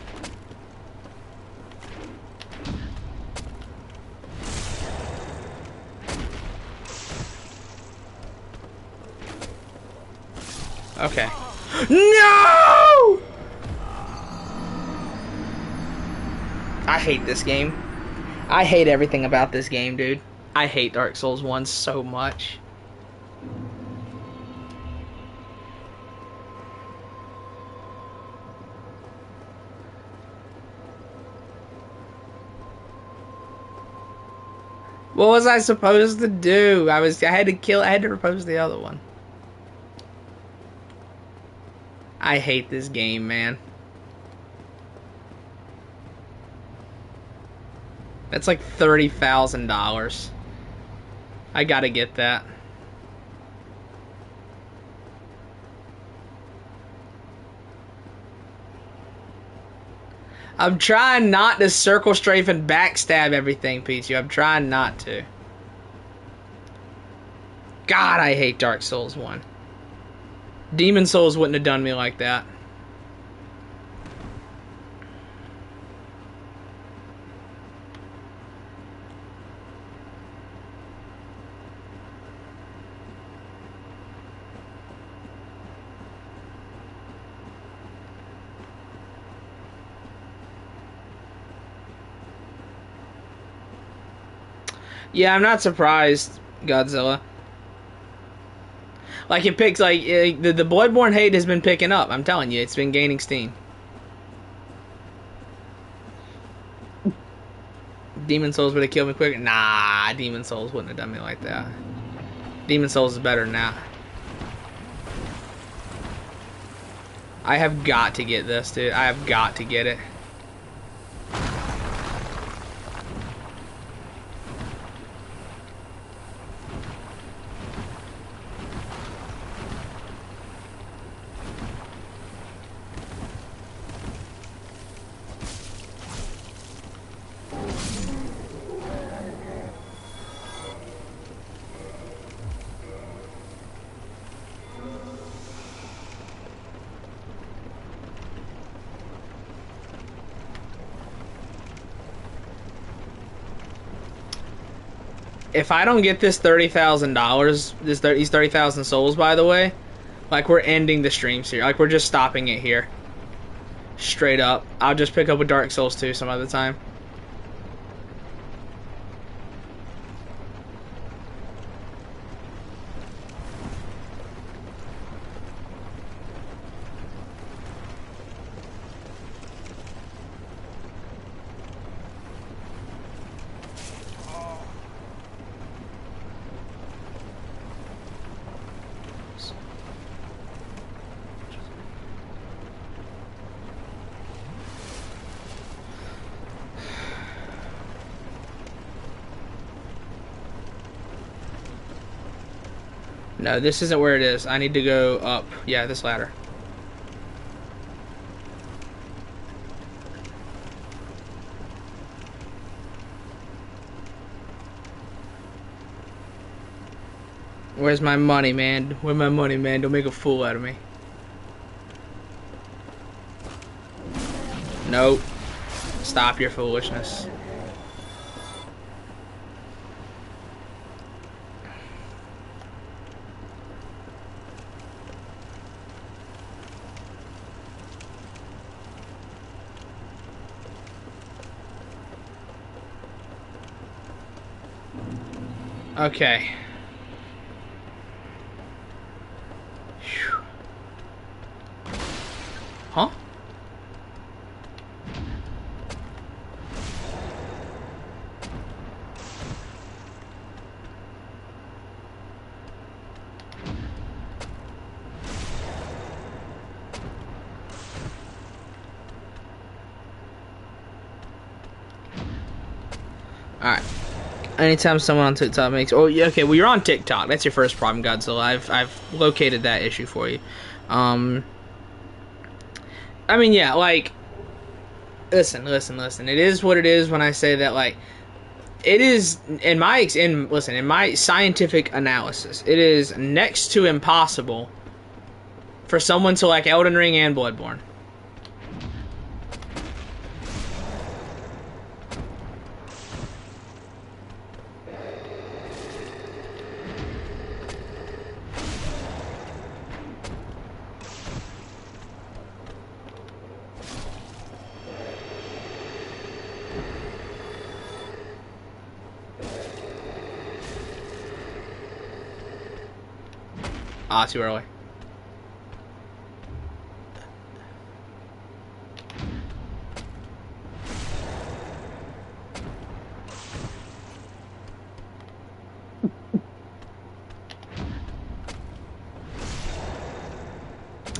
Okay. No! I hate this game. I hate everything about this game, dude. I hate Dark Souls 1 so much. What was I supposed to do? I had to repose the other one. I hate this game, man. That's like $30,000. I gotta get that. I'm trying not to circle strafe and backstab everything, Pichu. I'm trying not to. God, I hate Dark Souls 1. Demon Souls wouldn't have done me like that. Yeah, I'm not surprised, Godzilla. Like, it picks, like, the Bloodborne hate has been picking up. I'm telling you, it's been gaining steam. Demon Souls would have killed me quicker. Nah, Demon Souls wouldn't have done me like that. Demon Souls is better than that. I have got to get this, dude. I have got to get it. If I don't get this $30,000, these 30,000 souls, by the way, like, we're ending the streams here. Like, we're just stopping it here. Straight up. I'll just pick up a Dark Souls 2 some other time. No, this isn't where it is. I need to go up. Yeah, this ladder. Where's my money, man? Where's my money, man? Don't make a fool out of me. Nope. Stop your foolishness. Okay. Whew. Huh? Alright. Anytime someone on TikTok makes... Oh, yeah, okay, well, you're on TikTok. That's your first problem, Godzilla. I've located that issue for you. I mean, yeah, like... Listen. It is what it is when I say that, like... It is, in my scientific analysis, it is next to impossible for someone to like Elden Ring and Bloodborne. Ah, too early.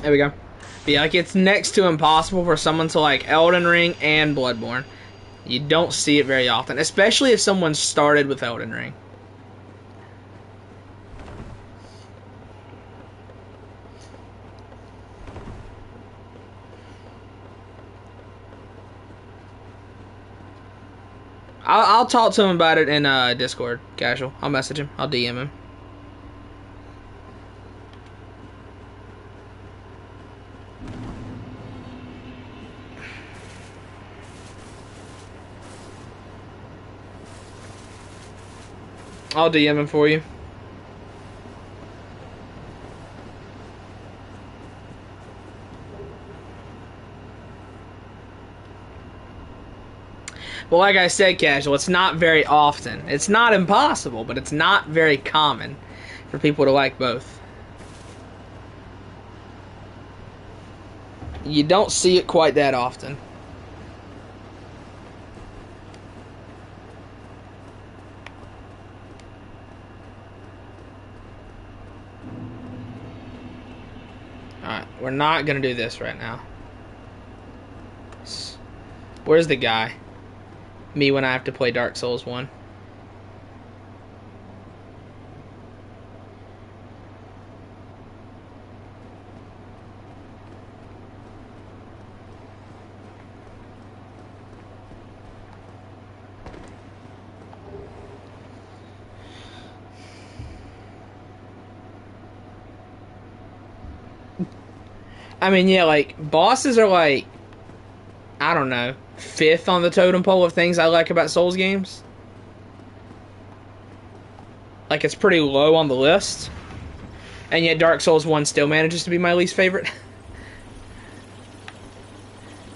There we go. But yeah, like it's next to impossible for someone to like Elden Ring and Bloodborne. You don't see it very often, especially if someone started with Elden Ring. I'll talk to him about it in Discord, casual. I'll message him. I'll DM him. I'll DM him for you. But like I said, casual, it's not very often. It's not impossible, but it's not very common for people to like both. You don't see it quite that often. Alright, we're not going to do this right now. Where's the guy? Me when I have to play Dark Souls 1. I mean, yeah, like, bosses are like, I don't know, 5th on the totem pole of things I like about Souls games. Like, it's pretty low on the list. And yet Dark Souls 1 still manages to be my least favorite.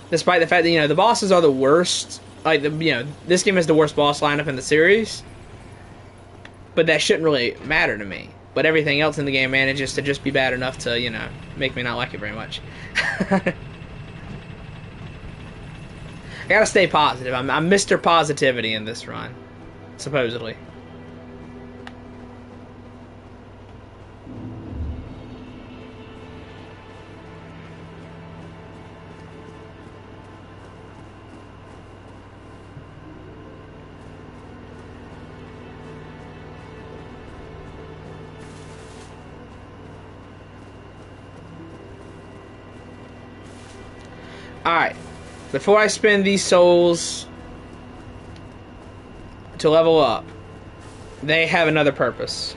Despite the fact that, you know, the bosses are the worst. Like, this game has the worst boss lineup in the series. But that shouldn't really matter to me. But everything else in the game manages to just be bad enough to, you know, make me not like it very much. I gotta stay positive. I'm Mr. Positivity in this run. Supposedly. Alright, before I spend these souls to level up, they have another purpose.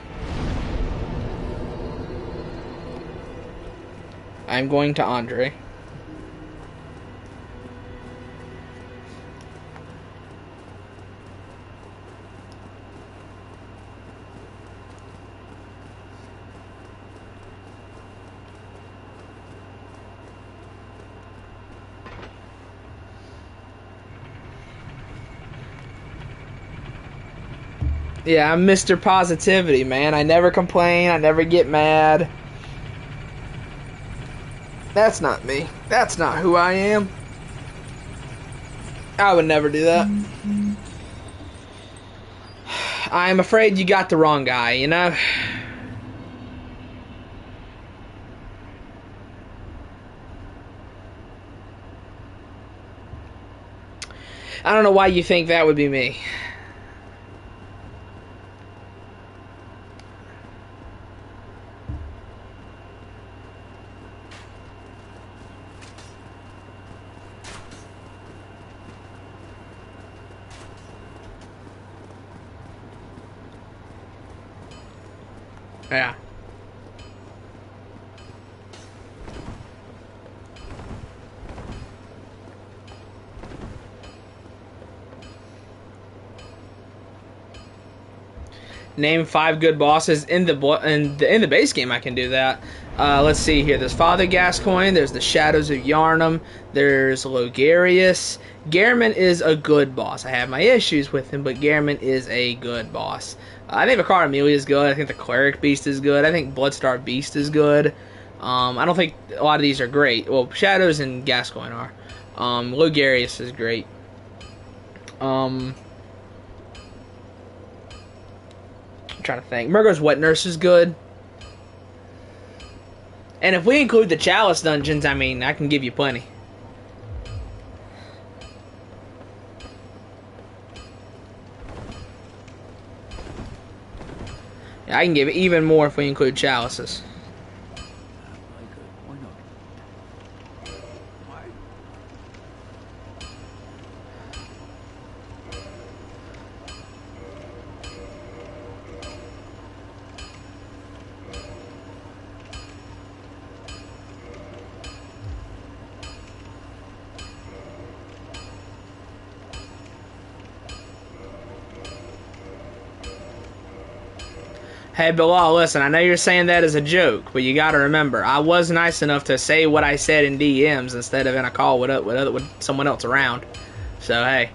I'm going to Andre. Yeah, I'm Mr. Positivity, man. I never complain. I never get mad. That's not me. That's not who I am. I would never do that. I'm afraid you got the wrong guy, you know? I don't know why you think that would be me. Yeah. Name 5 good bosses in the base game. I can do that. Let's see here. There's Father Gascoigne. There's the Shadows of Yharnam. There's Logarius. Gehrman is a good boss. I have my issues with him, but Gehrman is a good boss. I think Vicar Amelia is good. I think the Cleric Beast is good. I think Bloodstar Beast is good. I don't think a lot of these are great. Well, Shadows and Gascoigne are. Logarius is great. I'm trying to think. Murgo's Wet Nurse is good. And if we include the Chalice dungeons, I mean, I can give you plenty. Yeah, I can give even more if we include Chalices. Why not? Why? Hey, Bilal, listen, I know you're saying that as a joke, but you gotta remember, I was nice enough to say what I said in DMs instead of in a call with someone else around. So, hey.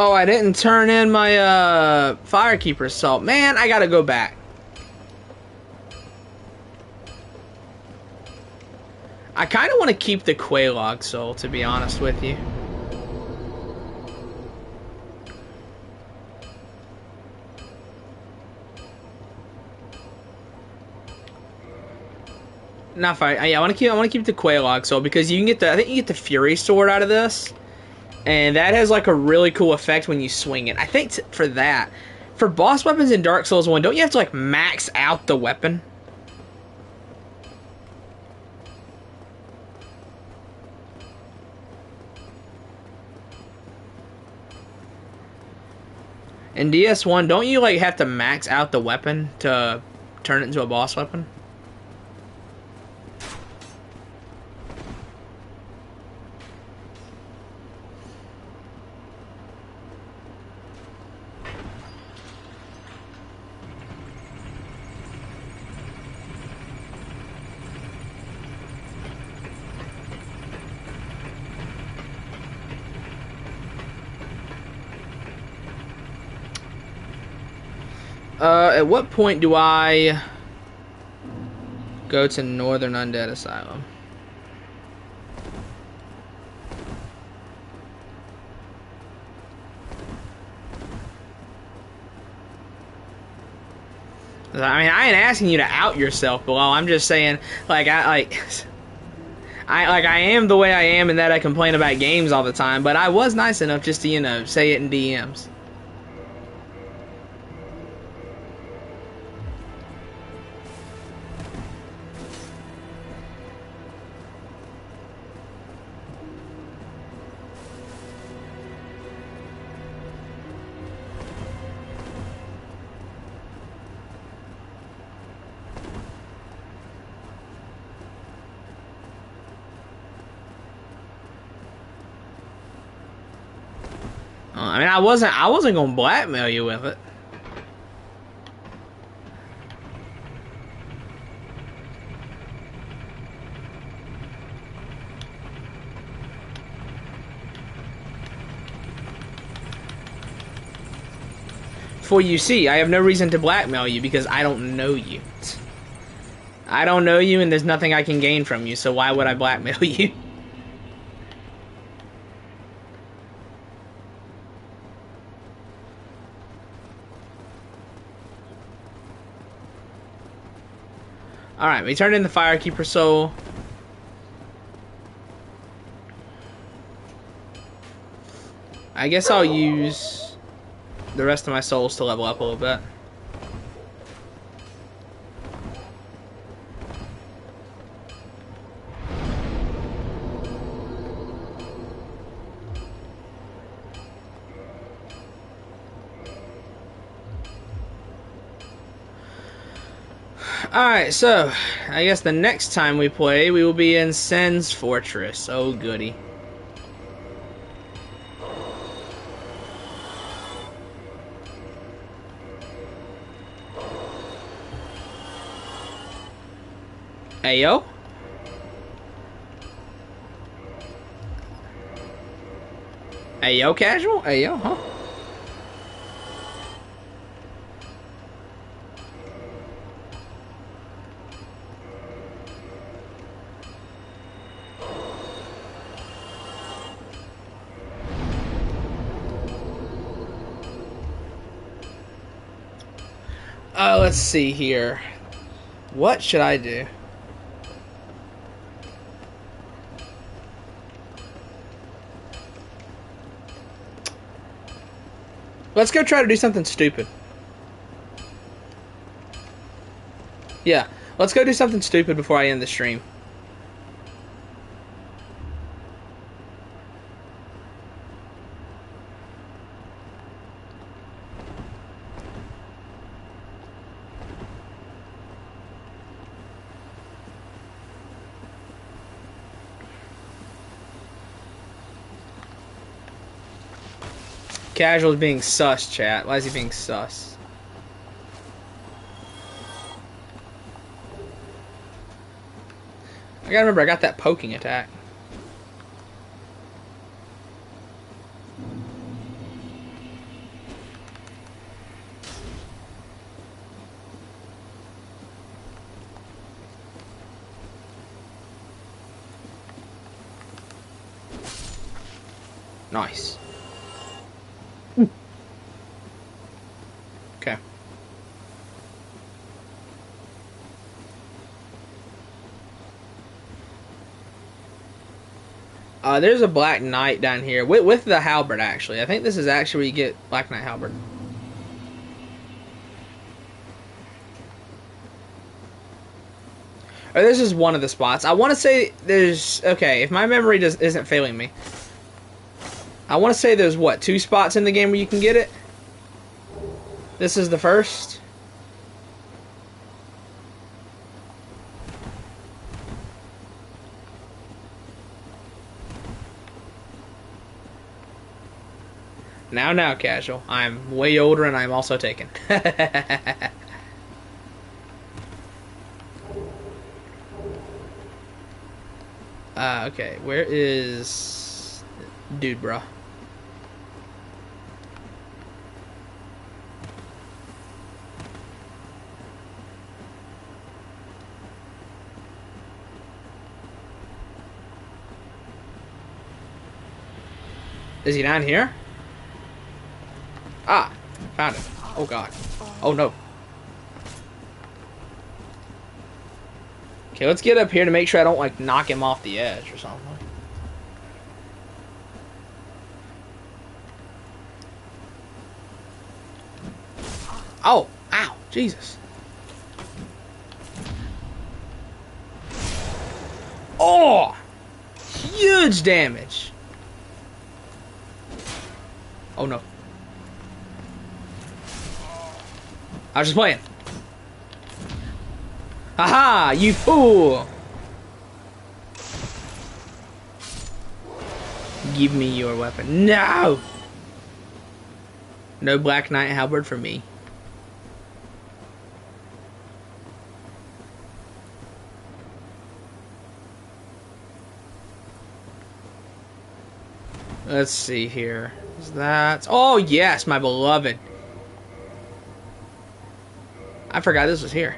Oh, I didn't turn in my Firekeeper Salt. Man, I gotta go back. I kind of want to keep the Quelaag Soul, to be honest with you. Not fire. Yeah, I want to keep the Quelaag Soul because you can get I think you get the Fury Sword out of this. And that has like a really cool effect when you swing it. I think for that, for boss weapons in Dark Souls 1, don't you have to like max out the weapon? In DS1, don't you like have to max out the weapon to turn it into a boss weapon? At what point do I go to Northern Undead Asylum? I mean, I ain't asking you to out yourself, Bilal. I'm just saying, like, I am the way I am, and that I complain about games all the time. But I was nice enough just to, you know, say it in DMs. I mean, I wasn't gonna blackmail you with it. For you see, I have no reason to blackmail you because I don't know you. I don't know you, and there's nothing I can gain from you. So why would I blackmail you? Alright, we turned in the Firekeeper Soul. I guess I'll use the rest of my souls to level up a little bit. Alright, so I guess the next time we play, we will be in Sen's Fortress. Oh, goody. Ayo? Ayo, casual? Ayo, huh? Let's see here. What should I do? Let's go try to do something stupid. Yeah, let's go do something stupid before I end the stream. Casual's being sus, chat. Why is he being sus? I gotta remember, I got that poking attack. Nice. Okay. There's a Black Knight down here with the halberd, actually. I think this is actually where you get Black Knight halberd. Oh, this is one of the spots. I want to say there's... Okay, if my memory isn't failing me. I want to say there's, what, 2 spots in the game where you can get it? This is the first. Now, casual. I'm way older and I'm also taken. Okay, where is... Dude, bro? Is he down here? Ah, found it. Oh god. Oh no. Okay, let's get up here to make sure I don't like knock him off the edge or something. Oh, ow, Jesus. Oh, huge damage. Oh no. I was just playing. Haha, you fool! Give me your weapon. No! No Black Knight halberd for me. Let's see here. Is that... Oh, yes, my beloved. I forgot this was here.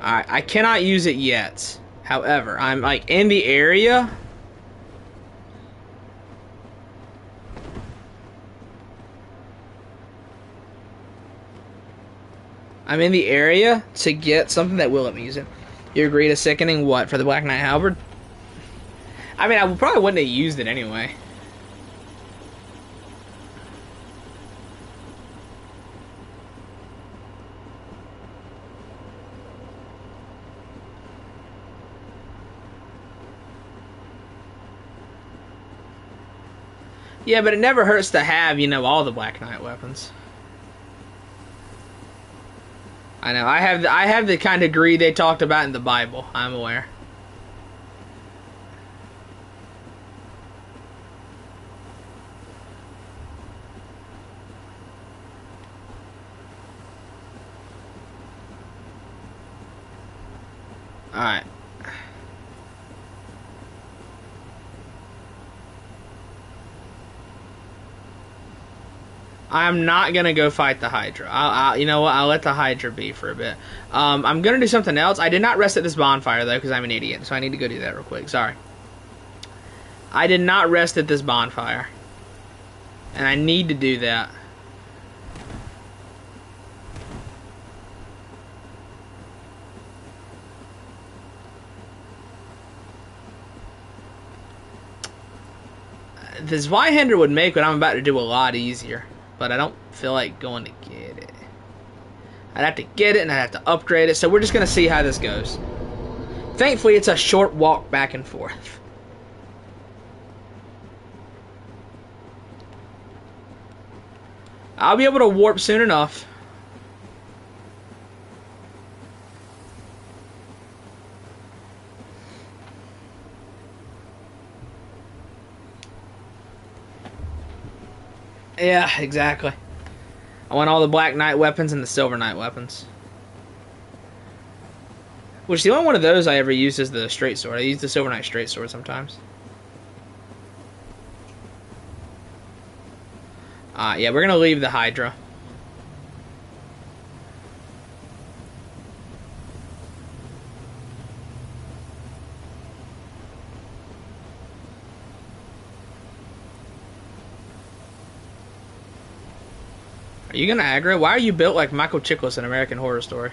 Alright, I cannot use it yet. However, I'm like in the area. I'm in the area to get something that will let me use it. You agree to sickening what for the Black Knight Halberd? I mean, I probably wouldn't have used it anyway. Yeah, but it never hurts to have, you know, all the Black Knight weapons. I know. I have the kind of greed they talked about in the Bible. I'm aware. All right. I'm not gonna go fight the Hydra. You know what? I'll let the Hydra be for a bit. I'm gonna do something else. I did not rest at this bonfire though, because I'm an idiot. So I need to go do that real quick. Sorry. I did not rest at this bonfire, and I need to do that. This Zweihander would make what I'm about to do a lot easier, but I don't feel like going to get it. I'd have to get it and I'd have to upgrade it, so we're just going to see how this goes. Thankfully, it's a short walk back and forth. I'll be able to warp soon enough. Yeah, exactly. I want all the Black Knight weapons and the Silver Knight weapons. Which, the only one of those I ever used is the straight sword. I use the Silver Knight straight sword sometimes. Yeah, we're going to leave the Hydra. Are you gonna aggro? Why are you built like Michael Chiklis in American Horror Story?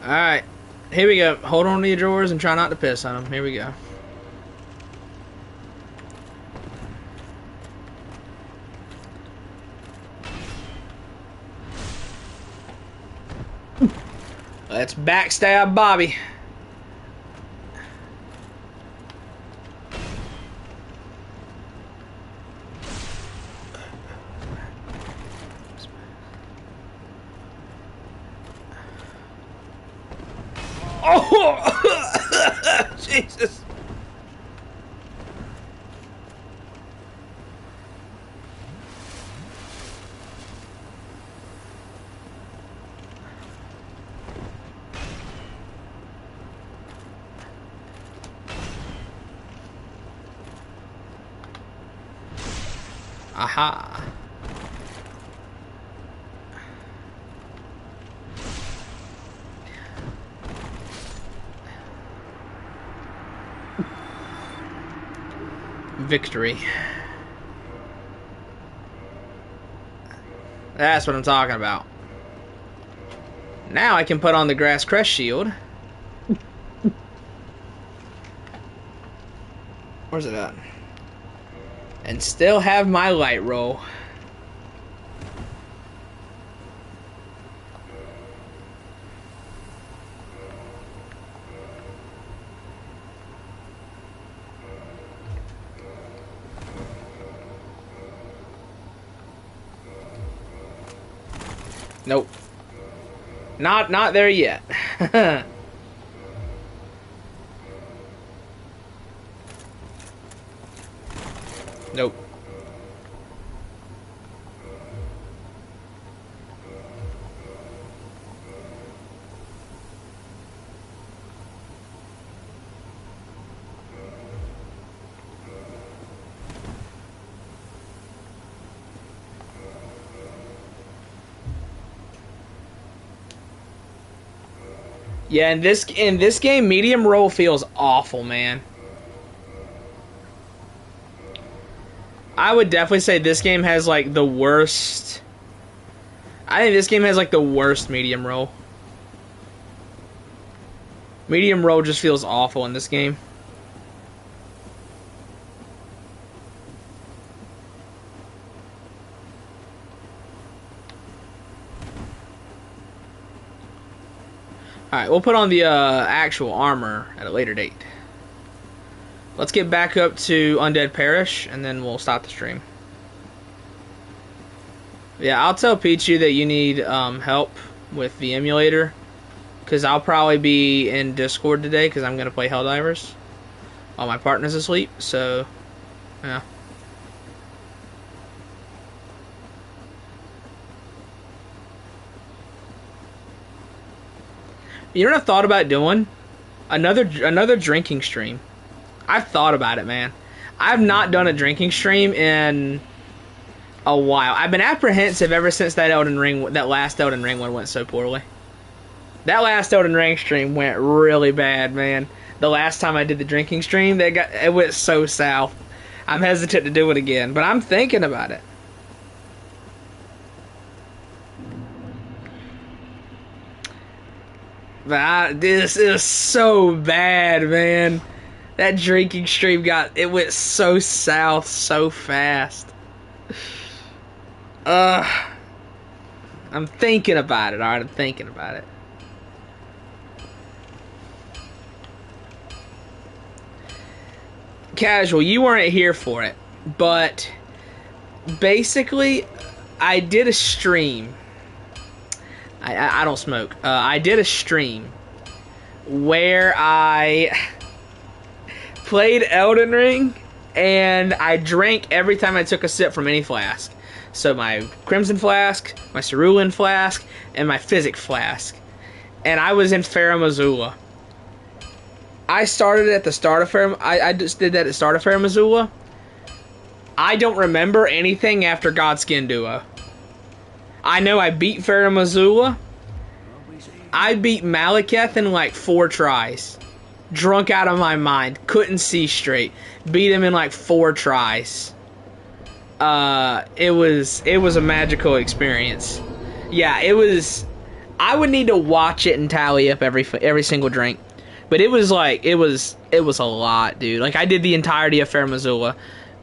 Alright, here we go. Hold on to your drawers and try not to piss on them. Here we go. Let's backstab Bobby. Oh! Jesus. Aha. Victory. That's what I'm talking about. Now I can put on the Grass Crest shield. Where's it at? And still have my light roll. Nope. Not there yet. Nope. Yeah, in this game, medium roll feels awful, man. I would definitely say this game has like the worst. I think this game has like the worst medium roll. Medium roll just feels awful in this game. Alright, we'll put on the actual armor at a later date. Let's get back up to Undead Parish, and then we'll stop the stream. Yeah, I'll tell Pichu that you need help with the emulator, because I'll probably be in Discord today, because I'm going to play Helldivers while my partner's asleep, so, yeah. You know what I thought about doing? Another drinking stream. I've thought about it, man. I've not done a drinking stream in a while. I've been apprehensive ever since that last Elden Ring one went so poorly. That last Elden Ring stream went really bad, man. The last time I did the drinking stream, it went so south. I'm hesitant to do it again, but I'm thinking about it. This is so bad, man. That drinking stream went so south so fast. I'm thinking about it, alright? I'm thinking about it. Casual, you weren't here for it, but basically, I did a stream. I don't smoke. I did a stream where I played Elden Ring and I drank every time I took a sip from any flask. So my Crimson Flask, my Cerulean Flask, and my Physic Flask. And I was in Farum Azula. I started at the start of Farum. I just did that at the start of Farum Azula. I don't remember anything after Godskin Duo. I know I beat Farum Azula. I beat Malekith in like 4 tries. Drunk out of my mind. Couldn't see straight. Beat him in like 4 tries. It was a magical experience. Yeah, it was. I would need to watch it and tally up every single drink. But it was a lot, dude. Like, I did the entirety of Farum Azula.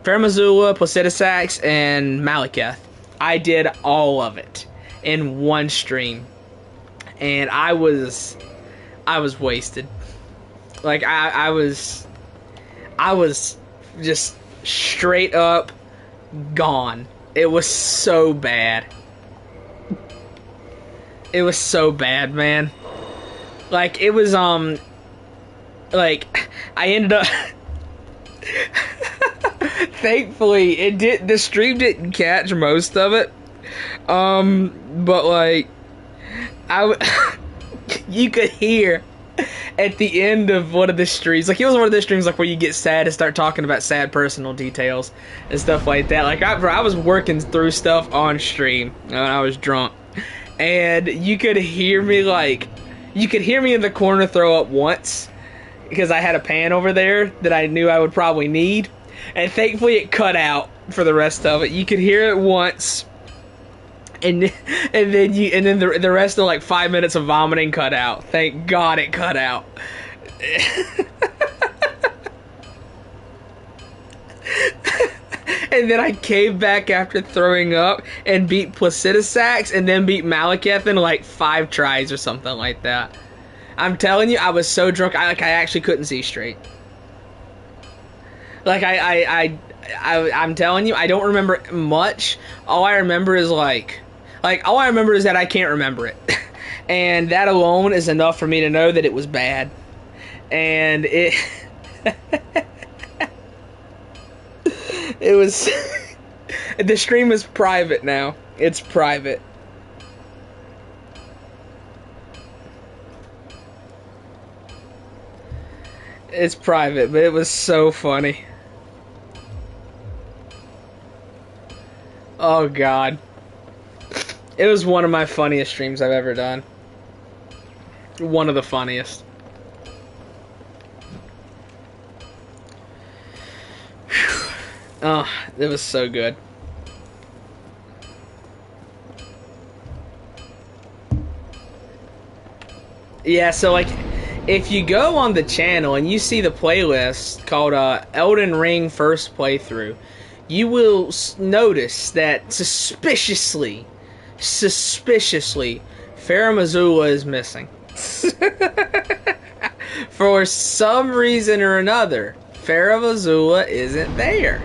Farum Azula, Placiduous Sax, and Malekith. I did all of it in one stream. And I was wasted. Like, I was just straight up gone. It was so bad. It was so bad, man. Like, it was, like, I ended up... Thankfully, the stream didn't catch most of it. But, like, you could hear at the end of one of the streams, like, it was one of the streams, like, where you get sad and start talking about sad personal details and stuff like that. Like, I was working through stuff on stream when I was drunk. And you could hear me, like, in the corner throw up once, because I had a pan over there that I knew I would probably need, and thankfully it cut out for the rest of it. You could hear it once, and then the rest of like 5 minutes of vomiting cut out. Thank God it cut out. And then I came back after throwing up and beat Placiduous Sax and then beat Malekith in like 5 tries or something like that. I'm telling you, I was so drunk, I actually couldn't see straight. Like, I'm telling you, I don't remember much. All I remember is all I remember is that I can't remember it. And that alone is enough for me to know that it was bad. And it... It was... The stream is private now. It's private. It's private, but it was so funny. Oh, God. It was one of my funniest streams I've ever done. One of the funniest. Whew. Oh, it was so good. Yeah, so like, if you go on the channel and you see the playlist called Elden Ring First Playthrough, you will notice that suspiciously, Farah Missoula is missing. For some reason or another, Farah Missoula isn't there.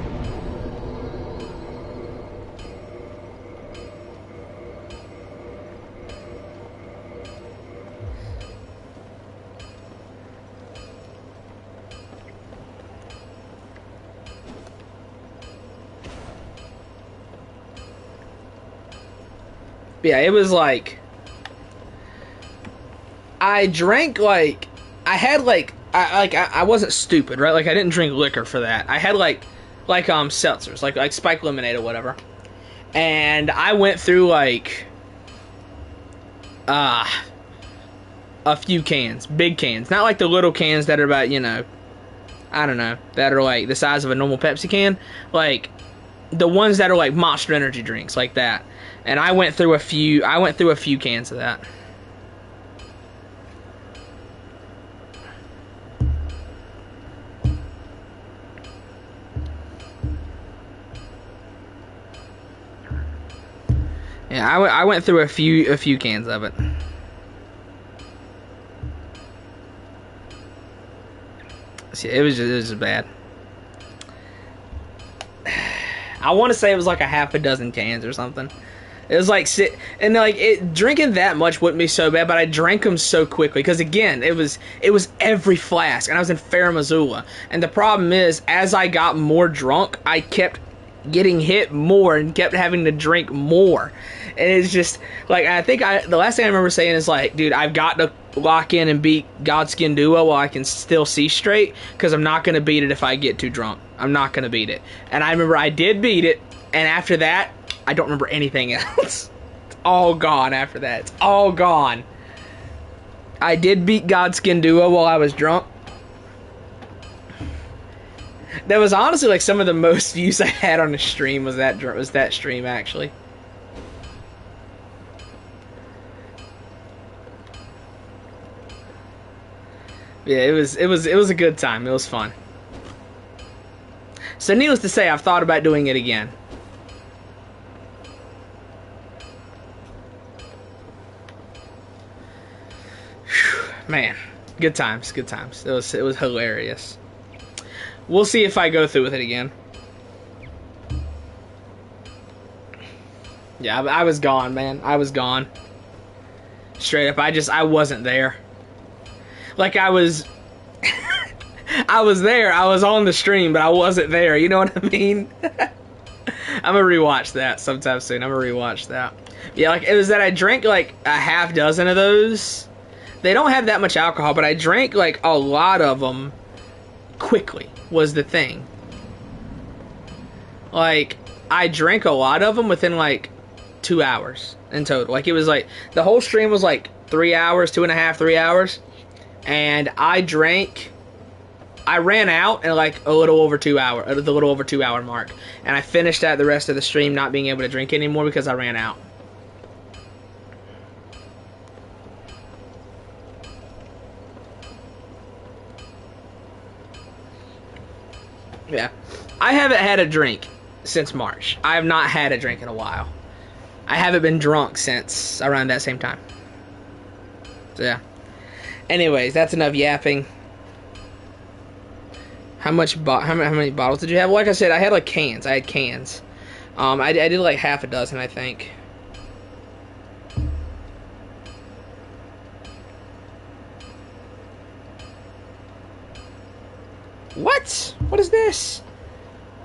Yeah, it was like, I drank like, I wasn't stupid, right? Like I didn't drink liquor for that. I had like seltzers, like Spike Lemonade or whatever. And I went through like a few cans, big cans, not like the little cans that are about, you know, I don't know, that are like the size of a normal Pepsi can, like the ones that are like Monster Energy drinks, like that. And I went through a few cans of that. Yeah, I went through a few cans of it. See, it was just bad. I want to say it was like a half a dozen cans or something. It was like drinking that much wouldn't be so bad, but I drank them so quickly because again, it was every flask, and I was in Farah Missoula. And the problem is, as I got more drunk, I kept getting hit more and kept having to drink more. And it's just like, the last thing I remember saying is like, dude, I've got to lock in and beat Godskin Duo while I can still see straight, because I'm not going to beat it if I get too drunk. I'm not going to beat it. And I remember I did beat it, and after that, I don't remember anything else. It's all gone after that. It's all gone. I did beat Godskin Duo while I was drunk. That was honestly like some of the most views I had on the stream was that stream actually. Yeah, it was a good time. It was fun. So needless to say, I've thought about doing it again. Man, good times, good times. It was hilarious. We'll see if I go through with it again. Yeah, I was gone, man. I was gone. Straight up, I wasn't there. Like I was there. I was on the stream, but I wasn't there. You know what I mean? I'm gonna rewatch that sometime soon. I'm gonna rewatch that. Yeah, like it was that I drank like a half dozen of those. They don't have that much alcohol, but I drank like a lot of them quickly was the thing. Like I drank a lot of them within like 2 hours in total. Like it was like the whole stream was like 3 hours, 2.5, 3 hours. And I ran out in like the little over 2 hour mark. And I finished out the rest of the stream not being able to drink anymore because I ran out. Yeah. I haven't had a drink since March. I have not had a drink in a while. I haven't been drunk since around that same time. So yeah. Anyways, that's enough yapping. How many bottles did you have? Like I said, I had like cans. I had cans. I did like half a dozen, I think. What? What is this?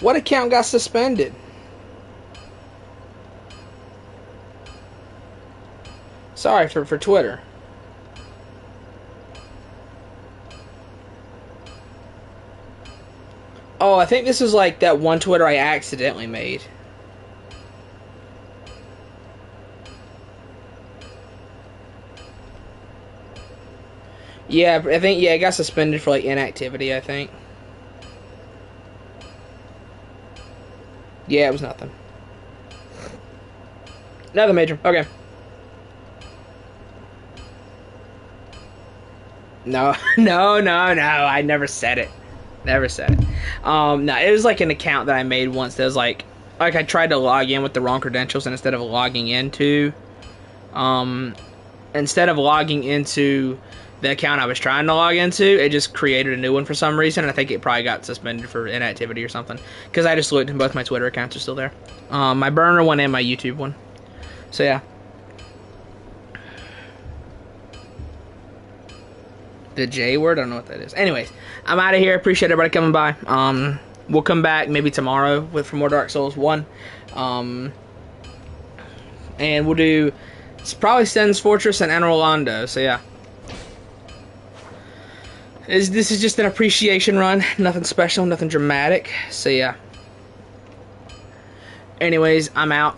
What account got suspended? Sorry for Twitter. Oh, I think this is like that one Twitter I accidentally made. Yeah, I think, yeah, it got suspended for, like, inactivity, I think. Yeah, it was nothing. Nothing major. Okay. No, no, no, no. I never said it. Never said it. No, it was like an account that I made once that was like I tried to log in with the wrong credentials, and instead of logging into the account I was trying to log into, it just created a new one for some reason, and I think it probably got suspended for inactivity or something. Because I just looked and both my Twitter accounts are still there. My burner one and my YouTube one. So yeah. The J word? I don't know what that is. Anyways, I'm out of here. Appreciate everybody coming by. We'll come back maybe tomorrow for more Dark Souls 1. And we'll do probably Sen's Fortress and Anor Londo. So yeah. This is just an appreciation run. Nothing special, nothing dramatic. So yeah. Anyways, I'm out.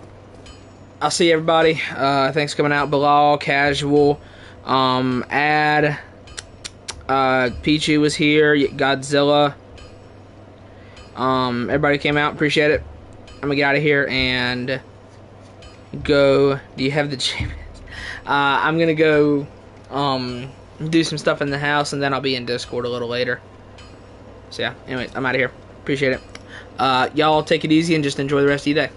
I'll see everybody. Thanks for coming out. Bilal, Casual, Ad, Pichu was here, Godzilla. Everybody came out, appreciate it. I'm gonna get out of here and go. Do you have the GPS? I'm gonna go do some stuff in the house, and then I'll be in Discord a little later. So yeah, anyways, I'm out of here. Appreciate it. Y'all take it easy and just enjoy the rest of your day.